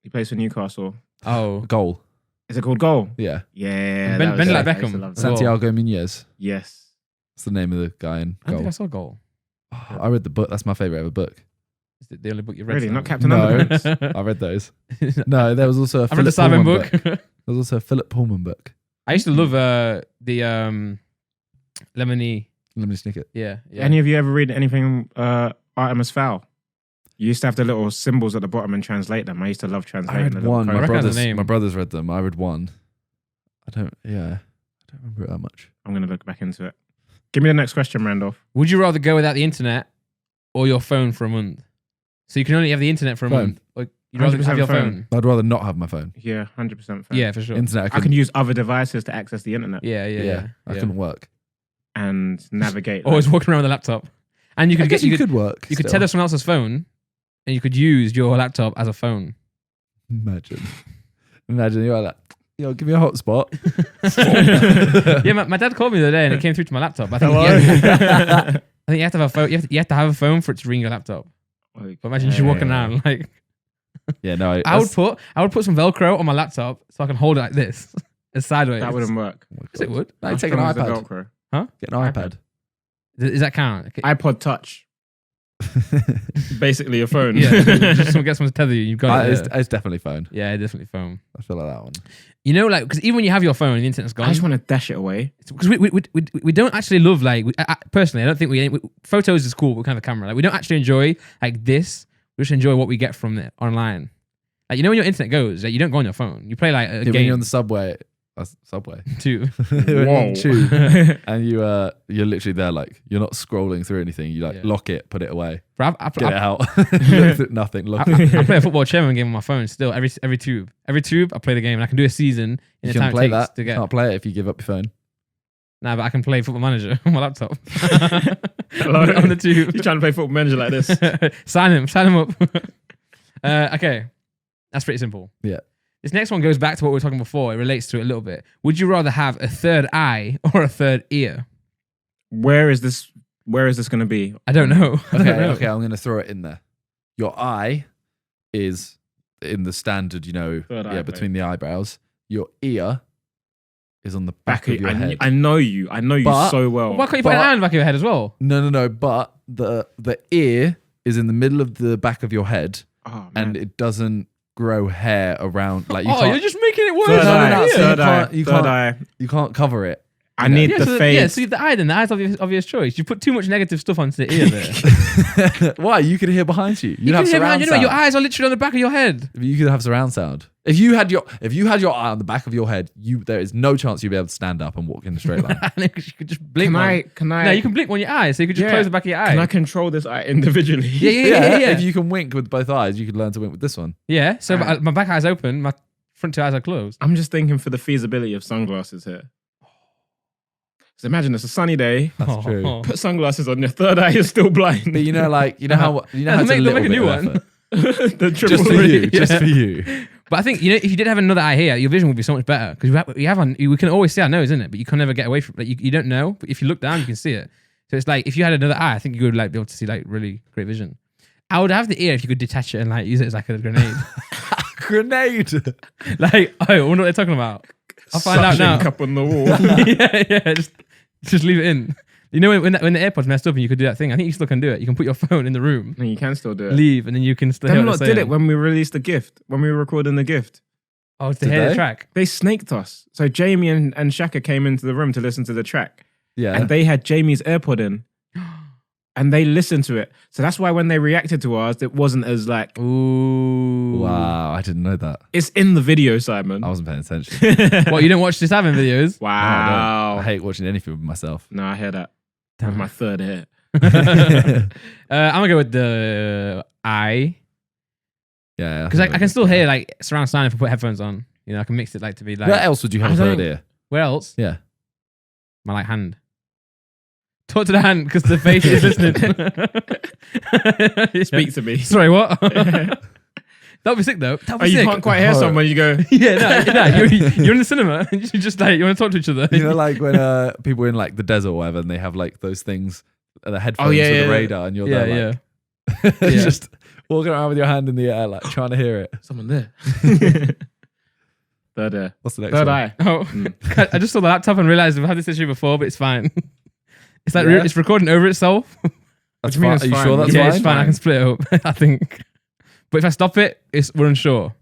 S3: He plays for Newcastle.
S1: Oh,
S2: Goal.
S3: Is it called Goal?
S2: Yeah.
S3: Yeah.
S1: Ben-
S3: that was
S1: Ben
S3: sick.
S1: like
S3: I used to
S1: Beckham.
S3: love that.
S1: Well-
S2: Santiago Munez.
S3: Yes.
S2: That's the name of the guy in
S1: I don't think I
S2: Goal.
S1: saw a goal.
S2: Oh, I read the book. That's my favorite ever book.
S1: Is it the only book you read?
S3: Really?
S1: Simon?
S3: Not Captain
S2: No.
S3: Underpants?
S2: I read those. No, there was also a
S1: I read the
S2: Philip
S1: Simon
S2: Pullman
S1: book.
S2: book. There was also a Philip Pullman book.
S1: I used to love the Lemony.
S2: Let me sneak it.
S1: Yeah.
S3: Any of you ever read anything Artemis Fowl? You used to have the little symbols at the bottom and translate them. I used to love
S2: I
S3: translating
S2: read
S3: the little
S2: one.
S3: code.
S1: I recognize the name.
S2: My brothers read them. I read one. I don't remember it that much.
S3: I'm going to look back into it. Give me the next question, Randolph.
S1: Would you rather go without the internet or your phone for a month? So you can only have the internet for a
S2: Phone.
S1: month. Or you'd rather
S3: 100%
S1: have your
S3: phone.
S1: phone.
S2: I'd rather not have my phone.
S3: Yeah, 100% fair.
S1: Yeah, for sure.
S2: Internet,
S3: I can use other devices to access the internet
S1: Yeah.
S2: I couldn't work.
S3: and navigate.
S1: Always walking around with a laptop, and you
S2: I
S1: could
S2: guess
S1: get
S2: you could work.
S1: you could
S2: still.
S1: tether someone else's phone, and you could use your laptop as a phone.
S2: Imagine you're like, yo, give me a hotspot.
S1: Yeah, my dad called me the other day, and it came through to my laptop. I think,
S3: Hello?
S1: I think you have to have a phone. You have to have a phone for it to ring your laptop. But imagine you walking around like
S2: Yeah, no.
S1: I would put some Velcro on my laptop so I can hold it like this, it's sideways.
S3: That wouldn't work.
S1: Yes, it would.
S2: No,
S3: How
S2: take an
S3: strong is the
S2: iPad.
S3: Velcro?
S2: Get an iPad.
S1: Does that count? Okay.
S3: iPod Touch. Basically a phone.
S1: Yeah, just get someone to tether you. You've got it.
S2: It's definitely phone.
S1: Yeah, definitely phone.
S2: I feel like that one.
S1: You know, like, because even when you have your phone and the internet's gone,
S3: I just want to dash it away.
S1: because we don't actually love, like, personally, I don't think we photos is cool, but kind of a camera. Like, we don't actually enjoy like this. We just enjoy what we get from it online. Like, you know, when your internet goes, like, you don't go on your phone. You play like a game.
S2: When you're on the subway. Subway.
S1: Too.
S2: When you're
S3: Whoa.
S2: on tube, and you're literally there, like you're not scrolling through anything. You like lock it, put it away,
S1: Bro, I
S2: get it out. Look at nothing. Lock it.
S1: I play a football chairman game on my phone still. Every tube, I play the game, and I can do a season in
S2: You
S1: the
S2: can
S1: time
S2: play
S1: it takes
S2: that.
S1: to
S2: You
S1: get.
S2: can't play it if you give up your phone.
S1: Nah, but I can play Football Manager on my laptop.
S3: Hello?
S1: on the tube.
S3: You're trying to play Football Manager like this.
S1: Sign him up. Okay, that's pretty simple.
S2: Yeah.
S1: This next one goes back to what we were talking before. It relates to it a little bit. Would you rather have a third eye or a third ear?
S3: Where is this going to be?
S1: I don't know. I don't know.
S2: Okay, I'm going to throw it in there. Your eye is in the standard,
S3: Third eye
S2: between the eyebrows. Your ear is on the back of your head.
S3: I know you
S2: But-
S3: so well.
S1: Why can't you put an eye on the back of your head as well?
S2: No. But the ear is in the middle of the back of your head,
S3: Oh,
S2: and
S3: man.
S2: it doesn't grow hair around. Like you
S1: Oh,
S2: can't.
S1: you're just making it worse.
S3: Third
S2: No,
S3: eye,
S2: no, so
S3: third
S2: you
S3: eye,
S2: can't- you
S3: third
S2: can't-
S3: eye.
S2: You can't cover it.
S3: I need
S1: Yeah,
S3: the
S1: so
S3: fade.
S1: the eye then. The eye's obvious choice. You put too much negative stuff onto the ear there.
S2: Why? You could hear behind you. You'd
S1: You
S2: have
S1: can hear
S2: surround
S1: behind you, your
S2: sound.
S1: eyes are literally on the back of your head.
S2: You could have surround sound. If you had your eye on the back of your head, there is no chance you'd be able to stand up and walk in a straight line.
S1: You could just blink
S3: Can I?
S1: No, you can blink one of your eyes, so you could just
S3: Yeah.
S1: close the back of your eye.
S3: Can I control this eye individually?
S1: Yeah.
S2: If you can wink with both eyes, you could learn to wink with this one.
S1: Yeah, so my back eye's open, my front two eyes are closed.
S3: I'm just thinking for the feasibility of sunglasses here. So imagine it's a sunny day.
S2: That's true.
S3: Put sunglasses on. Your third eye is still blind.
S2: But how how it's a
S1: They'll
S2: little
S1: make a
S2: bit
S1: new
S2: of
S1: one.
S2: effort.
S3: The
S2: Just
S3: triple
S2: for you.
S1: Yeah.
S2: Just for you.
S1: But I think, if you did have another eye here, your vision would be so much better because we can always see our nose, isn't it? But you can never get away from it. Like, you don't know, but if you look down, you can see it. So it's like if you had another eye, I think you would like be able to see like really great vision. I would have the ear if you could detach it and like use it as like a grenade.
S2: Grenade.
S1: Like, I wonder what they're talking about. I'll find out
S3: Suction
S1: now.
S3: cup on the wall.
S1: yeah. Just leave it in. You know when the AirPods messed up and you could do that thing. I think you still can do it. You can put your phone in the room,
S3: No, you can still do it.
S1: leave, and then you can still. hear
S3: Them
S1: what
S3: lot
S1: they're
S3: did it
S1: saying.
S3: when we released the gift. When we were recording the gift,
S1: Oh, to
S2: Did
S1: hear the
S2: they?
S1: track.
S3: they snaked us. So Jamie and Shaka came into the room to listen to the track,
S2: Yeah.
S3: and they had Jamie's AirPod in, and they listened to it. So that's why when they reacted to ours, it wasn't as like
S1: Ooh.
S2: Wow, I didn't know that.
S3: it's in the video, Simon.
S2: I wasn't paying attention.
S1: What, you don't watch the Savin videos?
S2: No, I
S3: Wow.
S2: don't. I hate watching anything with myself.
S3: No, I hear that. With my third ear.
S1: I'm gonna go with the eye
S2: Yeah.
S1: because I can still hear like surround sound if I put headphones on. You know, I can mix it like to be like.
S2: Where else would you have
S3: I
S2: a third
S3: don't-
S2: ear?
S1: Where else?
S2: Yeah.
S1: My like hand. Talk to the hand because the face is listening.
S3: Speak to me.
S1: Sorry, what? That'd be sick though. That'd
S3: Oh,
S1: be
S3: you
S1: sick.
S3: can't quite hear
S2: Oh.
S3: someone. You go.
S1: Yeah, you're in the cinema and you just like you want to talk to each other.
S2: You know, like when people are in like the desert or whatever, and they have like those things, the headphones
S3: yeah,
S2: with
S3: yeah.
S2: the radar, and you're
S1: yeah,
S2: there
S1: yeah.
S2: like,
S1: Yeah.
S2: just walking around with your hand in the air, like trying to hear it.
S3: Someone there. Third ear.
S2: What's the next
S3: Third
S2: one?
S3: eye.
S1: Oh, I just saw the laptop and realized we've had this issue before, but it's fine. It's like
S2: Yeah?
S1: it's recording over itself.
S2: That's
S3: do you mean
S2: fine.
S3: it's
S2: Are you
S3: fine?
S2: sure that's
S1: Yeah,
S2: fine?
S1: it's fine. I can split it up. I think. But if I stop it, we're unsure.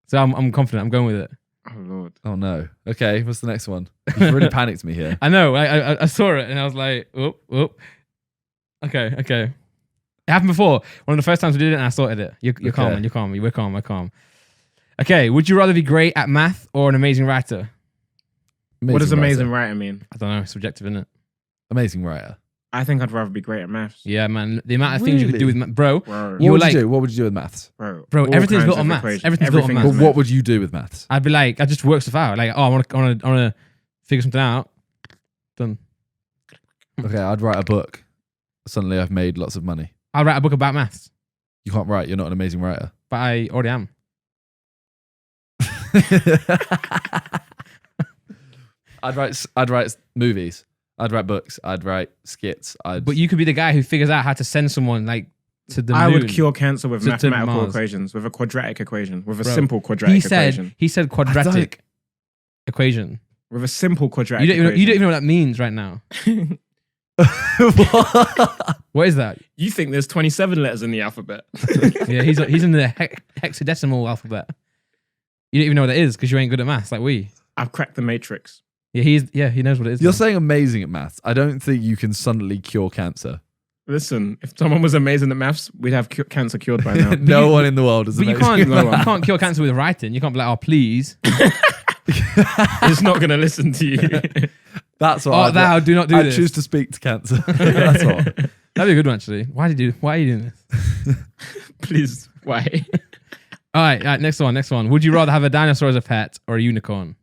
S1: So I'm confident. I'm going with it.
S3: Oh Lord.
S2: Oh no. Okay, what's the next one? You've really panicked me here.
S1: I know. I saw it and I was like, oh. Okay. It happened before. One of the first times we did it, and I sorted it. You're calm,
S2: Okay.
S1: man. You're calm. We're calm. We're calm. Okay. Would you rather be great at math or an amazing writer?
S3: What does amazing
S2: writer.
S3: writer mean?
S1: I don't know. It's subjective, isn't it?
S2: Amazing writer.
S3: I think I'd rather be great at maths.
S1: Yeah, man. The amount of things you could do
S2: Really?
S1: with bro.
S3: Bro.
S2: What
S1: You
S2: would
S1: like-
S2: you do? What would you do with maths?
S3: Bro,
S1: Bro,
S3: all
S1: everything's
S3: kinds
S1: built
S3: of
S1: on maths.
S3: equations.
S1: Everything's built on
S3: Everything's
S1: maths.
S2: But what would you do with maths?
S1: I'd be like, I just work stuff out. Like, I want to figure something out. Done.
S2: Okay, I'd write a book. Suddenly I've made lots of money.
S1: I'll write a book about maths,
S2: You can't write. You're not an amazing writer.
S1: but I already am.
S2: I'd write movies. I'd write books. I'd write skits.
S1: But you could be the guy who figures out how to send someone like to the moon.
S3: I would cure cancer with
S1: To
S3: mathematical
S1: Mars.
S3: equations, with a quadratic equation, with a
S1: Bro,
S3: simple quadratic equation.
S1: He said quadratic equation.
S3: With a simple quadratic
S1: You don't
S3: equation.
S1: even know what that means right now.
S2: What?
S1: What is that?
S3: You think there's 27 letters in the alphabet?
S1: Yeah, he's in the hexadecimal alphabet. You don't even know what that is because you ain't good at maths like we.
S3: I've cracked the matrix.
S1: Yeah, he knows what it is.
S2: You're
S1: now.
S2: saying amazing at maths. I don't think you can suddenly cure cancer.
S3: Listen, if someone was amazing at maths, we'd have cancer cured by now.
S2: No one in the world is
S1: But you
S2: amazing.
S1: can't,
S3: No.
S1: you can't cure cancer with writing. You can't be like, oh, please.
S3: It's not going to listen to you.
S2: That's what
S1: Oh, thou, do not do
S2: I
S1: this.
S2: choose to speak to cancer. That's what.
S1: That'd be a good one, actually. Why are you doing this?
S3: Please, why?
S1: All right, next one. Would you rather have a dinosaur as a pet or a unicorn?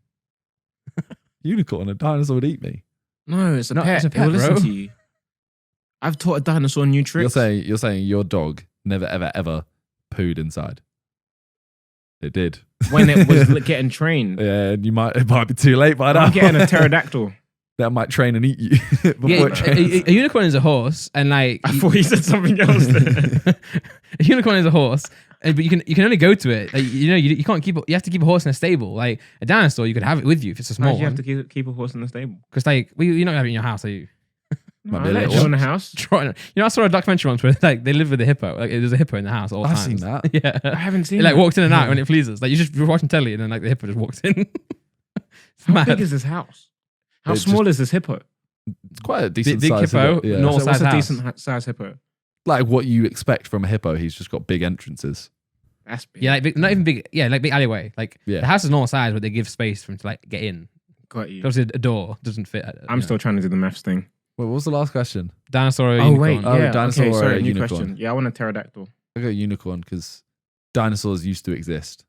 S2: Unicorn, a dinosaur would eat me.
S3: No, it's a
S1: No,
S3: pet.
S1: it's a
S3: It will
S1: pet,
S3: listen
S1: bro.
S3: to you. I've taught a dinosaur new tricks.
S2: You're saying your dog never ever pooed inside. It did.
S3: When it was getting trained.
S2: Yeah, and it might be too late by now.
S3: I'm getting a pterodactyl.
S2: That might train and eat you. before
S1: Yeah,
S2: it trains.
S1: a unicorn is a horse, and like
S3: I thought you said something else there.
S1: a unicorn is a horse, but you can only go to it. Like, you can't keep. You have to keep a horse in a stable. Like a dinosaur, you could have it with you if it's a
S3: Why
S1: small
S3: do you have
S1: one.
S3: to keep a horse in the stable?
S1: Because like you're not having it in your house, are you?
S3: No,
S2: Might be
S3: I
S2: a
S3: let
S2: little
S3: you
S2: one.
S3: in the house.
S1: I saw a documentary once where like they live with a hippo. Like there's a hippo in the house all the
S2: I've
S1: time.
S2: seen that.
S1: Yeah,
S3: I haven't seen
S1: it like
S3: that.
S1: walks in and out when it pleases. Like you're watching telly and then like the hippo just walks in. It's
S3: How
S1: mad.
S3: big is this house? How
S2: It's
S3: small is this hippo?
S2: It's quite a decent
S1: Big
S2: size
S1: hippo,
S2: hippo. Yeah.
S1: normal
S3: So what's
S1: size
S3: a
S1: house.
S3: decent size hippo?
S2: Like what you expect from a hippo. He's just got big entrances.
S3: That's big.
S1: Yeah, like big, not even big. Yeah, like big alleyway. Like
S2: Yeah.
S1: the house is normal size, but they give space for him to like get in.
S3: Got you.
S1: Obviously, a door doesn't fit.
S3: I'm still trying to do the maths thing.
S2: Wait, what was the last question?
S1: dinosaur. Or
S3: Oh
S1: unicorn.
S3: wait,
S2: Oh,
S3: yeah.
S2: dinosaur
S3: okay,
S2: or
S3: sorry,
S2: a
S3: new
S2: unicorn?
S3: question. Yeah, I want a pterodactyl.
S2: I go unicorn because dinosaurs used to exist,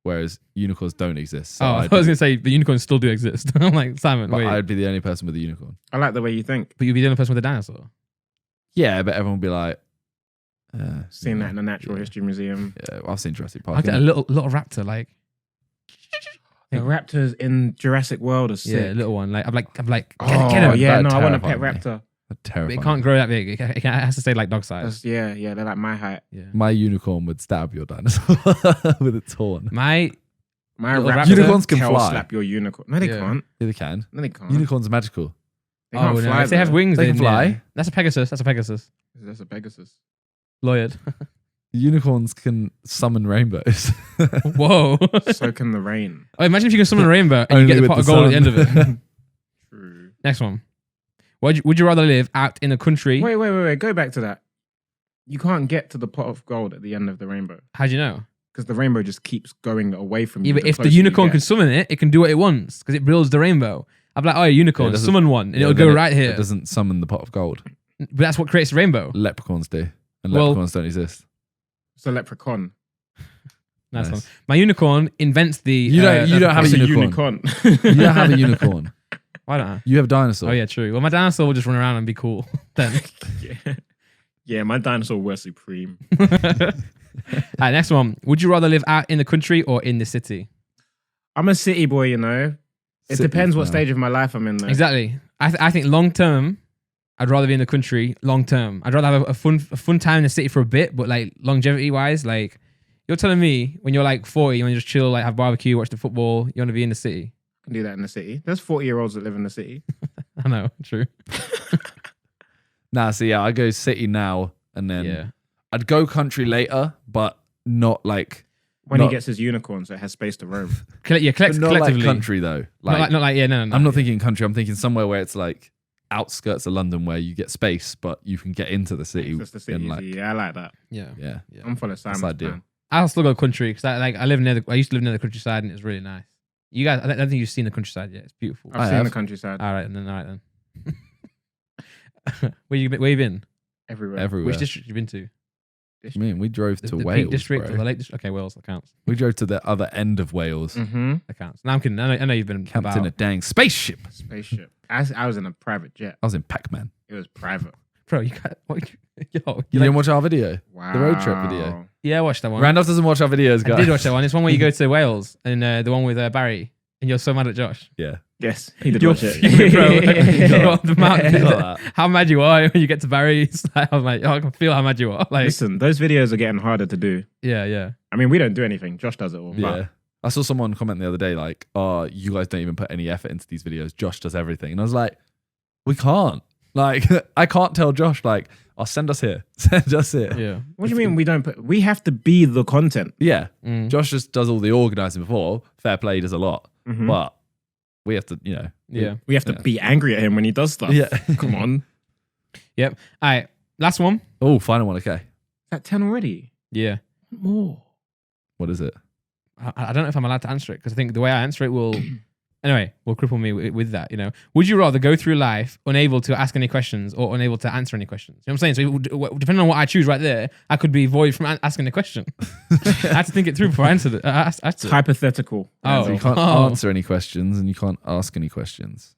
S2: whereas unicorns don't exist. So
S1: Oh, I was gonna say the unicorns still do exist. I'm like Simon,
S2: but
S1: wait,
S2: I'd be the only person with a unicorn.
S3: I like the way you think.
S1: but you'd be the only person with a dinosaur.
S2: Yeah, but everyone would be like,
S3: Seeing that in the Natural History Museum.
S2: Yeah, I've seen Jurassic
S1: I
S2: Park.
S1: get a
S2: innit?
S1: little raptor, like
S3: The raptors in Jurassic World are sick.
S1: yeah, a little one. Like I'm like,
S3: Oh,
S1: get him.
S3: yeah,
S2: That
S3: no, I want a pet
S2: terrified me.
S3: raptor.
S2: That'd
S1: But
S2: terrify
S1: it can't
S2: me.
S1: grow that big. It has to stay like dog size.
S3: Yeah, they're like my height.
S1: Yeah.
S2: My unicorn would stab your dinosaur with its horn.
S1: My
S3: My
S1: Little
S3: raptor
S2: Unicorns can
S3: tail
S2: fly.
S3: slap your unicorn. No, they
S1: Yeah.
S3: can't.
S2: Yeah, they can.
S3: No, they can't.
S2: Unicorns are magical.
S3: They can't
S1: no,
S3: fly.
S1: if they have
S3: though.
S1: wings,
S2: They can
S1: then, yeah.
S2: fly.
S1: That's a Pegasus. That's a Pegasus.
S3: That's a Pegasus.
S1: Lawyered.
S2: Unicorns can summon rainbows.
S1: Whoa.
S3: So can the rain.
S1: Oh, imagine if you can summon a rainbow and you
S2: Only
S1: get the
S2: with
S1: pot of
S2: the
S1: gold at the end of
S2: sun.
S1: it.
S3: True.
S1: Next one. Would you rather live out in a country?
S3: Wait. Go back to that. You can't get to the pot of gold at the end of the rainbow
S1: How do you know?
S3: because the rainbow just keeps going away from you.
S1: Yeah, but if the
S3: closer you
S1: unicorn
S3: get.
S1: can summon it, it can do what it wants because it builds the rainbow. I'm like, oh, unicorn,
S2: doesn't-
S1: summon one, and
S2: Yeah,
S1: it'll
S2: then
S1: go right here.
S2: It doesn't summon the pot of gold.
S1: But that's what creates the rainbow.
S2: Leprechauns do. And
S1: Well-
S2: leprechauns don't exist.
S3: It's a leprechaun.
S1: Nice
S2: Nice.
S1: one. My unicorn invents the.
S2: You don't have
S3: It's
S2: a
S3: a
S2: unicorn.
S3: unicorn.
S2: You don't have a unicorn.
S1: Why don't I?
S2: You have a dinosaur.
S1: Oh yeah, true. Well, my dinosaur will just run around and be cool. Then.
S3: yeah, my dinosaur were supreme.
S1: Alright, next one. Would you rather live out in the country or in the city?
S3: I'm a city boy, you know. It
S2: City
S3: depends what
S2: now.
S3: stage of my life I'm in, though.
S1: Exactly. I think long term, I'd rather be in the country. Long term, I'd rather have a fun time in the city for a bit, but like longevity wise, like you're telling me when you're like 40, you want to just chill, like have barbecue, watch the football. You want to be in the city.
S3: I can do that in the city. There's 40-year-olds that live in the city.
S1: I know, true.
S2: Nah, so yeah, I go city now and then
S1: Yeah.
S2: I'd go country later, but not like
S3: When
S2: Not-
S3: he gets his unicorn, so it has space to roam.
S1: Yeah,
S2: but not
S1: collectively.
S2: like country though.
S1: Not like yeah, no.
S2: I'm not thinking country. I'm thinking somewhere where it's like outskirts of London where you get space, but you can get into the city.
S3: That's the city.
S2: and, like,
S3: Yeah, I like that.
S1: Yeah.
S2: yeah.
S3: I'm full of Simon's
S2: ideal.
S3: plan.
S1: I'll still go country because I live near I used to live near the countryside and it's really nice. You guys, I don't think you've seen the countryside yet. It's beautiful.
S3: I've
S2: I
S3: seen
S2: have.
S3: the countryside
S1: All right then. Where you been?
S3: everywhere.
S2: Everywhere.
S1: Which district you been to?
S2: I mean, we drove
S1: The
S2: to
S1: Peak
S2: Wales.
S1: district
S2: bro.
S1: or the Lake district? Okay, Wales. That counts.
S2: We drove to the other end of Wales.
S3: Mm-hmm.
S1: That counts. No, I'm kidding. I know you've been
S2: Camped
S1: about.
S2: in a dang spaceship.
S3: Spaceship. I was in a private jet.
S2: I was in Pac-Man.
S3: It was private.
S1: Bro, you got what? Yo,
S2: You didn't watch our video?
S3: Wow.
S2: The road trip video.
S1: yeah, I watched that one.
S2: Randolph doesn't watch our videos,
S1: I
S2: guys.
S1: did watch that one. It's one where you go to Wales and the one with Barry, and you're so mad at Josh.
S2: Yeah.
S3: Yes, he did
S1: You're
S3: watch it.
S1: fuming, bro.
S2: Yeah.
S1: The amount-
S2: You got that.
S1: how mad you are when you get to Barry. It's like, I was like, oh, I can feel how mad you are. Like,
S3: Listen, those videos are getting harder to do.
S1: yeah.
S3: I mean, we don't do anything. Josh does it all.
S2: Yeah. I saw someone comment the other day, like, oh, you guys don't even put any effort into these videos. Josh does everything. And I was like, we can't. Like, I can't tell Josh, like, oh, send us here. Send us here.
S1: Yeah.
S3: What do you mean we don't put? We have to be the content.
S2: Yeah.
S1: Mm.
S2: Josh just does all the organising before. Fair play does a lot.
S3: Mhm.
S2: But we have to, you know.
S1: Yeah.
S3: We have to be angry at him when he does stuff.
S2: Yeah.
S3: Come on.
S1: Yep. All right. Last one.
S2: Oh, final one. Okay.
S3: Is that 10 already?
S1: Yeah.
S3: More.
S2: What is it?
S1: I don't know if I'm allowed to answer it because I think the way I answer it will, anyway, will cripple me with that. You know, would you rather go through life unable to ask any questions or unable to answer any questions? You know what I'm saying? So depending on what I choose right there, I could be void from asking a question. I had to think it through before I answered it.
S3: It's hypothetical.
S1: Oh.
S2: So you can't
S1: Oh.
S2: answer any questions and you can't ask any questions.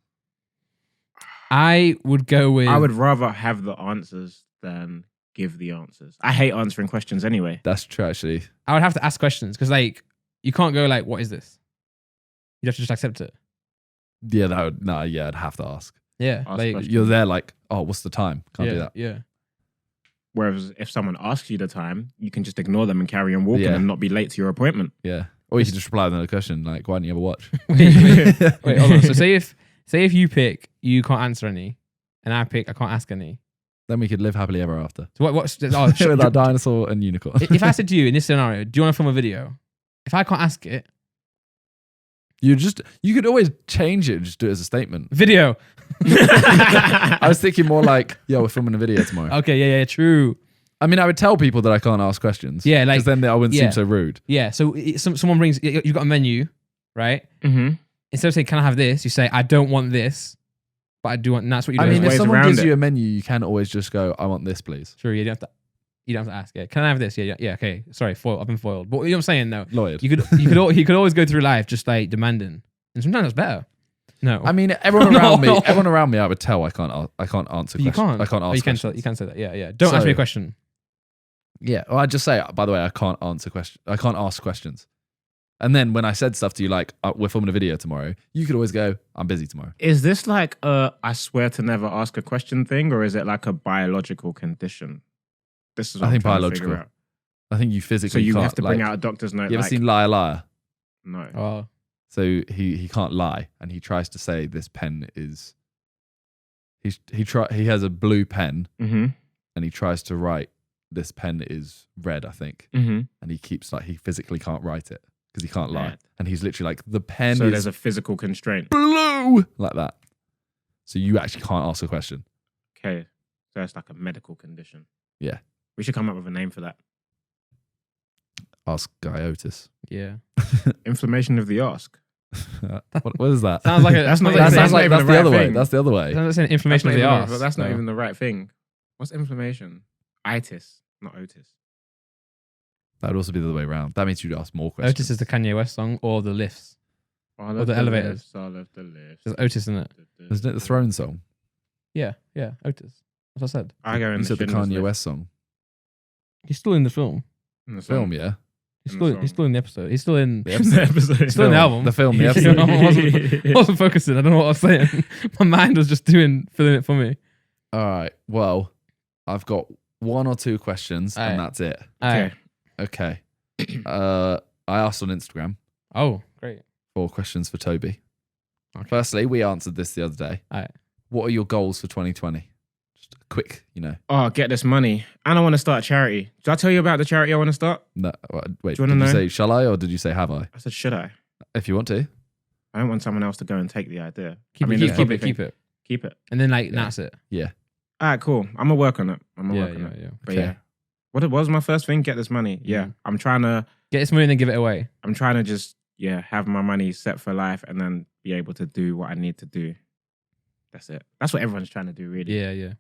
S1: I would go with.
S3: I would rather have the answers than give the answers. I hate answering questions anyway.
S2: That's true, actually.
S1: I would have to ask questions because, like, you can't go like, "What is this?" You have to just accept it.
S2: Yeah, that would, no, yeah, I'd have to ask.
S1: Yeah,
S3: Ask
S1: like,
S3: questions.
S2: You're there like, oh, what's the time? Can't do
S1: yeah,
S2: that.
S1: yeah.
S3: Whereas if someone asks you the time, you can just ignore them and carry on walking
S2: Yeah.
S3: and not be late to your appointment.
S2: Yeah. Or you can just reply with another question, like, why don't you ever watch?
S1: Wait, hold on. So say if you pick, you can't answer any, and I pick, I can't ask any.
S2: Then we could live happily ever after.
S1: So what's
S2: With our dinosaur and unicorn.
S1: if I said to you in this scenario, do you want to film a video? If I can't ask it,
S2: You could always change it and just do it as a statement.
S1: video.
S2: I was thinking more like, yeah, we're filming a video tomorrow.
S1: Okay, yeah, true.
S2: I mean, I would tell people that I can't ask questions.
S1: Yeah, like-
S2: because then I wouldn't
S1: yeah.
S2: seem so rude.
S1: Yeah. So someone brings, you've got a menu, right?
S3: Mm-hmm.
S1: Instead of saying, "Can I have this?" you say, "I don't want this, but I do want." And that's what you do.
S2: I mean,
S3: There's
S2: if
S3: ways
S2: someone
S3: around
S2: gives
S3: it.
S2: you a menu, you can always just go, I want this, please.
S1: True. You don't have to. You don't have to ask. Yeah. Can I have this? Yeah. Okay. Sorry. I've been foiled. But you know what I'm saying though.
S2: Lawyered.
S1: You could always go through life just like demanding, and sometimes that's better. No.
S2: I mean, everyone around me,
S1: No.
S2: I would tell I can't answer
S1: You
S2: questions.
S1: can't.
S2: I can't
S1: Oh,
S2: ask
S1: you can
S2: questions.
S1: say, you can say that. Yeah. Don't ask me a
S2: So-
S1: question.
S2: Yeah. Well, I'd just say, by the way, I can't answer questions. I can't ask questions. And then when I said stuff to you like, we're filming a video tomorrow, you could always go, I'm busy tomorrow.
S3: Is this like a I swear to never ask a question thing, or is it like a biological condition? This is what
S2: I
S3: I'm
S2: think
S3: trying to
S2: biological.
S3: figure out.
S2: I think you
S3: So
S2: physically
S3: you
S2: can't,
S3: have to bring
S2: like-
S3: out a doctor's note.
S2: You ever
S3: like,
S2: seen Liar Liar?
S3: No.
S1: Oh.
S2: So he can't lie, and he tries to say this pen is. He has a blue pen,
S3: Mm-hmm.
S2: and he tries to write this pen is red, I think,
S3: Mm-hmm.
S2: and he keeps like he physically can't write it because he can't lie,
S3: Right.
S2: and he's literally like the pen
S3: So
S2: is
S3: there's a physical constraint.
S2: blue like that. So you actually can't ask a question.
S3: Okay. So it's like a medical condition.
S2: Yeah.
S3: We should come up with a name for that.
S2: Ask Guy Otis.
S1: Yeah.
S3: Inflammation of the ask.
S2: What is that?
S1: Sounds like
S3: That's not
S1: sounds
S3: even-
S2: That
S3: that's
S2: sounds
S3: not
S2: like
S3: even
S2: that's
S3: the
S2: the
S3: right
S2: other way.
S3: thing.
S2: That's the other way.
S1: sounds like inflammation of the arse.
S3: That's not
S1: so.
S3: even the right thing. What's inflammation? Itis, not Otis.
S2: That would also be the other way around. That means you'd ask more questions.
S1: Otis is the Kanye West song or the lifts.
S3: I
S1: Or the elevators.
S3: lifts, I love the lifts.
S1: There's Otis in it.
S2: Isn't it the Throne song?
S1: Yeah. Otis. That's what I said.
S3: I go in
S2: You
S3: the
S2: said the
S3: Schindler's
S2: Kanye
S3: List.
S2: West song.
S1: He's still in the film.
S3: In the
S2: Film, yeah.
S1: He's
S3: In the
S1: still
S3: song.
S1: he's still in the episode. He's still in.
S2: The
S3: In the episode.
S1: He's still in the album.
S2: The film, the
S1: I
S2: episode.
S1: wasn't focusing. I don't know what I was saying. My mind was just filling it for me.
S2: All right. Well, I've got one or two questions,
S1: All right.
S2: and that's it.
S3: Okay.
S2: Okay. I asked on Instagram
S1: Oh, great.
S2: 4 questions for Toby.
S1: Okay.
S2: Firstly, we answered this the other day.
S1: All right.
S2: What are your goals for 2020? Just a quick,
S3: Oh, get this money. And I want to start a charity. Did I tell you about the charity I want to start?
S2: No, wait.
S3: Do you
S2: Did
S3: wanna
S2: you
S3: know?
S2: say shall I or did you say have I?
S3: I said, should I?
S2: If you want to.
S3: I don't want someone else to go and take the idea.
S1: Keep
S3: I mean,
S1: it.
S3: there's
S1: Keep
S3: probably
S1: it. Keep
S3: things-
S1: it.
S3: Keep it.
S1: And then like
S2: Yeah.
S1: that's it.
S3: All right, cool. I'm going to work on it. I'm going to
S1: Yeah.
S3: work on it.
S1: Yeah.
S3: But
S2: Okay.
S3: yeah. What was my first thing? Get this money. Yeah.
S1: Mm.
S3: I'm trying to
S1: Get this money and then give it away.
S3: just, have my money set for life and then be able to do what I need to do. That's it. That's what everyone's trying to do, really.
S1: Yeah.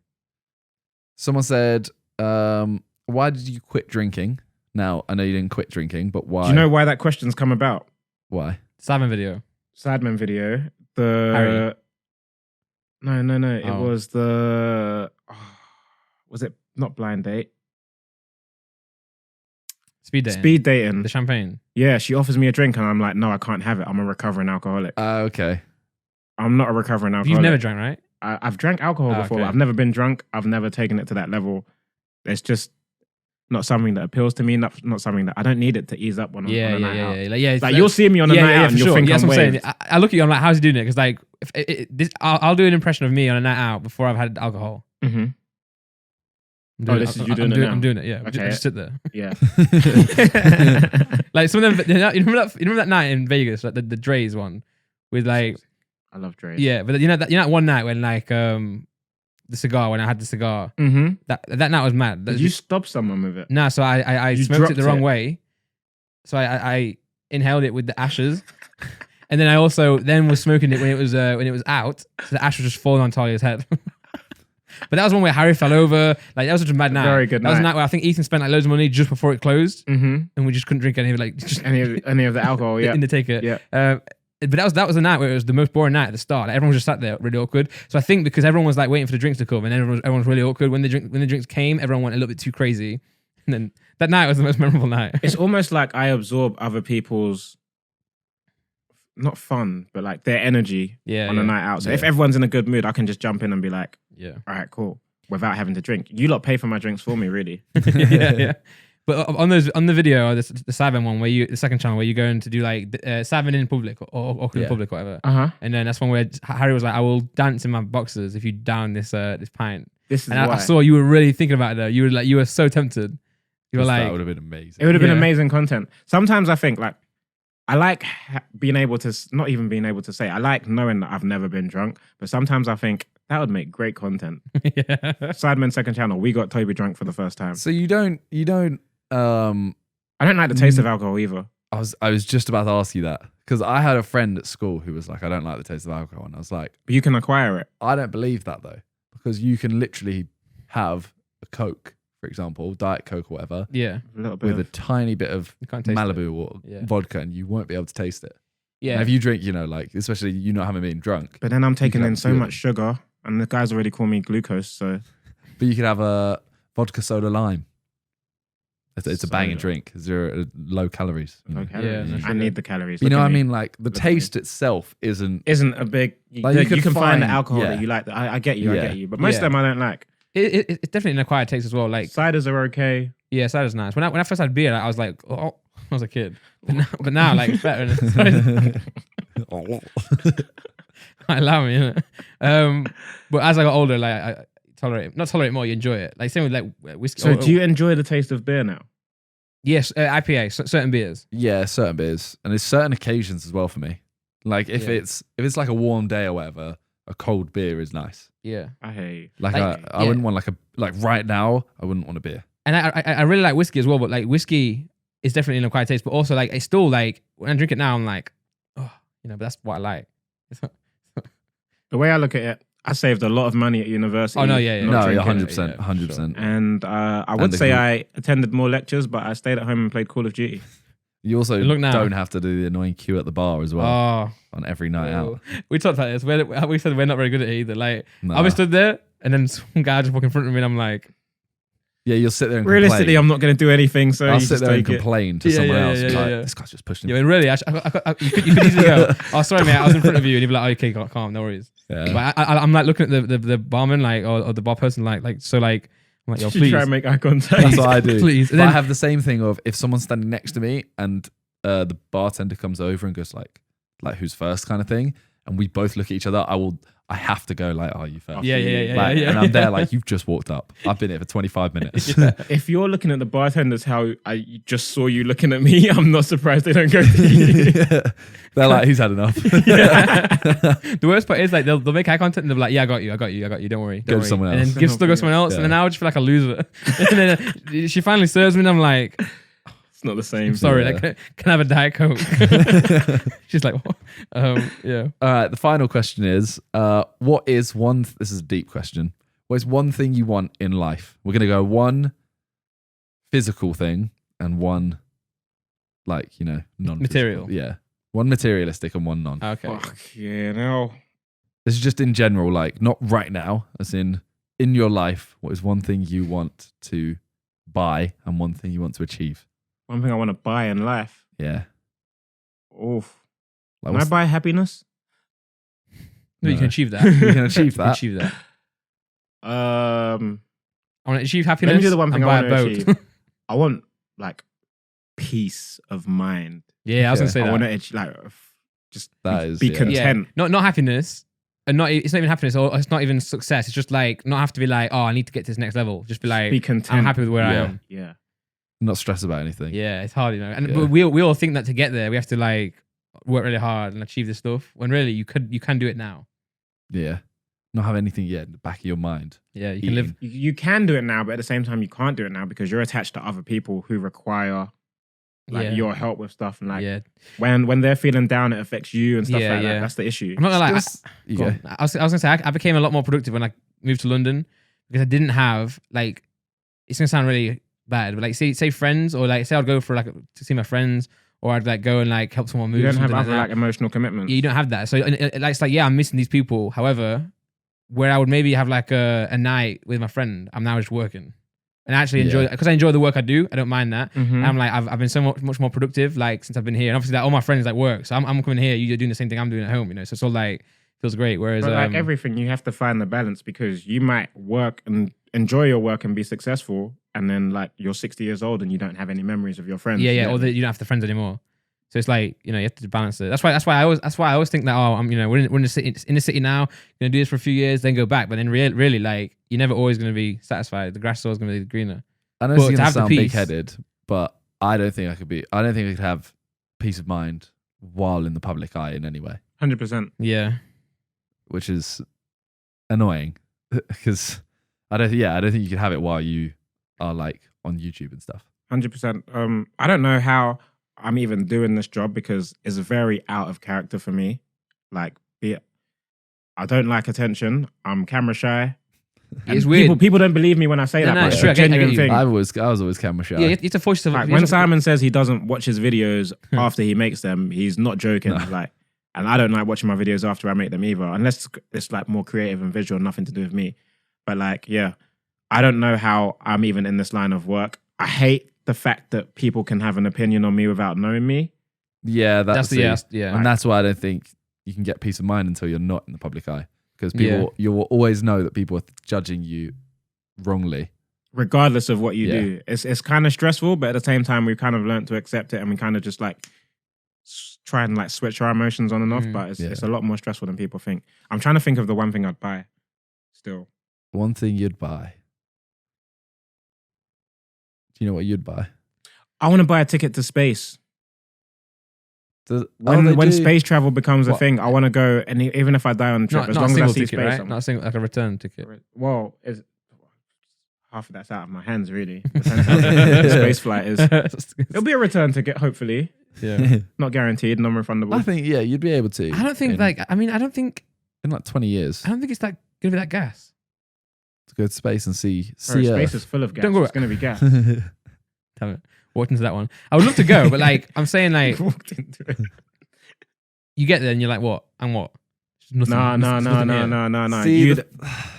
S2: Someone said, why did you quit drinking? Now, I know you didn't quit drinking, but why?
S3: Do you know why that question's come about?
S2: Why?
S1: Simon video.
S3: Sadman video.
S1: Harry.
S3: No. It
S1: Oh.
S3: was the. Was it not blind date?
S1: Speed dating.
S3: Speed dating.
S1: The champagne.
S3: Yeah, she offers me a drink and I'm like, no, I can't have it. I'm a recovering alcoholic.
S2: Okay.
S3: I'm not a recovering alcoholic.
S1: You've never drank, right?
S3: I've drank alcohol
S1: Ah,
S3: before.
S1: okay.
S3: But I've never been drunk. I've never taken it to that level. It's just not something that appeals to me. Not something that I don't need it to ease up on a night out.
S1: Like,
S3: Like you'll see me on a night out
S1: for
S3: and you'll
S1: sure.
S3: think
S1: Yeah, that's
S3: I'm
S1: what I'm saying.
S3: waved.
S1: I look at you, I'm like, how's he doing it? Because like I'll do an impression of me on a night out before I've had alcohol.
S3: Mm-hmm. You doing it now?
S1: I'm doing it. Yeah,
S3: Okay.
S1: I just sit there.
S3: Yeah.
S1: Like some of them, you remember that night in Vegas, like the Dre's one, with like,
S3: I love Dre.
S1: yeah, but that one night when like the cigar, when I had the cigar,
S3: Mm-hmm.
S1: that night was mad.
S3: Did you stop someone with it?
S1: No, so I
S3: You
S1: smoked it the
S3: dropped
S1: wrong
S3: it.
S1: way, so I inhaled it with the ashes, and then I also was smoking it when it was out, so the ash was just falling on Talia's head. But that was one where Harry fell over. Like that was such a mad night.
S3: Very good
S1: That was a
S3: night.
S1: night where I think Ethan spent like loads of money just before it closed,
S3: Mm-hmm.
S1: and we just couldn't drink any of it, like just
S3: Any of the alcohol? Yeah.
S1: in the ticket.
S3: Yeah.
S1: But that was the night where it was the most boring night at the start. Like, everyone was just sat there, really awkward. So I think because everyone was like waiting for the drinks to come, and everyone's really awkward when the drinks came, everyone went a little bit too crazy. And then that night was the most memorable night.
S3: It's almost like I absorb other people's, not fun, but like their energy on a night out. So if everyone's in a good mood, I can just jump in and be like,
S1: Yeah.
S3: all right, cool, without having to drink. You lot pay for my drinks for me, really.
S1: yeah. But on the video, the Savin one, the second channel where you go in to do like Savin in public or in public, whatever.
S3: Uh-huh.
S1: And then that's one where Harry was like, "I will dance in my boxers if you down this pint."
S3: This is
S1: And
S3: why.
S1: I saw you were really thinking about it though. You were so tempted. You were
S2: that
S1: like,
S2: would have been amazing.
S3: It would have been
S1: Yeah.
S3: amazing content. Sometimes I think like, I like being able to, not even being able to say, I like knowing that I've never been drunk, but sometimes I think that would make great content.
S1: yeah.
S3: Sidemen second channel, we got Toby drunk for the first time.
S2: So you don't.
S3: I don't like the taste of alcohol either.
S2: I was just about to ask you that because I had a friend at school who was like, I don't like the taste of alcohol, and I was like,
S3: But you can acquire it.
S2: I don't believe that though, because you can literally have a Coke, for example, Diet Coke or whatever,
S1: Yeah.
S3: A little bit
S2: with a
S3: of,
S2: tiny bit of
S1: You can't taste
S2: Malibu
S1: it.
S2: or
S1: Yeah.
S2: vodka, and you won't be able to taste it.
S1: Yeah.
S2: And if you drink, like, especially you not having been drunk,
S3: but then I'm taking
S2: can
S3: in
S2: have
S3: so
S2: two of
S3: much sugar, and the guys already call me glucose, so
S2: but you could have a vodka soda lime. It's a banging
S3: Soda.
S2: drink. Low calories. You know?
S3: no calories.
S1: no
S3: I
S1: sugar.
S3: need the calories.
S2: You know
S3: Look
S2: what
S3: at
S2: I
S3: me.
S2: mean? Like the
S3: Look at me.
S2: taste itself isn't.
S3: Isn't a big.
S2: Like,
S3: you can find the
S2: find-
S3: alcohol
S2: yeah.
S3: that you like. I get you. I
S2: Yeah.
S3: get you. But most
S1: Yeah.
S3: of them I don't like.
S1: It's definitely an acquired taste as well. Like,
S3: Ciders are okay.
S1: yeah, cider's nice. When I first had beer, I was like, oh, I was a kid. But now like, it's better. And it's I allow me, innit? But as I got older, like, I not tolerate more, you enjoy it. Like, same with like whiskey.
S3: So do you enjoy the taste of beer now?
S1: Yes, IPA, certain beers.
S2: Yeah, certain beers, and there's certain occasions as well for me. Like if
S1: Yeah.
S2: it's like a warm day or whatever, a cold beer is nice.
S1: Yeah.
S3: I hate.
S2: Like,
S1: Like,
S2: I
S1: yeah.
S2: wouldn't want like right now. I wouldn't want a beer.
S1: And I really like whiskey as well, but like whiskey is definitely an acquired taste, but also like it's still like when I drink it now, I'm like, oh, but that's what I like.
S3: The way I look at it, I saved a lot of money at university.
S1: Oh, no, yeah, yeah.
S3: not
S2: No,
S3: drinking.
S2: 100%, 100%.
S3: And I would
S2: And the
S3: say
S2: group.
S3: I attended more lectures, but I stayed at home and played Call of Duty.
S2: You also
S1: Look now.
S2: don't have to do the annoying queue at the bar as well
S1: Oh,
S2: on every night out.
S1: we talked about this. We said we're not very good at it either. Like,
S2: Nah.
S1: I was stood there, and then some guy just walked in front of me, and I'm like,
S2: Yeah, you'll sit there and
S3: Realistically,
S2: complain.
S3: I'm not going to do anything, so
S2: I'll
S3: you
S2: sit
S3: just
S2: there and
S3: take it.
S2: complain to
S1: Yeah,
S2: someone
S1: yeah,
S2: else.
S1: yeah,
S2: like,
S1: yeah.
S2: This guy's just pushing.
S1: yeah, and really, you could easily go, oh, sorry, mate, I was in front of you, and you'd be like, okay, calm, no worries.
S2: Yeah.
S1: But I'm like looking at the barman, like, or the bar person, like, so like, I'm like, yo,
S3: You
S1: please.
S3: try and make eye contact.
S2: That's what I do.
S1: Please.
S2: But
S1: And
S2: I
S1: then-
S2: have the same thing of if someone's standing next to me and the bartender comes over and goes like who's first kind of thing, and we both look at each other, I have to go like, oh, you first.
S1: Yeah.
S2: Like, and I'm there like, you've just walked up. I've been here for 25 minutes.
S3: If you're looking at the bartenders how I just saw you looking at me, I'm not surprised they don't go to you.
S2: They're like, he's had enough.
S1: The worst part is like they'll make eye contact and they'll be like, yeah, I got you, don't worry.
S2: Go to
S1: worry.
S2: someone
S1: And
S2: else.
S1: then still go to someone else,
S2: Yeah.
S1: and then I would just feel like a loser. And then she finally serves me, and I'm like,
S3: It's not the same.
S1: I'm sorry,
S2: Yeah.
S1: like, can I have a Diet Coke? She's like, what? Yeah.
S2: All right, the final question is, what is one, this is a deep question. What is one thing you want in life? We're going to go one physical thing and one like, non-physical.
S1: Material.
S2: Yeah. One materialistic and one non.
S1: Okay.
S3: Fuck yeah, no.
S2: This is just in general, like not right now, as in your life, what is one thing you want to buy and one thing you want to achieve?
S3: One thing I want to buy in life.
S2: Yeah.
S3: Oof.
S2: Like
S3: Can I buy happiness?
S1: No, you
S2: No.
S1: can achieve that.
S2: You can achieve
S1: You can
S2: that.
S1: achieve that.
S3: I
S1: I want to achieve happiness.
S3: Let me do the one thing
S1: and
S3: I
S1: buy
S3: want
S1: a
S3: to
S1: boat.
S3: achieve. want like peace of mind.
S1: Yeah, I was
S2: Yeah.
S1: gonna say
S3: I
S1: that.
S3: want to like just
S2: That
S3: be,
S2: is,
S3: be
S2: yeah.
S1: Yeah,
S3: content.
S1: not happiness, and it's not even happiness or it's not even success. It's just like not have to be like, oh, I need to get to this next level. Just be like,
S3: Be content.
S1: I'm happy with where I
S2: Yeah.
S1: am.
S3: Yeah.
S2: Not stress about anything.
S1: Yeah, it's hard, you know. And
S2: Yeah.
S1: but we all think that to get there, we have to like work really hard and achieve this stuff. When really you can do it now.
S2: Yeah. Not have anything yet in the back of your mind.
S1: Yeah, you can live.
S3: You can do it now, but at the same time, you can't do it now because you're attached to other people who require like
S1: Yeah.
S3: your help with stuff. And like
S1: Yeah,
S3: when they're feeling down, it affects you and stuff
S1: Yeah,
S3: like
S1: yeah.
S3: that. That's the issue.
S1: I'm not gonna lie.
S2: You
S1: Go
S2: go.
S1: on. I was gonna say I became a lot more productive when I moved to London because I didn't have like. It's gonna sound really bad, but like say friends or like say I'd go for like to see my friends or I'd like go and like help someone move.
S3: You
S1: or
S3: don't have
S1: something
S3: other
S1: like
S3: like emotional commitments.
S1: that. You don't have that, so it's like yeah, I'm missing these people. However, where I would maybe have like a night with my friend, I'm now just working and I actually enjoy because I enjoy the work I do. I don't mind that.
S3: Mhm.
S1: And I'm like I've been so much more productive like since I've been here, and obviously like all my friends like work, so I'm coming here. You're doing the same thing I'm doing at home, you know. So it's all like feels great. Whereas
S3: But like everything, you have to find the balance because you might work and enjoy your work and be successful, and then like you're 60 years old and you don't have any memories of your friends.
S1: yeah, or that you don't have the friends anymore. So it's like you know you have to balance it. That's why I always think that I'm we're in the city now, gonna do this for a few years, then go back. But then really like you're never always gonna be satisfied. The grass is always gonna be greener.
S2: I know
S1: But
S2: it's
S1: to
S2: gonna
S1: have the
S2: sound
S1: peace-
S2: big-headed, but I don't think I could have peace of mind while in the public eye in any way,
S3: 100%.
S1: Yeah,
S2: which is annoying because I don't think you can have it while you are like on YouTube and stuff.
S3: 100%. I don't know how I'm even doing this job because it's very out of character for me. Like, I don't like attention. I'm camera shy.
S1: it's
S3: And
S1: weird.
S3: People don't believe me when I say
S1: No,
S3: that.
S1: no,
S3: but
S1: it's
S3: it's
S1: true.
S3: a
S1: I get
S3: genuine
S1: you.
S3: thing.
S2: I was always camera shy.
S1: Yeah, you have to force yourself.
S3: Like
S1: you
S3: when
S1: have to-
S3: Simon says he doesn't watch his videos
S1: Hmm.
S3: after he makes them, he's not joking.
S2: No.
S3: Like, and I don't like watching my videos after I make them either, unless it's like more creative and visual, nothing to do with me. But like, yeah, I don't know how I'm even in this line of work. I hate the fact that people can have an opinion on me without knowing me.
S2: Yeah,
S1: that's the yeah.
S2: and that's why I don't think you can get peace of mind until you're not in the public eye because people
S1: Yeah.
S2: you will always know that people are judging you wrongly.
S3: Regardless of what you
S2: Yeah.
S3: do, it's kind of stressful, but at the same time, we've kind of learned to accept it, and we kind of just like try and like switch our emotions on and off.
S1: Mm.
S3: But it's
S2: Yeah.
S3: a lot more stressful than people think. I'm trying to think of the one thing I'd buy. Still,
S2: One thing you'd buy. Do you know what you'd buy?
S3: I want to buy a ticket to space.
S2: They
S3: When
S2: do.
S3: space travel becomes a
S1: What?
S3: thing, I want to go, and even if I die on the trip,
S1: not,
S3: as
S1: not
S3: long
S1: a
S3: as I
S1: single
S3: see
S1: ticket,
S3: space.
S1: right?
S3: I'm-
S1: Not a single like a return ticket.
S3: Well, half of that's out of my hands, really. Depends how the space flight is. It'll be a return ticket, hopefully.
S1: Yeah.
S3: Not guaranteed, non-refundable.
S2: I think you'd be able to.
S1: I don't think
S2: in,
S1: like I don't think
S2: in like 20 years
S1: it's like gonna be that gas.
S2: to go to space and see
S3: Bro, space
S2: Earth.
S3: is full of gas.
S1: Don't go-
S3: It's going to be gas.
S1: Damn it. Walked into that one. I would love to go, but like I'm saying like
S3: Walked into it.
S1: you get there and you're like, what? And what? Just nothing.
S3: No,
S1: There's nothing here.
S3: no.
S2: See,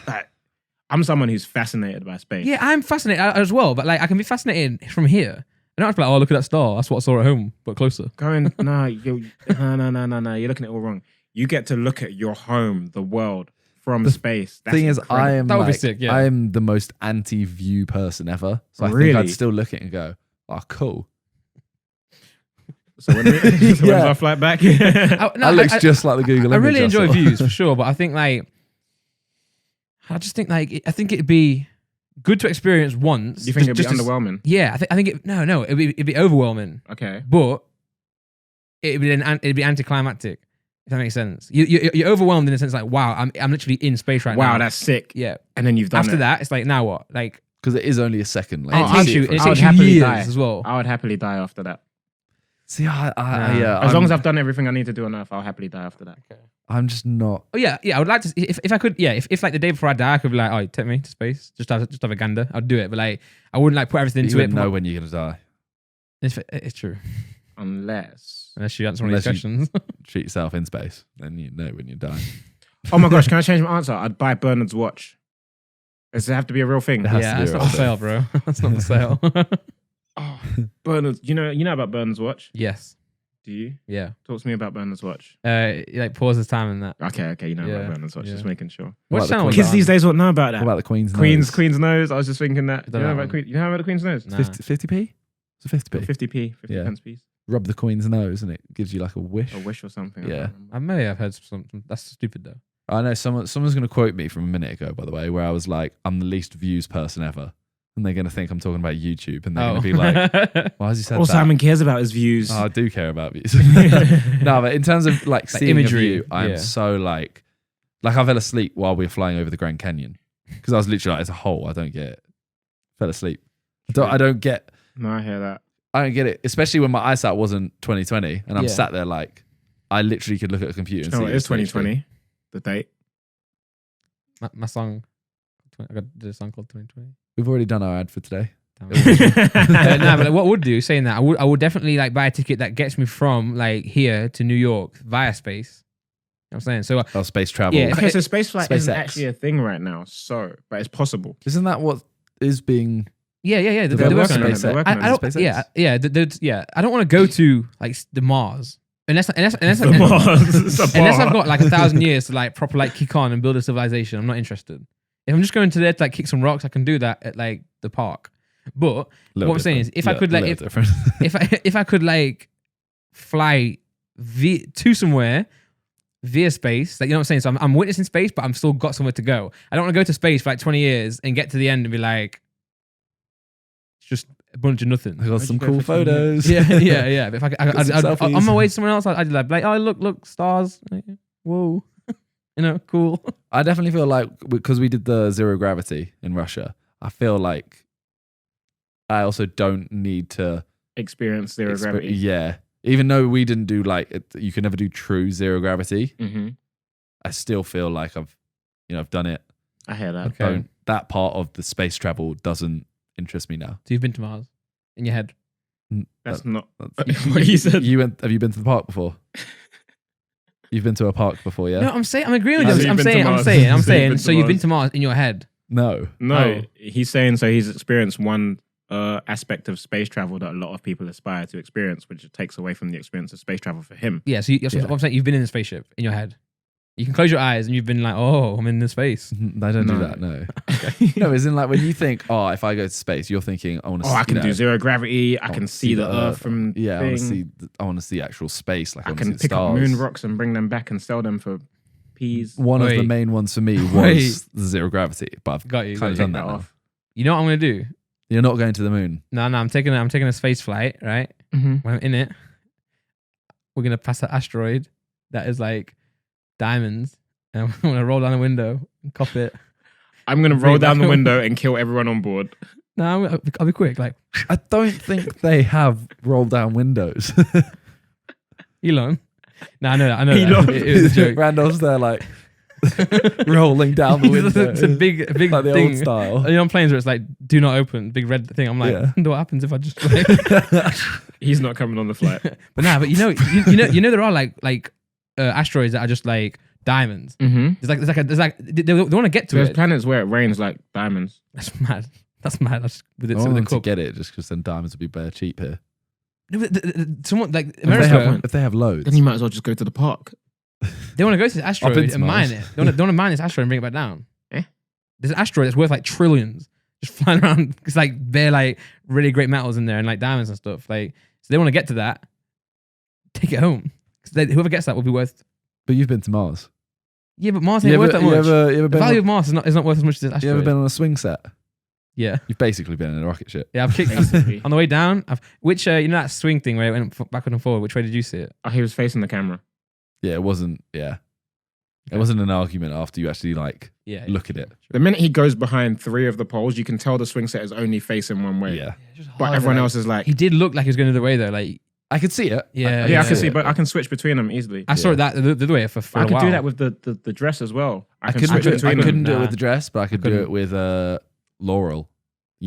S3: Like, I'm someone who's fascinated by space.
S1: Yeah, I'm fascinated as well, but like I can be fascinated from here. I don't have to be like, oh, look at that star. That's what I saw at home, but closer.
S3: No. You're looking at it all wrong. You get to look at your home, the world, from space. That's
S2: Thing is,
S3: incredible.
S2: I am
S1: That would be
S2: like,
S1: sick, yeah.
S2: I am the most anti-view person ever. So I think
S3: Really?
S2: I'd still look at it and go, "Oh, cool."
S3: So when when's
S2: Yeah.
S3: our flight back?
S2: That looks just like the Google
S1: I
S2: image.
S1: really enjoy
S2: saw.
S1: views for sure, but I think like I just think like I think it'd be good to experience once.
S3: You think
S1: just-
S3: it'd be
S1: just to-
S3: underwhelming?
S1: Yeah, I think it'd be overwhelming,
S3: Okay.
S1: but it'd be anticlimactic. If that makes sense. You're overwhelmed in the sense like, wow, I'm literally in space right now.
S3: Wow, that's sick.
S1: yeah.
S3: And then you've done
S1: After
S3: it.
S1: that, it's like now what? Like
S2: Because it is only a second. Like,
S1: and
S3: Oh,
S1: it
S3: I'd-
S1: takes you,
S3: I
S1: it
S3: would
S1: takes you
S3: happily
S1: years
S3: die.
S1: as well.
S3: I would happily die after that.
S2: see,
S1: Yeah.
S3: As long as I've done everything I need to do on Earth, I'll happily die after that.
S2: I'm just not.
S1: Oh yeah, I would like to. If I could, yeah. If like the day before I die, I could be like, oh, take me to space, just have a gander. I'd do it, but like I wouldn't like put everything
S2: You
S1: into it.
S2: wouldn't know when you're gonna die.
S1: It's true,
S3: Unless.
S1: unless you answer one of these questions.
S2: Treat yourself in space, then you know when you die.
S3: Oh my gosh, can I change my answer? I'd buy Bernard's watch. Does it have to be a real thing?
S2: It has
S1: Yeah,
S2: to be
S1: that's
S2: a
S1: not
S2: real
S1: for sale, bro. That's not for sale.
S3: Oh, Bernard's. You know about Bernard's watch?
S1: Yes,
S3: Do you?
S1: yeah.
S3: Talk to me about Bernard's watch.
S1: You like pauses time and that.
S3: Okay, you know
S1: Yeah,
S3: about Bernard's watch.
S1: yeah.
S3: Just making sure.
S2: What
S1: What
S2: about the
S1: channel was
S3: Kids
S1: that
S3: these
S1: on?
S3: days won't know about
S2: What
S3: that.
S2: about the Queen's
S3: Queen's
S2: nose?
S3: Queen's nose. I was just thinking that. You
S1: Don't
S3: know
S1: know
S3: about
S1: that
S3: Queen? You know about the Queen's nose?
S1: Nah.
S2: 50p? It's a 50p.
S3: 50p, 50
S2: Yeah.
S3: pence piece.
S2: Rub the Queen's nose and it gives you like a wish.
S3: A wish or something. I
S2: Yeah.
S3: can't remember.
S1: I may have heard something. That's stupid though.
S2: I know someone's going to quote me from a minute ago, by the way, where I was like, I'm the least views person ever. And they're going to think I'm talking about YouTube. And they're going to be like, why has he said
S3: All
S2: that?
S3: Simon cares about his views.
S2: Oh, I do care about views. No, but in terms of like seeing
S1: imagery,
S2: a view, I'm so like I fell asleep while we were flying over the Grand Canyon. Because I was literally like, it's a hole. I don't get it. Fell asleep. I don't get.
S3: No, I hear that.
S2: I don't get it. Especially when my eyesight wasn't 2020. And I'm sat there like, I literally could look at a computer and see.
S3: No, it is 2020. The date.
S1: My song. I got a song called 2020.
S2: We've already done our ad for today.
S1: No, but like, what I would do saying that I would definitely like buy a ticket that gets me from like here to New York via space. You know what I'm saying? So
S2: Space travel.
S1: Yeah.
S3: Okay, so space flight isn't
S2: SpaceX.
S3: actually a thing right now. But it's possible.
S2: Isn't that what is being
S1: yeah.
S3: They're working on it. They're working on
S1: I
S3: it.
S1: don't.
S2: SpaceX?
S1: Yeah. I don't want to go to like the Mars unless
S3: The Mars. It's a
S1: unless
S3: bar.
S1: I've got like 1,000 years to like proper like kick on and build a civilization. I'm not interested. If I'm just going to there to like kick some rocks, I can do that at like the park. But what I'm saying is, if I could like, if I could like fly to somewhere via space, like you know what I'm saying. So I'm witnessing space, but I'm still got somewhere to go. I don't want to go to space for like 20 years and get to the end and be like, it's just a bunch of nothing.
S2: I got some cool photos.
S1: Yeah. But if I'd
S2: selfies.
S1: on my way to somewhere else, I'd like, oh look, stars. Whoa, cool.
S2: I definitely feel like because we did the zero gravity in Russia, I feel like I also don't need to
S3: Experience zero gravity.
S2: Yeah. Even though we didn't do you can never do true zero gravity,
S3: Mm-hmm.
S2: I still feel like I've done it.
S3: I hear that.
S1: Okay.
S2: That part of the space travel doesn't interest me now.
S1: So you've been to Mars in your head.
S3: That's not
S2: That's-
S3: what you said.
S2: Have you been to the park before? You've been to a park before, yeah?
S1: No, I'm agreeing with
S3: So
S1: you.
S3: you've
S1: I'm
S3: been to
S1: saying.
S3: Mars. So
S1: You've been
S3: Mars.
S1: to Mars in your head.
S2: No.
S3: No,
S1: Oh.
S3: he's saying so he's experienced one aspect of space travel that a lot of people aspire to experience, which takes away from the experience of space travel for him.
S1: Yeah. So that's what I'm saying. You've been in a spaceship in your head. You can close your eyes and you've been like, oh, I'm in the space.
S2: I don't do
S3: No.
S2: that, no. No, as in like when you think, oh, if I go to space, you're thinking, I want to
S3: Oh, I can do zero gravity. I
S2: I
S3: can
S2: wanna
S3: see the Earth from
S2: Yeah,
S3: thing.
S2: I want to see actual space. Like I,
S3: I
S2: want to see
S3: can
S2: the
S3: pick up
S2: stars.
S3: moon rocks and bring them back and sell them for peas.
S2: One of the
S1: Wait.
S2: main ones for me was
S1: Wait.
S2: the zero gravity, but I've
S1: Got you.
S2: kind of
S1: got
S2: done
S1: you.
S2: that
S3: that
S2: now.
S3: off.
S1: You know what I'm gonna do?
S2: You're not going to the moon.
S1: No. I'm taking a space flight. Right.
S3: Mm-hmm.
S1: When I'm in it, we're gonna pass an asteroid that is like diamonds, and I'm gonna roll down the window and cop it.
S3: I'm gonna roll down the window and kill everyone on board.
S1: No, I'll be quick. Like
S2: I don't think they have roll down windows.
S1: Elon. No, I know that.
S3: Elon.
S1: It was a joke.
S2: Randolph's there like rolling down the window.
S1: It's a big
S2: like the
S1: thing.
S2: old style.
S1: You know, on planes where it's like, do not open, big red thing. I'm like,
S2: Yeah.
S1: I wonder what happens if I just like.
S3: He's not coming on the flight.
S1: But you know, there are like asteroids that are just like diamonds.
S3: Mm-hmm.
S1: There's like they want to get to
S3: There's
S1: it.
S3: planets where it rains like diamonds.
S1: That's mad. That's mad. That's with it,
S2: I
S1: with
S2: want
S1: the
S2: them to
S1: cup.
S2: get it just because then diamonds would be bare cheap here.
S1: No, but someone like
S2: If they,
S1: America,
S2: if they have loads.
S3: Then you might as well just go to the park.
S1: they want to go to this asteroid
S2: into
S1: and mine
S2: Mars.
S1: it. They want to mine this asteroid and bring it back down.
S3: Eh?
S1: There's an asteroid that's worth like trillions, just flying around. It's like they're like really great metals in there and like diamonds and stuff. Like, so they want to get to that. Take it home. 'Cause whoever gets that will be worth.
S2: But you've been to Mars.
S1: Yeah, but Mars
S2: You
S1: ain't
S2: ever,
S1: worth that
S2: you
S1: much.
S2: ever, you ever
S1: The
S2: been
S1: value
S2: on,
S1: of Mars is not worth as much as this
S2: you
S1: asteroid.
S2: ever been on a swing set?
S1: Yeah,
S2: You've basically been in a rocket ship.
S1: yeah. I've kicked
S3: Basically.
S1: on the way down. Which you know that swing thing where it went backward and forward. Which way did you see it?
S3: Oh, he was facing the camera.
S2: Yeah, it wasn't. Yeah, it
S1: Okay.
S2: wasn't an argument after you actually like
S1: Yeah.
S2: look at it.
S3: The minute he goes behind 3 of the poles, you can tell the swing set is only facing one way.
S2: Yeah,
S3: But everyone else is like,
S1: He did look like he was going the other way though. Like
S2: I could see it.
S1: yeah,
S3: yeah, I can
S2: see
S3: see,
S2: it.
S3: but I can switch between them easily.
S1: I saw it that the other way for
S3: I
S1: a
S3: could
S1: while.
S3: do that with the dress as well. I can
S2: couldn't
S3: switch
S2: do it, I
S3: between
S2: couldn't
S3: them.
S2: do it
S1: Nah.
S2: with the dress, but I could do
S1: couldn't.
S2: it with Laurel.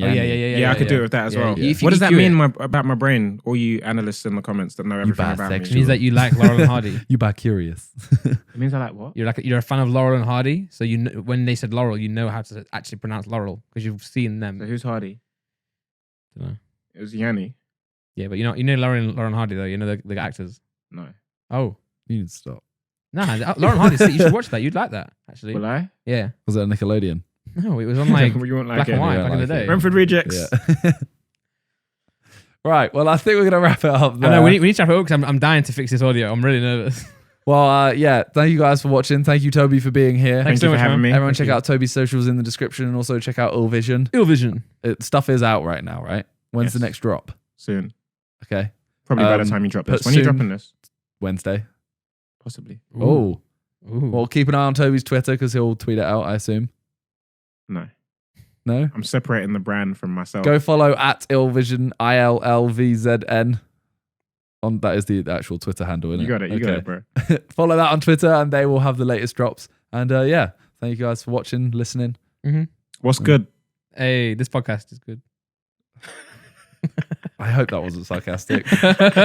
S1: Oh, yeah.
S3: Yeah, I could do it with that as
S1: Yeah,
S3: well.
S1: yeah. If you
S3: What does that
S1: EQ
S3: mean
S1: it-
S3: about my brain? All you analysts in the comments that know everything
S2: bad
S3: about
S2: sexual.
S1: It
S3: me.
S1: means that you like Laurel and Hardy.
S2: You bad curious.
S3: It means I like what?
S1: You're a fan of Laurel and Hardy, so you know, when they said Laurel, you know how to actually pronounce Laurel because you've seen them.
S3: So who's Hardy?
S1: Dunno.
S3: It was Yanni.
S1: Yeah, but you know Laurel and Hardy though. You know the actors.
S3: No.
S1: Oh,
S2: You need to stop.
S1: nah, Laurel and Hardy. You should watch that. You'd like that actually.
S3: Will I?
S1: Yeah.
S2: Was that a Nickelodeon?
S1: No, it was on like
S3: you won't like
S1: black
S3: it.
S1: and white
S2: You
S1: back
S2: don't
S1: in the
S2: like
S1: day.
S2: it.
S3: Brentford Rejects.
S2: Yeah. Right. Well, I think we're gonna wrap it up.
S1: I
S2: There.
S1: know we need to wrap it up because I'm dying to fix this audio. I'm really nervous.
S2: Well, yeah, thank you guys for watching. Thank you, Toby, for being here.
S1: Thanks
S3: Thank you
S1: so
S3: for
S1: much,
S3: having
S1: man.
S3: me.
S2: Everyone,
S3: Thank
S2: check
S3: you.
S2: out Toby's socials in the description, and also check out Ill Vision.
S1: Ill Vision.
S2: Stuff is out right now, right? When's the
S3: Yes.
S2: next drop?
S3: Soon.
S2: Okay,
S3: Probably by the time you drop this.
S2: but
S3: When are you
S2: soon-
S3: dropping this?
S2: Wednesday.
S3: Possibly.
S2: Oh,
S1: Ooh.
S2: well, keep an eye on Toby's Twitter because he'll tweet it out, I assume.
S3: No.
S2: No?
S3: I'm separating the brand from myself.
S2: Go follow at Illvision, ILLVZN. That is the actual Twitter handle, isn't
S3: You got it. You got it, bro.
S2: Follow that on Twitter and they will have the latest drops. And yeah, thank you guys for watching, listening.
S3: What's good?
S1: Hey, this podcast is good.
S2: I hope that wasn't sarcastic.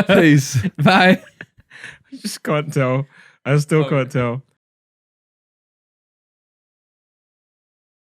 S2: Peace.
S1: Bye.
S3: I just can't tell. I still can't tell.